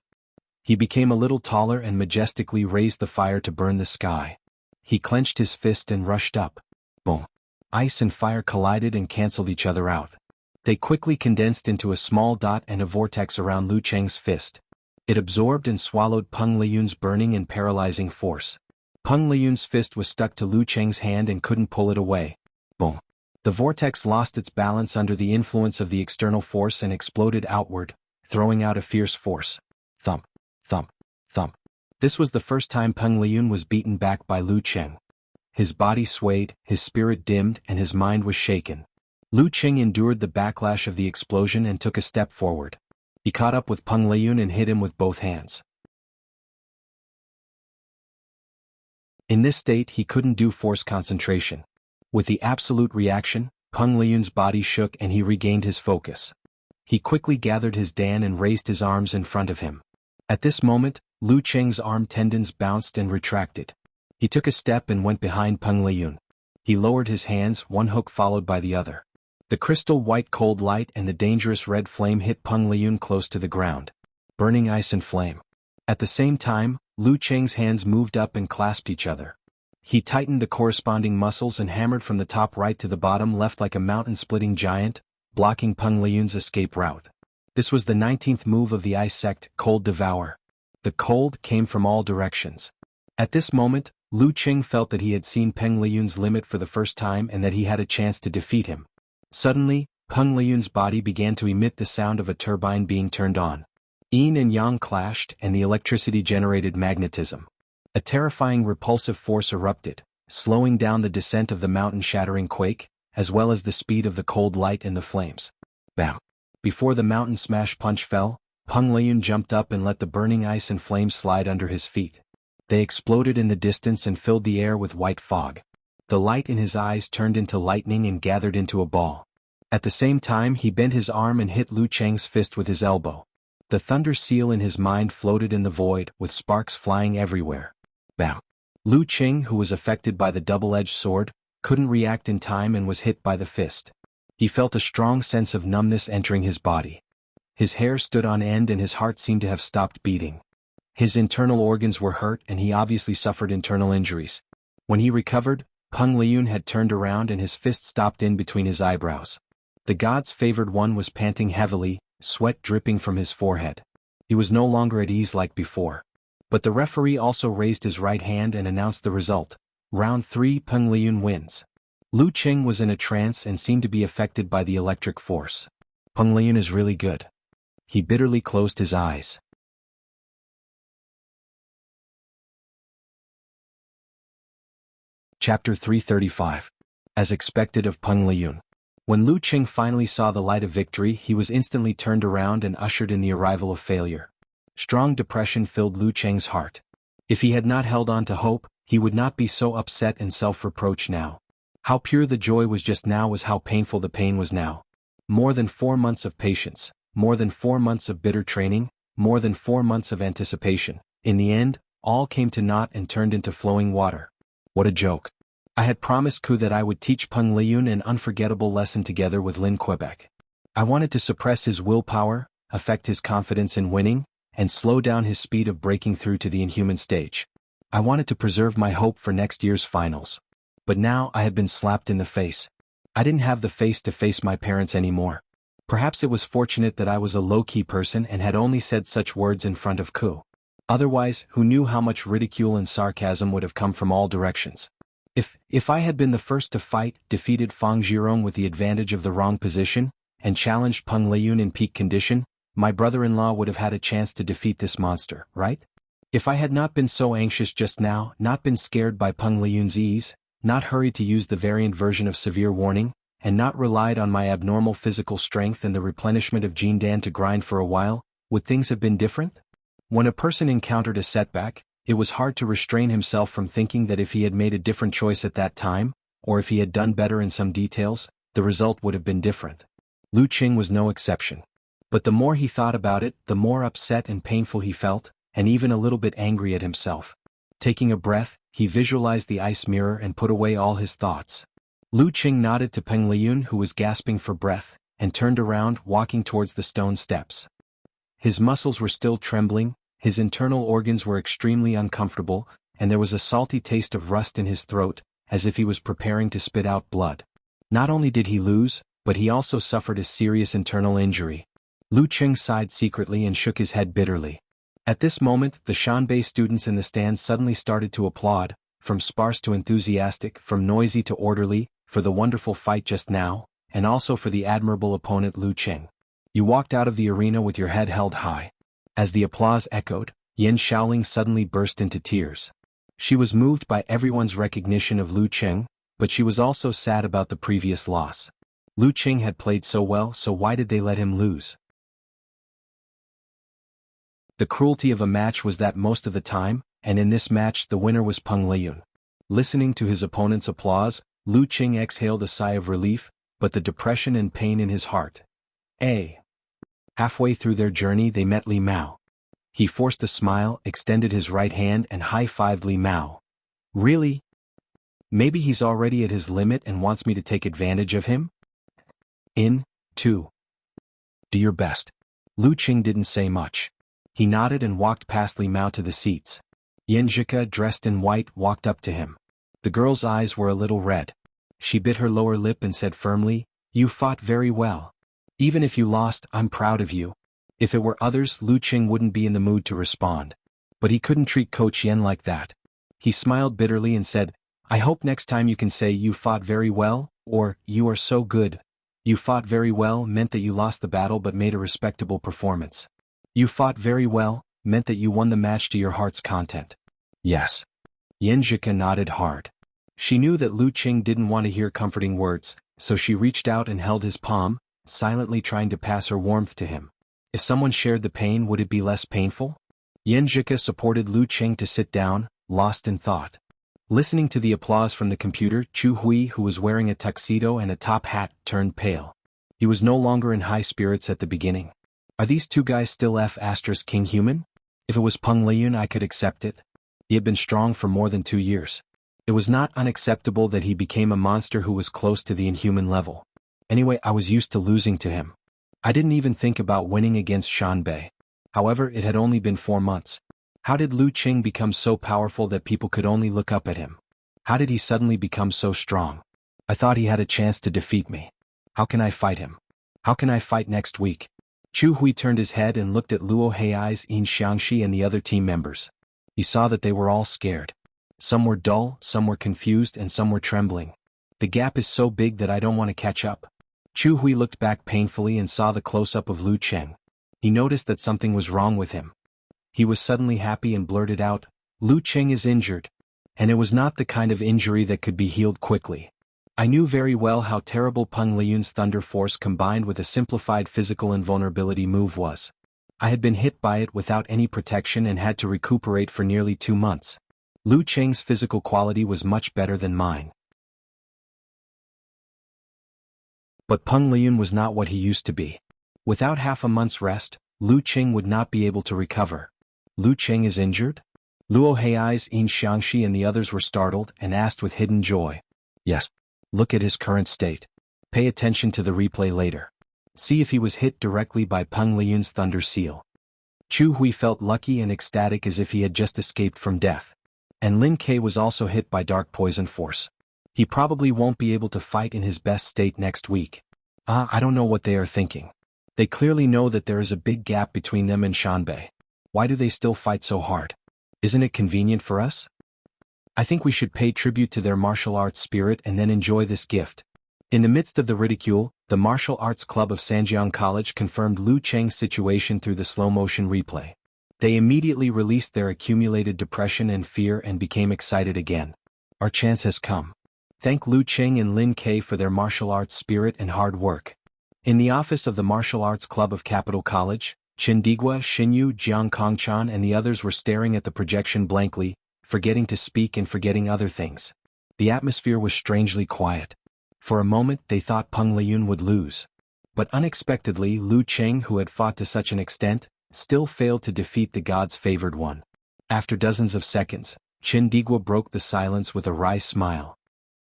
Speaker 1: He became a little taller and majestically raised the fire to burn the sky. He clenched his fist and rushed up. Boom! Ice and fire collided and canceled each other out. They quickly condensed into a small dot and a vortex around Lu Cheng's fist. It absorbed and swallowed Peng Liyun's burning and paralyzing force. Peng Liyun's fist was stuck to Lu Cheng's hand and couldn't pull it away. Boom! The vortex lost its balance under the influence of the external force and exploded outward, throwing out a fierce force. Thump! Thump! Thump! This was the first time Peng Liyun was beaten back by Lu Cheng. His body swayed, his spirit dimmed, and his mind was shaken. Lu Cheng endured the backlash of the explosion and took a step forward. He caught up with Peng Liyun and hit him with both hands. In this state he couldn't do force concentration. With the absolute reaction, Peng Liyun's body shook and he regained his focus. He quickly gathered his Dan and raised his arms in front of him. At this moment, Lu Cheng's arm tendons bounced and retracted. He took a step and went behind Peng Liyun. He lowered his hands, one hook followed by the other. The crystal white cold light and the dangerous red flame hit Peng Liyun close to the ground. Burning ice and flame. At the same time, Lu Cheng's hands moved up and clasped each other. He tightened the corresponding muscles and hammered from the top right to the bottom left like a mountain-splitting giant, blocking Peng Liyun's escape route. This was the 19th move of the ice sect, Cold Devour. The cold came from all directions. At this moment, Lu Cheng felt that he had seen Peng Liyun's limit for the first time and that he had a chance to defeat him. Suddenly, Peng Liyun's body began to emit the sound of a turbine being turned on. Yin and yang clashed and the electricity generated magnetism. A terrifying repulsive force erupted, slowing down the descent of the mountain-shattering quake, as well as the speed of the cold light and the flames. Bam! Before the mountain smash punch fell, Peng Liyun jumped up and let the burning ice and flames slide under his feet. They exploded in the distance and filled the air with white fog. The light in his eyes turned into lightning and gathered into a ball. At the same time he bent his arm and hit Lu Cheng's fist with his elbow. The thunder seal in his mind floated in the void, with sparks flying everywhere. Bam! Lu Cheng, who was affected by the double-edged sword, couldn't react in time and was hit by the fist. He felt a strong sense of numbness entering his body. His hair stood on end and his heart seemed to have stopped beating. His internal organs were hurt and he obviously suffered internal injuries. When he recovered, Peng Liyun had turned around and his fist stopped in between his eyebrows. The god's favored one was panting heavily, sweat dripping from his forehead. He was no longer at ease like before. But the referee also raised his right hand and announced the result. Round 3, Peng Liyun wins. Lu Cheng was in a trance and seemed to be affected by the electric force. Peng Liyun is really good. He bitterly closed his eyes. Chapter 335. As expected of Peng Liyun. When Lu Cheng finally saw the light of victory, he was instantly turned around and ushered in the arrival of failure. Strong depression filled Lu Cheng's heart. If he had not held on to hope, he would not be so upset and self-reproach now. How pure the joy was just now was how painful the pain was now. More than 4 months of patience, more than 4 months of bitter training, more than 4 months of anticipation. In the end, all came to naught and turned into flowing water. What a joke. I had promised Ku that I would teach Peng Liyun an unforgettable lesson together with Lin Quebec. I wanted to suppress his willpower, affect his confidence in winning, and slow down his speed of breaking through to the inhuman stage. I wanted to preserve my hope for next year's finals. But now I had been slapped in the face. I didn't have the face to face my parents anymore. Perhaps it was fortunate that I was a low-key person and had only said such words in front of Ku. Otherwise, who knew how much ridicule and sarcasm would have come from all directions. If I had been the first to fight, defeated Fang Zhirong with the advantage of the wrong position, and challenged Peng Liyun in peak condition, my brother-in-law would have had a chance to defeat this monster, right? If I had not been so anxious just now, not been scared by Peng Liyun's ease, not hurried to use the variant version of severe warning, and not relied on my abnormal physical strength and the replenishment of Jindan to grind for a while, would things have been different? When a person encountered a setback, it was hard to restrain himself from thinking that if he had made a different choice at that time, or if he had done better in some details, the result would have been different. Lu Cheng was no exception. But the more he thought about it, the more upset and painful he felt, and even a little bit angry at himself. Taking a breath, he visualized the ice mirror and put away all his thoughts. Lu Cheng nodded to Peng Liyun, who was gasping for breath, and turned around, walking towards the stone steps. His muscles were still trembling, his internal organs were extremely uncomfortable, and there was a salty taste of rust in his throat, as if he was preparing to spit out blood. Not only did he lose, but he also suffered a serious internal injury. Lu Cheng sighed secretly and shook his head bitterly. At this moment, the Shanbei students in the stands suddenly started to applaud, from sparse to enthusiastic, from noisy to orderly, for the wonderful fight just now, and also for the admirable opponent Lu Cheng. You walked out of the arena with your head held high. As the applause echoed, Yin Shaoling suddenly burst into tears. She was moved by everyone's recognition of Lu Cheng, but she was also sad about the previous loss. Lu Cheng had played so well, so why did they let him lose? The cruelty of a match was that most of the time, and in this match the winner was Peng Liyun. Listening to his opponent's applause, Lu Qing exhaled a sigh of relief, but the depression and pain in his heart. Halfway through their journey they met Li Mao. He forced a smile, extended his right hand and high-fived Li Mao. Really? Maybe he's already at his limit and wants me to take advantage of him? Do your best. Lu Qing didn't say much. He nodded and walked past Li Mao to the seats. Yanjika, dressed in white, walked up to him. The girl's eyes were a little red. She bit her lower lip and said firmly, "You fought very well. Even if you lost, I'm proud of you." If it were others, Lu Qing wouldn't be in the mood to respond. But he couldn't treat Coach Yen like that. He smiled bitterly and said, "I hope next time you can say you fought very well, or you are so good." You fought very well meant that you lost the battle but made a respectable performance. You fought very well meant that you won the match to your heart's content. Yes. Yanjika nodded hard. She knew that Lu Qing didn't want to hear comforting words, so she reached out and held his palm, silently trying to pass her warmth to him. If someone shared the pain, would it be less painful? Yanjika supported Lu Qing to sit down, lost in thought. Listening to the applause from the computer, Chu Hui, who was wearing a tuxedo and a top hat, turned pale. He was no longer in high spirits at the beginning. Are these two guys still King human? If it was Peng Liyun, I could accept it. He had been strong for more than 2 years. It was not unacceptable that he became a monster who was close to the inhuman level. Anyway, I was used to losing to him. I didn't even think about winning against Shanbei. However, it had only been 4 months. How did Lu Qing become so powerful that people could only look up at him? How did he suddenly become so strong? I thought he had a chance to defeat me. How can I fight him? How can I fight next week? Chu Hui turned his head and looked at Luo Hei's Yin Xiangxi and the other team members. He saw that they were all scared. Some were dull, some were confused, and some were trembling. The gap is so big that I don't want to catch up. Chu Hui looked back painfully and saw the close-up of Lu Qing. He noticed that something was wrong with him. He was suddenly happy and blurted out, "Lu Qing is injured." And it was not the kind of injury that could be healed quickly. I knew very well how terrible Peng Liyun's Thunder Force combined with a simplified physical invulnerability move was. I had been hit by it without any protection and had to recuperate for nearly 2 months. Lu Qing's physical quality was much better than mine. But Peng Liyun was not what he used to be. Without half a month's rest, Lu Qing would not be able to recover. Lu Qing is injured? Luo Hei's Yin Xiangxi and the others were startled and asked with hidden joy. Yes. Look at his current state. Pay attention to the replay later. See if he was hit directly by Peng Liyun's Thunder Seal. Chu Hui felt lucky and ecstatic as if he had just escaped from death. And Lin Ke was also hit by Dark Poison Force. He probably won't be able to fight in his best state next week. I don't know what they are thinking. They clearly know that there is a big gap between them and Shanbei. Why do they still fight so hard? Isn't it convenient for us? I think we should pay tribute to their martial arts spirit and then enjoy this gift. In the midst of the ridicule, the Martial Arts Club of Sanjiang College confirmed Lu Qing's situation through the slow-motion replay. They immediately released their accumulated depression and fear and became excited again. Our chance has come. Thank Lu Qing and Lin Ke for their martial arts spirit and hard work. In the office of the Martial Arts Club of Capital College, Chindigua, Xinyu, Jiang Kongchan and the others were staring at the projection blankly, forgetting to speak and forgetting other things. The atmosphere was strangely quiet. For a moment they thought Peng Liyun would lose. But unexpectedly Lu Qing, who had fought to such an extent, still failed to defeat the god's favored one. After dozens of seconds, Chindigua broke the silence with a wry smile.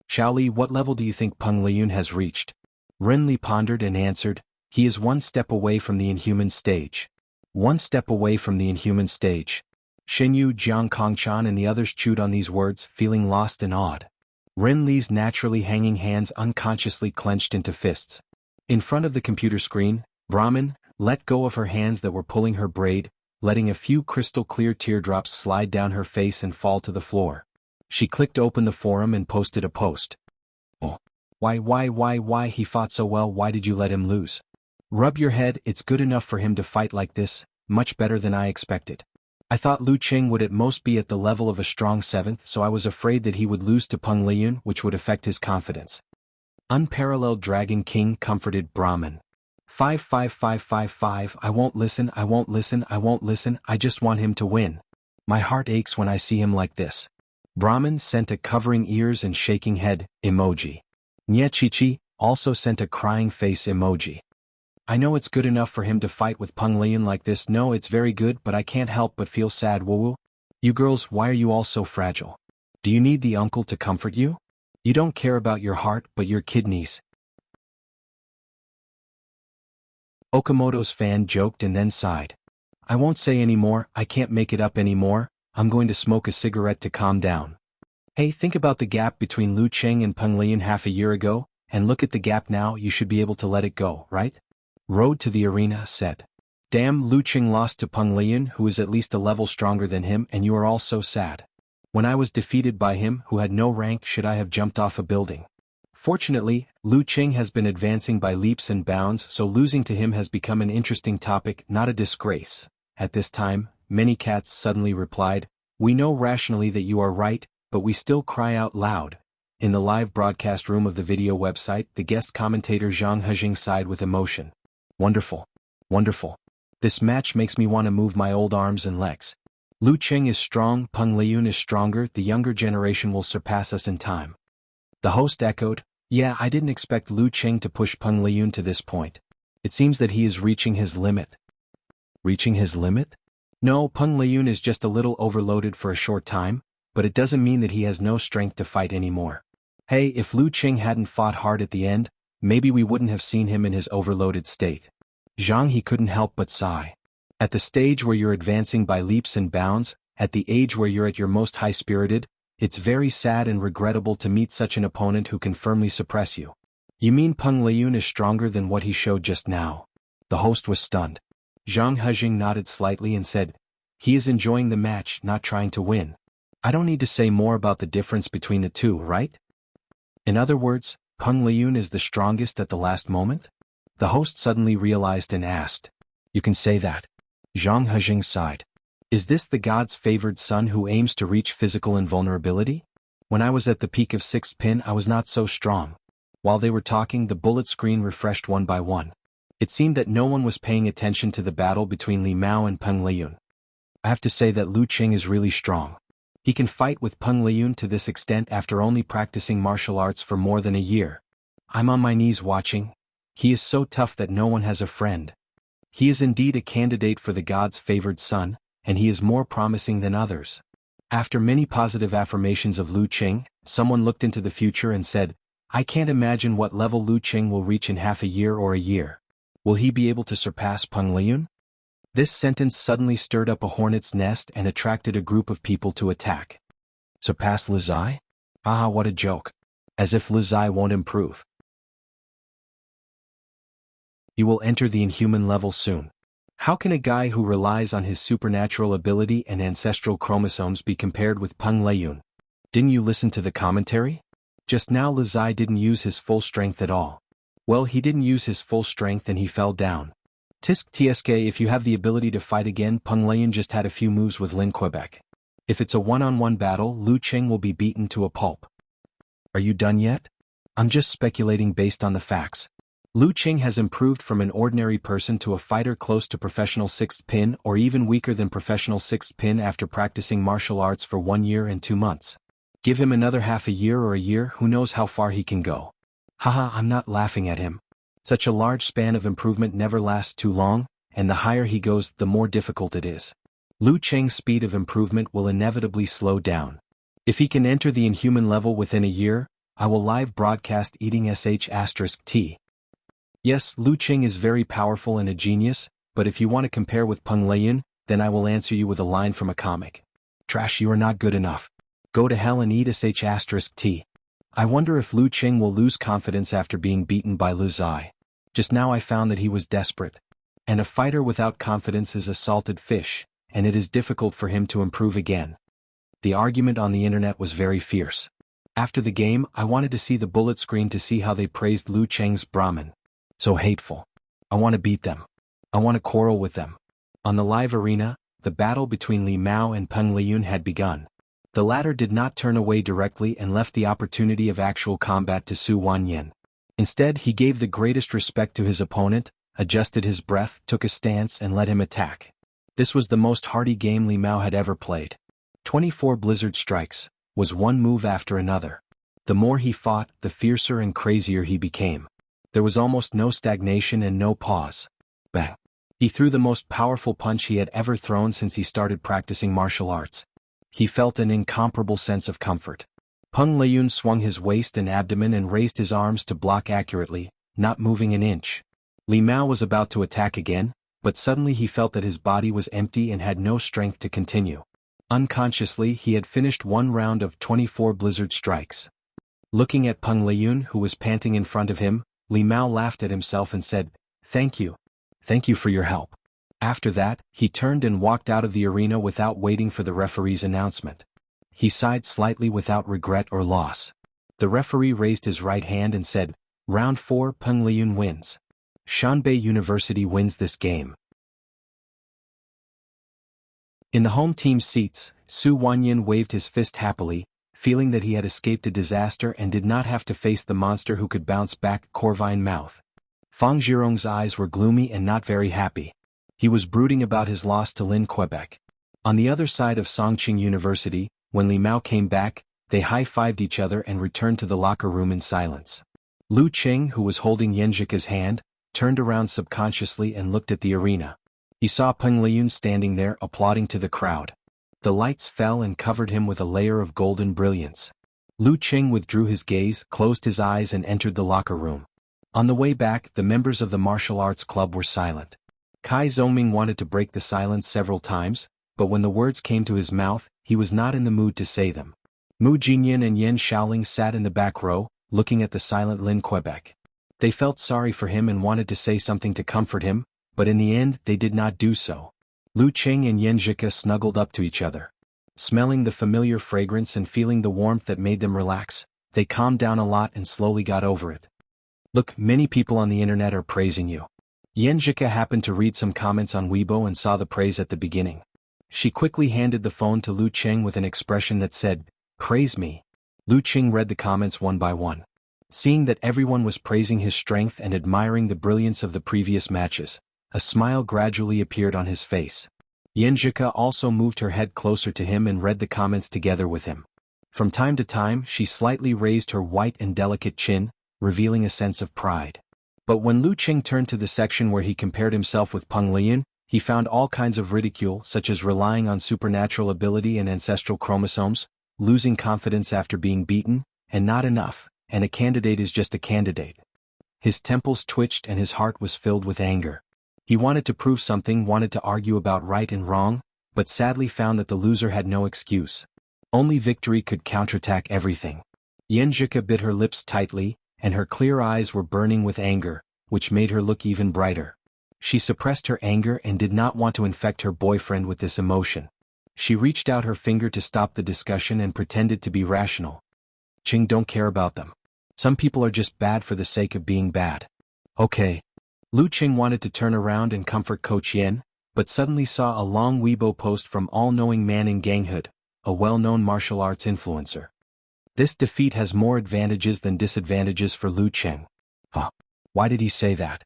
Speaker 1: Xiaoli, what level do you think Peng Liyun has reached? Renli pondered and answered, he is 1 step away from the inhuman stage. 1 step away from the inhuman stage. Xinyu, Jiang Kongchan and the others chewed on these words, feeling lost and awed. Renli's naturally hanging hands unconsciously clenched into fists. In front of the computer screen, Brahmin let go of her hands that were pulling her braid, letting a few crystal-clear teardrops slide down her face and fall to the floor. She clicked open the forum and posted a post. Oh. Why, he fought so well, why did you let him lose? Rub your head, it's good enough for him to fight like this, much better than I expected. I thought Lu Qing would at most be at the level of a strong 7th, so I was afraid that he would lose to Peng Liyun, which would affect his confidence. Unparalleled Dragon King comforted Brahmin. 55555, I won't listen, I just want him to win. My heart aches when I see him like this. Brahmin sent a covering ears and shaking head emoji. Nyechichi also sent a crying face emoji. I know it's good enough for him to fight with Peng Lian like this. No, it's very good, but I can't help but feel sad. Woo. You girls, why are you all so fragile? Do you need the uncle to comfort you? You don't care about your heart but your kidneys. Okamoto's fan joked and then sighed. I won't say any more, I can't make it up anymore, I'm going to smoke a cigarette to calm down. Hey, think about the gap between Lu Cheng and Peng Lian half a year ago, and look at the gap now. You should be able to let it go, right? Road to the arena said. Damn, Lu Cheng lost to Peng Lian, who is at least a level stronger than him, and you are all so sad. When I was defeated by him, who had no rank, should I have jumped off a building? Fortunately, Lu Cheng has been advancing by leaps and bounds, so losing to him has become an interesting topic, not a disgrace. At this time, many cats suddenly replied, we know rationally that you are right, but we still cry out loud. In the live broadcast room of the video website, the guest commentator Zhang Hejing sighed with emotion. Wonderful. Wonderful. This match makes me want to move my old arms and legs. Lu Cheng is strong, Peng Lian is stronger, the younger generation will surpass us in time. The host echoed, yeah, I didn't expect Lu Cheng to push Peng Lian to this point. It seems that he is reaching his limit. Reaching his limit? No, Peng Lian is just a little overloaded for a short time, but it doesn't mean that he has no strength to fight anymore. Hey, if Lu Cheng hadn't fought hard at the end, maybe we wouldn't have seen him in his overloaded state. Zhang he couldn't help but sigh. At the stage where you're advancing by leaps and bounds, at the age where you're at your most high-spirited, it's very sad and regrettable to meet such an opponent who can firmly suppress you. You mean Peng Lian is stronger than what he showed just now? The host was stunned. Zhang Hejing nodded slightly and said, he is enjoying the match, not trying to win. I don't need to say more about the difference between the two, right? In other words, Peng Lian is the strongest at the last moment? The host suddenly realized and asked. You can say that. Zhang Hejing sighed. Is this the god's favored son who aims to reach physical invulnerability? When I was at the peak of 6th pin, I was not so strong. While they were talking, the bullet screen refreshed one by one. It seemed that no one was paying attention to the battle between Li Mao and Peng Lian. I have to say that Lu Cheng is really strong. He can fight with Peng Lian to this extent after only practicing martial arts for more than a year. I'm on my knees watching. He is so tough that no one has a friend. He is indeed a candidate for the god's favored son, and he is more promising than others. After many positive affirmations of Lu Cheng, someone looked into the future and said, I can't imagine what level Lu Cheng will reach in half a year or a year. Will he be able to surpass Peng Lian? This sentence suddenly stirred up a hornet's nest and attracted a group of people to attack. Surpass Lu Zai? Ah, what a joke. As if Lu Zai won't improve. He will enter the inhuman level soon. How can a guy who relies on his supernatural ability and ancestral chromosomes be compared with Peng Lian? Didn't you listen to the commentary? Just now Lu Zai didn't use his full strength at all. Well, he didn't use his full strength and he fell down. Tisk TSK, if you have the ability to fight again, Peng Lian just had a few moves with Lin Quebec. If it's a one-on-one battle, Lu Cheng will be beaten to a pulp. Are you done yet? I'm just speculating based on the facts. Lu Cheng has improved from an ordinary person to a fighter close to professional 6th pin or even weaker than professional 6th pin after practicing martial arts for 1 year and 2 months. Give him another half a year or a year, who knows how far he can go. Haha, I'm not laughing at him. Such a large span of improvement never lasts too long, and the higher he goes, the more difficult it is. Lu Cheng's speed of improvement will inevitably slow down. If he can enter the inhuman level within a year, I will live broadcast eating sh*t. Yes, Lu Cheng is very powerful and a genius, but if you want to compare with Peng Lian, then I will answer you with a line from a comic. Trash, you are not good enough. Go to hell and eat sh*t. I wonder if Lu Cheng will lose confidence after being beaten by Lu Zai. Just now I found that he was desperate. And a fighter without confidence is a salted fish, and it is difficult for him to improve again. The argument on the internet was very fierce. After the game, I wanted to see the bullet screen to see how they praised Lu Cheng's Brahmin. So hateful. I want to beat them. I want to quarrel with them. On the live arena, the battle between Li Mao and Peng Lian had begun. The latter did not turn away directly and left the opportunity of actual combat to Su Wanyan. Instead, he gave the greatest respect to his opponent, adjusted his breath, took a stance and let him attack. This was the most hardy game Li Mao had ever played. 24 blizzard strikes. was one move after another. The more he fought, the fiercer and crazier he became. There was almost no stagnation and no pause. Bang! He threw the most powerful punch he had ever thrown since he started practicing martial arts. He felt an incomparable sense of comfort. Peng Liyun swung his waist and abdomen and raised his arms to block accurately, not moving an inch. Li Mao was about to attack again, but suddenly he felt that his body was empty and had no strength to continue. Unconsciously, he had finished one round of 24 blizzard strikes. Looking at Peng Liyun, who was panting in front of him, Li Mao laughed at himself and said, "Thank you. Thank you for your help." After that, he turned and walked out of the arena without waiting for the referee's announcement. He sighed slightly without regret or loss. The referee raised his right hand and said, "Round 4, Peng Liyun wins. Shanbei University wins this game." In the home team's seats, Su Wanyin waved his fist happily, feeling that he had escaped a disaster and did not have to face the monster who could bounce back Corvine mouth. Fang Zhirong's eyes were gloomy and not very happy. He was brooding about his loss to Lin Quebec. On the other side of Songqing University, when Li Mao came back, they high-fived each other and returned to the locker room in silence. Lu Qing, who was holding Yanjika's hand, turned around subconsciously and looked at the arena. He saw Peng Liyun standing there applauding to the crowd. The lights fell and covered him with a layer of golden brilliance. Lu Qing withdrew his gaze, closed his eyes and entered the locker room. On the way back, the members of the martial arts club were silent. Kai Zongming wanted to break the silence several times, but when the words came to his mouth, he was not in the mood to say them. Mu Jingyan and Yen Shaoling sat in the back row, looking at the silent Lin Quebec. They felt sorry for him and wanted to say something to comfort him, but in the end they did not do so. Lu Qing and Yanjika snuggled up to each other. Smelling the familiar fragrance and feeling the warmth that made them relax, they calmed down a lot and slowly got over it. "Look, many people on the internet are praising you." Yanjika happened to read some comments on Weibo and saw the praise at the beginning. She quickly handed the phone to Lu Qing with an expression that said, "Praise me." Lu Qing read the comments one by one. Seeing that everyone was praising his strength and admiring the brilliance of the previous matches, a smile gradually appeared on his face. Yanjika also moved her head closer to him and read the comments together with him. From time to time, she slightly raised her white and delicate chin, revealing a sense of pride. But when Lu Qing turned to the section where he compared himself with Peng Liyun, he found all kinds of ridicule, such as relying on supernatural ability and ancestral chromosomes, losing confidence after being beaten, and not enough, and a candidate is just a candidate. His temples twitched and his heart was filled with anger. He wanted to prove something, wanted to argue about right and wrong, but sadly found that the loser had no excuse. Only victory could counterattack everything. Yanjika bit her lips tightly, and her clear eyes were burning with anger, which made her look even brighter. She suppressed her anger and did not want to infect her boyfriend with this emotion. She reached out her finger to stop the discussion and pretended to be rational. "Qing, don't care about them. Some people are just bad for the sake of being bad." "Okay." Lu Qing wanted to turn around and comfort Coach Yen, but suddenly saw a long Weibo post from all-knowing man in Ganghood, a well-known martial arts influencer. This defeat has more advantages than disadvantages for Lu Qing. Huh. Why did he say that?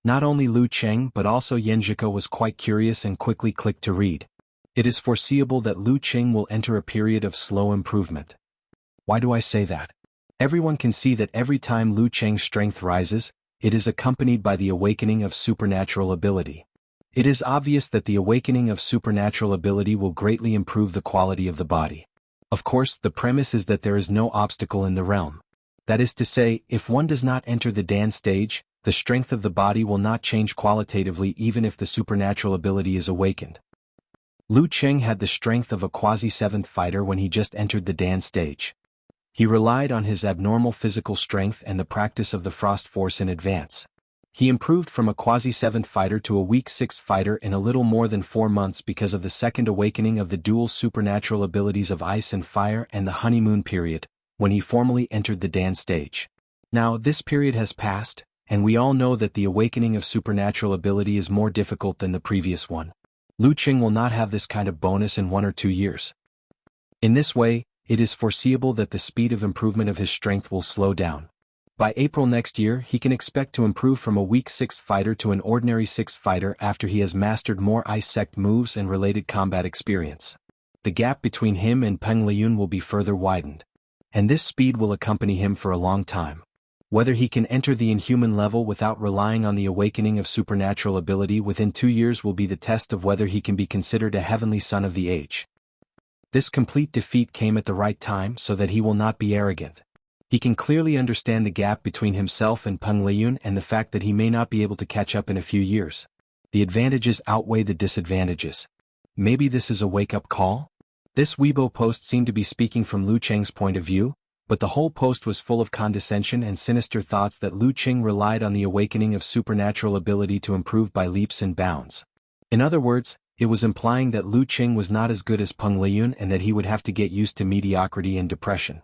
Speaker 1: Not only Lu Qing but also Yanjika was quite curious and quickly clicked to read. It is foreseeable that Lu Qing will enter a period of slow improvement. Why do I say that? Everyone can see that every time Lu Qing's strength rises, it is accompanied by the awakening of supernatural ability. It is obvious that the awakening of supernatural ability will greatly improve the quality of the body. Of course, the premise is that there is no obstacle in the realm. That is to say, if one does not enter the Dan stage, the strength of the body will not change qualitatively even if the supernatural ability is awakened. Lu Qing had the strength of a quasi-seventh fighter when he just entered the Dan stage. He relied on his abnormal physical strength and the practice of the Frost Force in advance. He improved from a quasi-seventh fighter to a weak sixth fighter in a little more than 4 months because of the second awakening of the dual supernatural abilities of Ice and Fire and the honeymoon period, when he formally entered the Dan stage. Now, this period has passed, and we all know that the awakening of supernatural ability is more difficult than the previous one. Lu Qing will not have this kind of bonus in 1 or 2 years. In this way, it is foreseeable that the speed of improvement of his strength will slow down. By April next year, he can expect to improve from a weak sixth fighter to an ordinary sixth fighter after he has mastered more Ice Sect moves and related combat experience. the gap between him and Peng Liyun will be further widened. And this speed will accompany him for a long time. Whether he can enter the inhuman level without relying on the awakening of supernatural ability within 2 years will be the test of whether he can be considered a heavenly son of the age. This complete defeat came at the right time so that he will not be arrogant. He can clearly understand the gap between himself and Peng Liyun and the fact that he may not be able to catch up in a few years. The advantages outweigh the disadvantages. Maybe this is a wake-up call? This Weibo post seemed to be speaking from Lu Cheng's point of view, but the whole post was full of condescension and sinister thoughts that Lu Cheng relied on the awakening of supernatural ability to improve by leaps and bounds. In other words, it was implying that Lu Cheng was not as good as Peng Liyun and that he would have to get used to mediocrity and depression.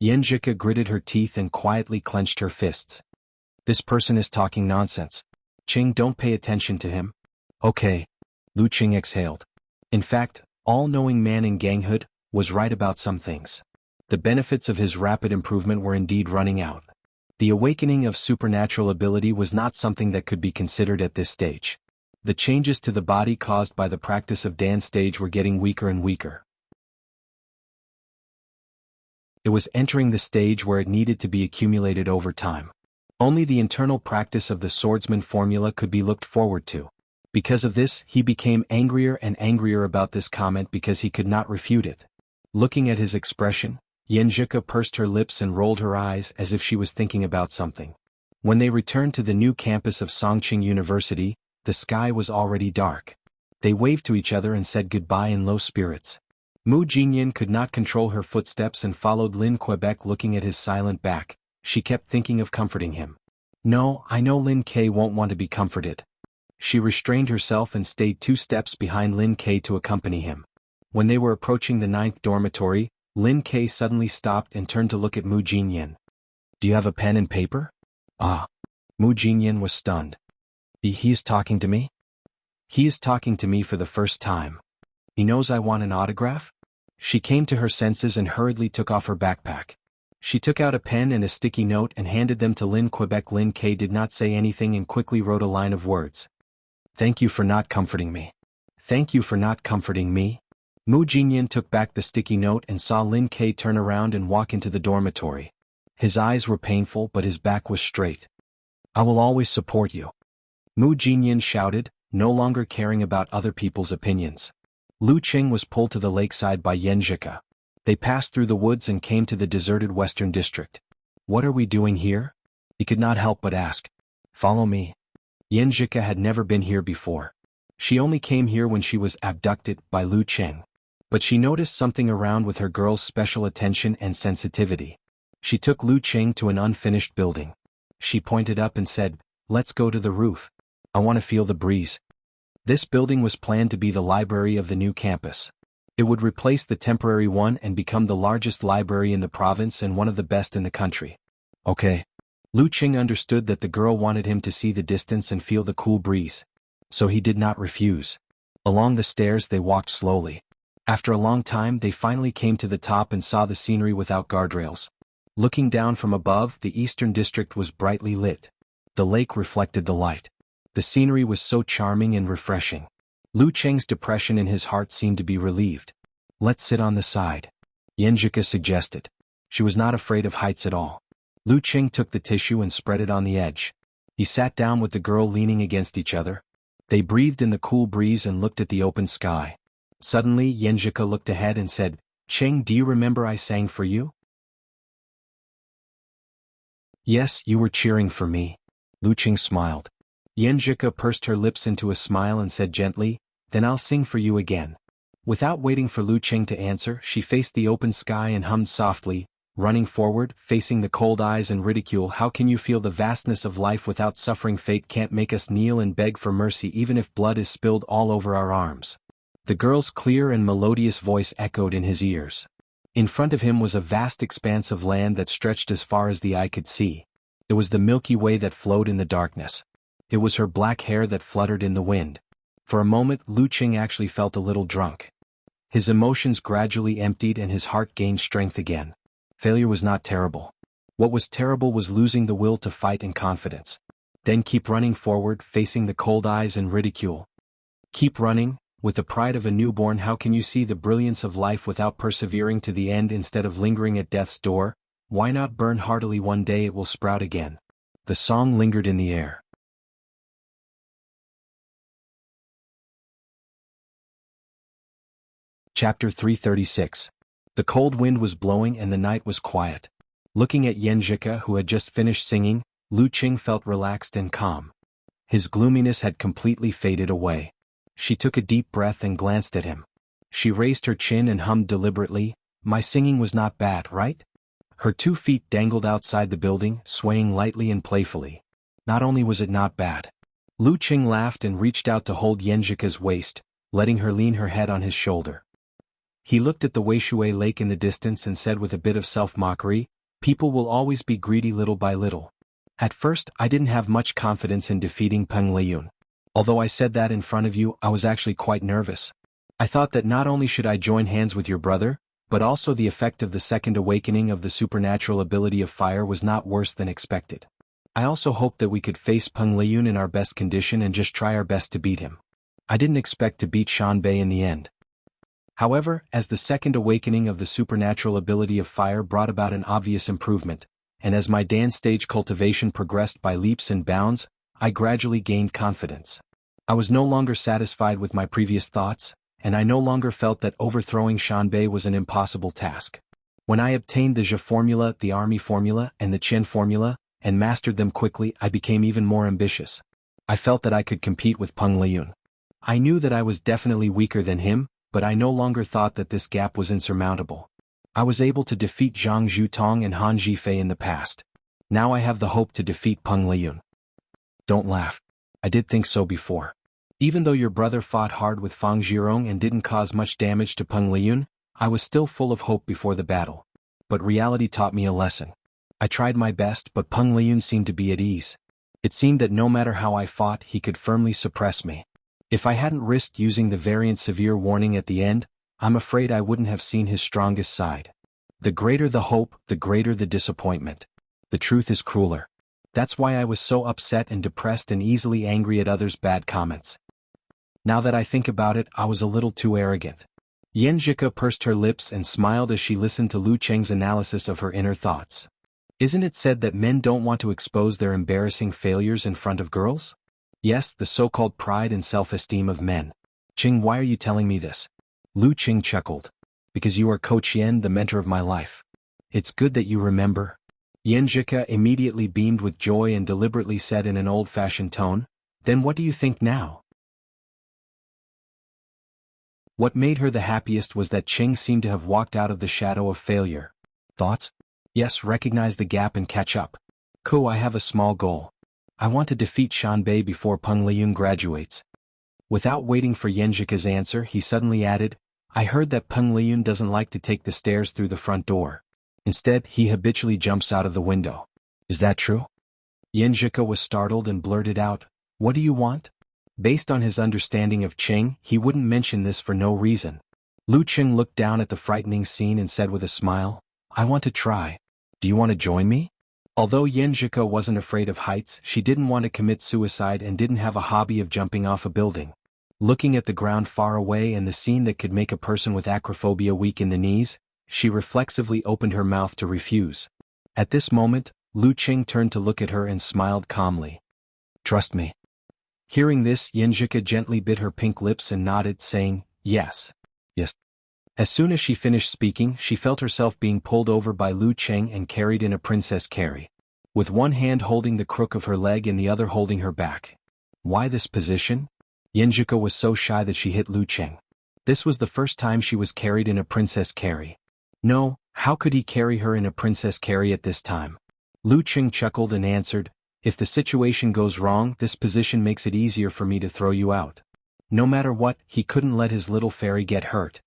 Speaker 1: Yan Zhika gritted her teeth and quietly clenched her fists. This person is talking nonsense. Cheng, don't pay attention to him. Okay. Lu Cheng exhaled. In fact, all-knowing man in ganghood was right about some things. The benefits of his rapid improvement were indeed running out. The awakening of supernatural ability was not something that could be considered at this stage. The changes to the body caused by the practice of dance stage were getting weaker and weaker. It was entering the stage where it needed to be accumulated over time. Only the internal practice of the swordsman formula could be looked forward to. Because of this, he became angrier and angrier about this comment because he could not refute it. Looking at his expression, Yan Zhika pursed her lips and rolled her eyes as if she was thinking about something. When they returned to the new campus of Songqing University, the sky was already dark. They waved to each other and said goodbye in low spirits. Mu Jinyan could not control her footsteps and followed Lin Quebec looking at his silent back. She kept thinking of comforting him. No, I know Lin K won't want to be comforted. She restrained herself and stayed 2 steps behind Lin K to accompany him. When they were approaching the 9th dormitory, Lin K suddenly stopped and turned to look at Mu Jinyan. Do you have a pen and paper? Ah. Mu Jinyan was stunned. He is talking to me? He is talking to me for the first time. He knows I want an autograph? She came to her senses and hurriedly took off her backpack. She took out a pen and a sticky note and handed them to Lin Quebec. Lin K did not say anything and quickly wrote a line of words. Thank you for not comforting me. Thank you for not comforting me. Mu Jinyan took back the sticky note and saw Lin K turn around and walk into the dormitory. His eyes were painful but his back was straight. I will always support you. Mu Jinyan shouted, no longer caring about other people's opinions. Lu Cheng was pulled to the lakeside by Yan Zhika. They passed through the woods and came to the deserted western district. What are we doing here? He could not help but ask. Follow me. Yan Zhika had never been here before. She only came here when she was abducted by Lu Cheng. But she noticed something around with her girl's special attention and sensitivity. She took Lu Cheng to an unfinished building. She pointed up and said, let's go to the roof. I want to feel the breeze. This building was planned to be the library of the new campus. It would replace the temporary one and become the largest library in the province and one of the best in the country. Okay. Lu Cheng understood that the girl wanted him to see the distance and feel the cool breeze. So he did not refuse. Along the stairs they walked slowly. After a long time they finally came to the top and saw the scenery without guardrails. Looking down from above, the eastern district was brightly lit. The lake reflected the light. The scenery was so charming and refreshing. Lu Cheng's depression in his heart seemed to be relieved. Let's sit on the side. Yan Zhika suggested. She was not afraid of heights at all. Lu Cheng took the tissue and spread it on the edge. He sat down with the girl leaning against each other. They breathed in the cool breeze and looked at the open sky. Suddenly Yan Zhika looked ahead and said, Cheng, do you remember I sang for you? Yes, you were cheering for me. Lu Cheng smiled. Yan Zhika pursed her lips into a smile and said gently, then I'll sing for you again. Without waiting for Lu Cheng to answer, she faced the open sky and hummed softly, running forward, facing the cold eyes and ridicule. How can you feel the vastness of life without suffering? Fate can't make us kneel and beg for mercy even if blood is spilled all over our arms. The girl's clear and melodious voice echoed in his ears. In front of him was a vast expanse of land that stretched as far as the eye could see. It was the Milky Way that flowed in the darkness. It was her black hair that fluttered in the wind. For a moment Lu Cheng actually felt a little drunk. His emotions gradually emptied and his heart gained strength again. Failure was not terrible. What was terrible was losing the will to fight and confidence. Then keep running forward, facing the cold eyes and ridicule. Keep running, with the pride of a newborn. How can you see the brilliance of life without persevering to the end instead of lingering at death's door? Why not burn heartily? One day it will sprout again. The song lingered in the air. Chapter 336. The cold wind was blowing and the night was quiet. Looking at Yenjika, who had just finished singing, Lu Qing felt relaxed and calm. His gloominess had completely faded away. She took a deep breath and glanced at him. She raised her chin and hummed deliberately, "My singing was not bad, right?" Her 2 feet dangled outside the building, swaying lightly and playfully. Not only was it not bad. Lu Qing laughed and reached out to hold Yenjika's waist, letting her lean her head on his shoulder. He looked at the Weishui lake in the distance and said with a bit of self-mockery, "People will always be greedy little by little. At first, I didn't have much confidence in defeating Peng Liyun. Although I said that in front of you, I was actually quite nervous. I thought that not only should I join hands with your brother, but also the effect of the second awakening of the supernatural ability of fire was not worse than expected. I also hoped that we could face Peng Liyun in our best condition and just try our best to beat him. I didn't expect to beat Shanbei in the end." However, as the second awakening of the supernatural ability of fire brought about an obvious improvement, and as my dance stage cultivation progressed by leaps and bounds, I gradually gained confidence. I was no longer satisfied with my previous thoughts, and I no longer felt that overthrowing Shanbei was an impossible task. When I obtained the Zhe formula, the Army formula, and the Qian formula, and mastered them quickly, I became even more ambitious. I felt that I could compete with Peng Liyun. I knew that I was definitely weaker than him, but I no longer thought that this gap was insurmountable. I was able to defeat Zhang Zhutong and Han Zhifei in the past. Now I have the hope to defeat Peng Liyun. Don't laugh. I did think so before. Even though your brother fought hard with Fang Zhirong and didn't cause much damage to Peng Liyun, I was still full of hope before the battle. But reality taught me a lesson. I tried my best, but Peng Liyun seemed to be at ease. It seemed that no matter how I fought, he could firmly suppress me. If I hadn't risked using the variant severe warning at the end, I'm afraid I wouldn't have seen his strongest side. The greater the hope, the greater the disappointment. The truth is crueler. That's why I was so upset and depressed and easily angry at others' bad comments. Now that I think about it, I was a little too arrogant. Yenjika pursed her lips and smiled as she listened to Lu Cheng's analysis of her inner thoughts. Isn't it said that men don't want to expose their embarrassing failures in front of girls? Yes, the so-called pride and self-esteem of men. Qing, why are you telling me this? Lu Qing chuckled. Because you are Coach Yen, the mentor of my life. It's good that you remember. Yenjika immediately beamed with joy and deliberately said in an old-fashioned tone, "Then what do you think now?" What made her the happiest was that Qing seemed to have walked out of the shadow of failure. Thoughts? Yes, recognize the gap and catch up. I have a small goal. I want to defeat Shanbei before Peng Liyun graduates. Without waiting for Yenjika's answer, he suddenly added, "I heard that Peng Liyun doesn't like to take the stairs through the front door. Instead, he habitually jumps out of the window. Is that true?" Yenjika was startled and blurted out, "What do you want?" Based on his understanding of Qing, he wouldn't mention this for no reason. Lu Qing looked down at the frightening scene and said with a smile, "I want to try. Do you want to join me?" Although Yenjika wasn't afraid of heights, she didn't want to commit suicide and didn't have a hobby of jumping off a building. Looking at the ground far away and the scene that could make a person with acrophobia weak in the knees, she reflexively opened her mouth to refuse. At this moment, Lu Qing turned to look at her and smiled calmly. "Trust me." Hearing this, Yenjika gently bit her pink lips and nodded, saying, "Yes. Yes." As soon as she finished speaking, she felt herself being pulled over by Lu Qing and carried in a princess carry. With one hand holding the crook of her leg and the other holding her back. Why this position? Yenjika was so shy that she hit Lu Qing. This was the first time she was carried in a princess carry. No, how could he carry her in a princess carry at this time? Lu Qing chuckled and answered, "If the situation goes wrong, this position makes it easier for me to throw you out." No matter what, he couldn't let his little fairy get hurt.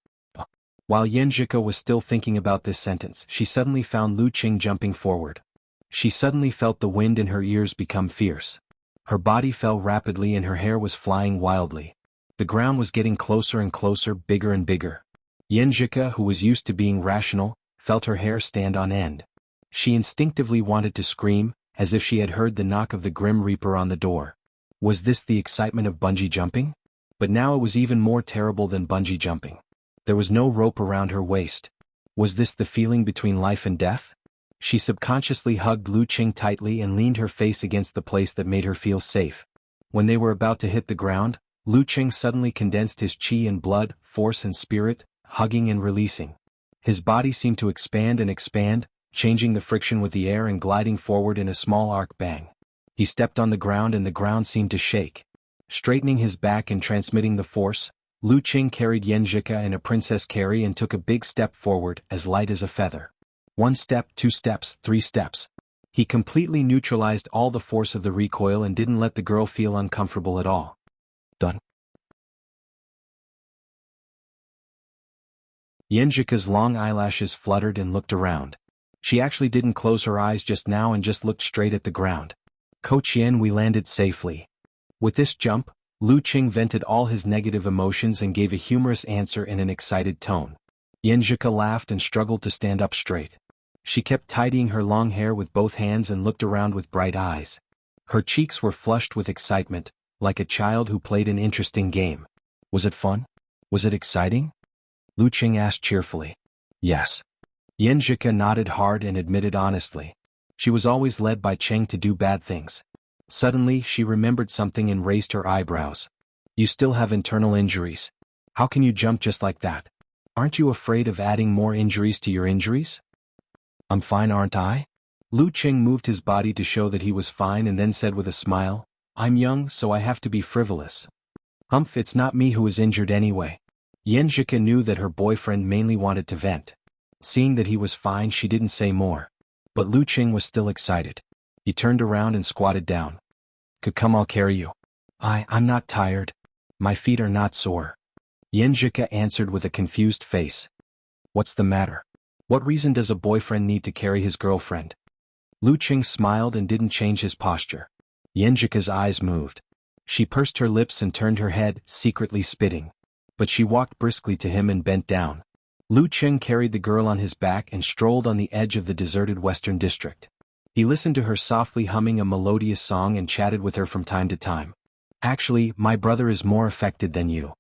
Speaker 1: While Yenjika was still thinking about this sentence, she suddenly found Lu Qing jumping forward. She suddenly felt the wind in her ears become fierce. Her body fell rapidly and her hair was flying wildly. The ground was getting closer and closer, bigger and bigger. Yenjika, who was used to being rational, felt her hair stand on end. She instinctively wanted to scream, as if she had heard the knock of the Grim Reaper on the door. Was this the excitement of bungee jumping? But now it was even more terrible than bungee jumping. There was no rope around her waist. Was this the feeling between life and death? She subconsciously hugged Lu Qing tightly and leaned her face against the place that made her feel safe. When they were about to hit the ground, Lu Qing suddenly condensed his qi and blood, force and spirit, hugging and releasing. His body seemed to expand and expand, changing the friction with the air and gliding forward in a small arc bang. He stepped on the ground and the ground seemed to shake. Straightening his back and transmitting the force, Lu Qing carried Yanzhika in a princess carry and took a big step forward, as light as a feather. 1 step, 2 steps, 3 steps. He completely neutralized all the force of the recoil and didn't let the girl feel uncomfortable at all. Done. Yanzhika's long eyelashes fluttered and looked around. She actually didn't close her eyes just now and just looked straight at the ground. Coach Yen, we landed safely. With this jump, Lu Qing vented all his negative emotions and gave a humorous answer in an excited tone. Yanzhika laughed and struggled to stand up straight. She kept tidying her long hair with both hands and looked around with bright eyes. Her cheeks were flushed with excitement, like a child who played an interesting game. Was it fun? Was it exciting? Lu Qing asked cheerfully. Yes. Yanzhika nodded hard and admitted honestly. She was always led by Cheng to do bad things. Suddenly she remembered something and raised her eyebrows. You still have internal injuries. How can you jump just like that? Aren't you afraid of adding more injuries to your injuries? I'm fine, aren't I? Lu Qing moved his body to show that he was fine and then said with a smile, I'm young, so I have to be frivolous. Humph, it's not me who is injured anyway. Yanzhika knew that her boyfriend mainly wanted to vent. Seeing that he was fine, she didn't say more. But Lu Qing was still excited. He turned around and squatted down. Come, I'll carry you. I'm not tired. My feet are not sore. Yanzhika answered with a confused face. What's the matter? What reason does a boyfriend need to carry his girlfriend? Lu Qing smiled and didn't change his posture. Yanzhika's eyes moved. She pursed her lips and turned her head, secretly spitting. But she walked briskly to him and bent down. Lu Qing carried the girl on his back and strolled on the edge of the deserted western district. He listened to her softly humming a melodious song and chatted with her from time to time. Actually, my brother is more affected than you.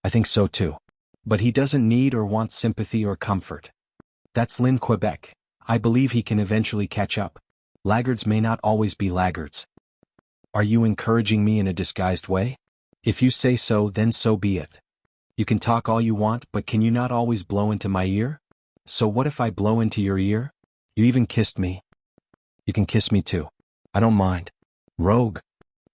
Speaker 1: I think so too. But he doesn't need or want sympathy or comfort. That's Lin Quebec. I believe he can eventually catch up. Laggards may not always be laggards. Are you encouraging me in a disguised way? If you say so, then so be it. You can talk all you want, but can you not always blow into my ear? So what if I blow into your ear? You even kissed me. You can kiss me too. I don't mind. Rogue.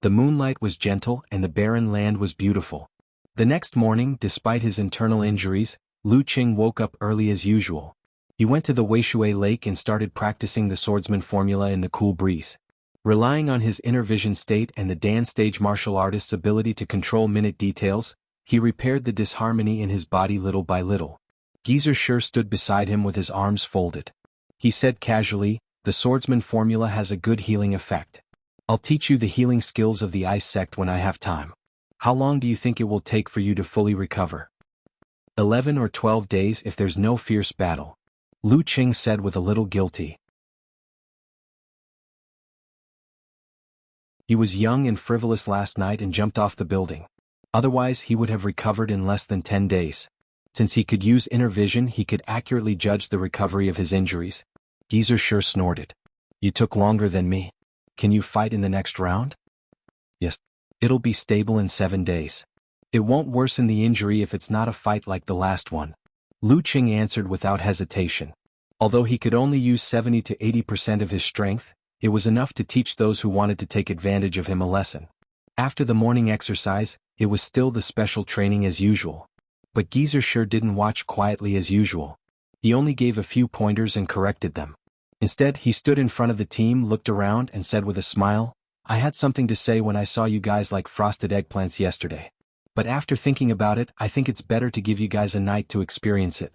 Speaker 1: The moonlight was gentle and the barren land was beautiful. The next morning, despite his internal injuries, Lu Qing woke up early as usual. He went to the Weishui Lake and started practicing the swordsman formula in the cool breeze. Relying on his inner vision state and the Dan stage martial artist's ability to control minute details, he repaired the disharmony in his body little by little. Geezer sure stood beside him with his arms folded. He said casually, the swordsman formula has a good healing effect. I'll teach you the healing skills of the ice sect when I have time. How long do you think it will take for you to fully recover? 11 or 12 days if there's no fierce battle. Lu Qing said with a little guilty. He was young and frivolous last night and jumped off the building. Otherwise he would have recovered in less than 10 days. Since he could use inner vision, he could accurately judge the recovery of his injuries. Geezer sure snorted. You took longer than me. Can you fight in the next round? Yes. It'll be stable in 7 days. It won't worsen the injury if it's not a fight like the last one. Lu Qing answered without hesitation. Although he could only use 70 to 80% of his strength, it was enough to teach those who wanted to take advantage of him a lesson. After the morning exercise, it was still the special training as usual. But Geezer sure didn't watch quietly as usual. He only gave a few pointers and corrected them. Instead, he stood in front of the team, looked around, and said with a smile, I had something to say when I saw you guys like frosted eggplants yesterday. But after thinking about it, I think it's better to give you guys a night to experience it.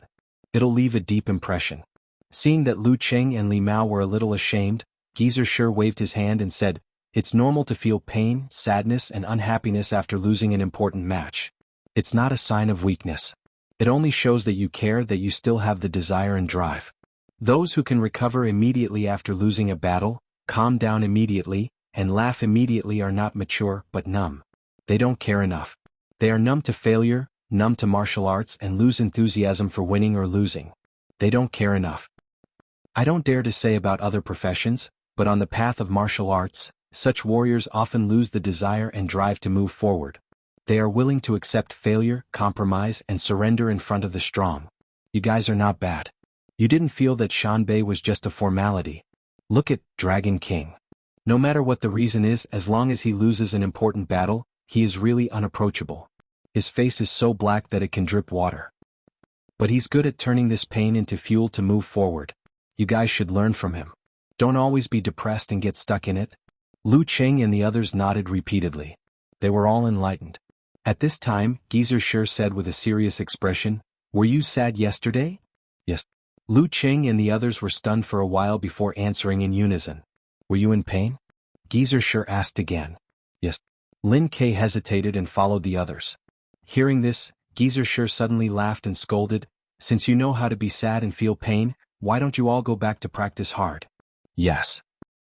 Speaker 1: It'll leave a deep impression. Seeing that Lu Qing and Li Mao were a little ashamed, Geezer sure waved his hand and said, It's normal to feel pain, sadness, and unhappiness after losing an important match. It's not a sign of weakness. It only shows that you care, that you still have the desire and drive. Those who can recover immediately after losing a battle, calm down immediately, and laugh immediately are not mature but numb. They don't care enough. They are numb to failure, numb to martial arts, and lose enthusiasm for winning or losing. They don't care enough. I don't dare to say about other professions, but on the path of martial arts, such warriors often lose the desire and drive to move forward. They are willing to accept failure, compromise, and surrender in front of the strong. You guys are not bad. You didn't feel that Shanbei was just a formality. Look at Dragon King. No matter what the reason is, as long as he loses an important battle, he is really unapproachable. His face is so black that it can drip water. But he's good at turning this pain into fuel to move forward. You guys should learn from him. Don't always be depressed and get stuck in it. Lu Qing and the others nodded repeatedly. They were all enlightened. At this time, Geezer Shi said with a serious expression, "Were you sad yesterday?" "Yes." Lu Qing and the others were stunned for a while before answering in unison. "Were you in pain?" Geezer Shi asked again. "Yes." Lin Ke hesitated and followed the others. Hearing this, Geezer Shi suddenly laughed and scolded, "Since you know how to be sad and feel pain, why don't you all go back to practice hard?" Yes.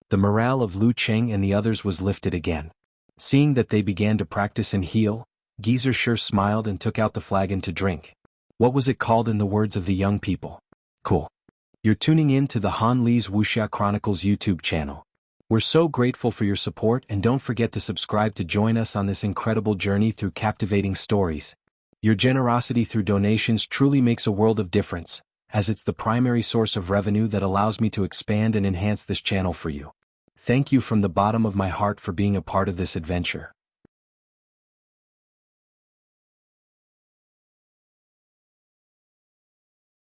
Speaker 1: The morale of Lu Qing and the others was lifted again. Seeing that they began to practice and heal, Geezer Shi smiled and took out the flagon to drink. What was it called in the words of the young people? Cool. You're tuning in to the Han Li's Wuxia Chronicles YouTube channel. We're so grateful for your support, and don't forget to subscribe to join us on this incredible journey through captivating stories. Your generosity through donations truly makes a world of difference, as it's the primary source of revenue that allows me to expand and enhance this channel for you. Thank you from the bottom of my heart for being a part of this adventure.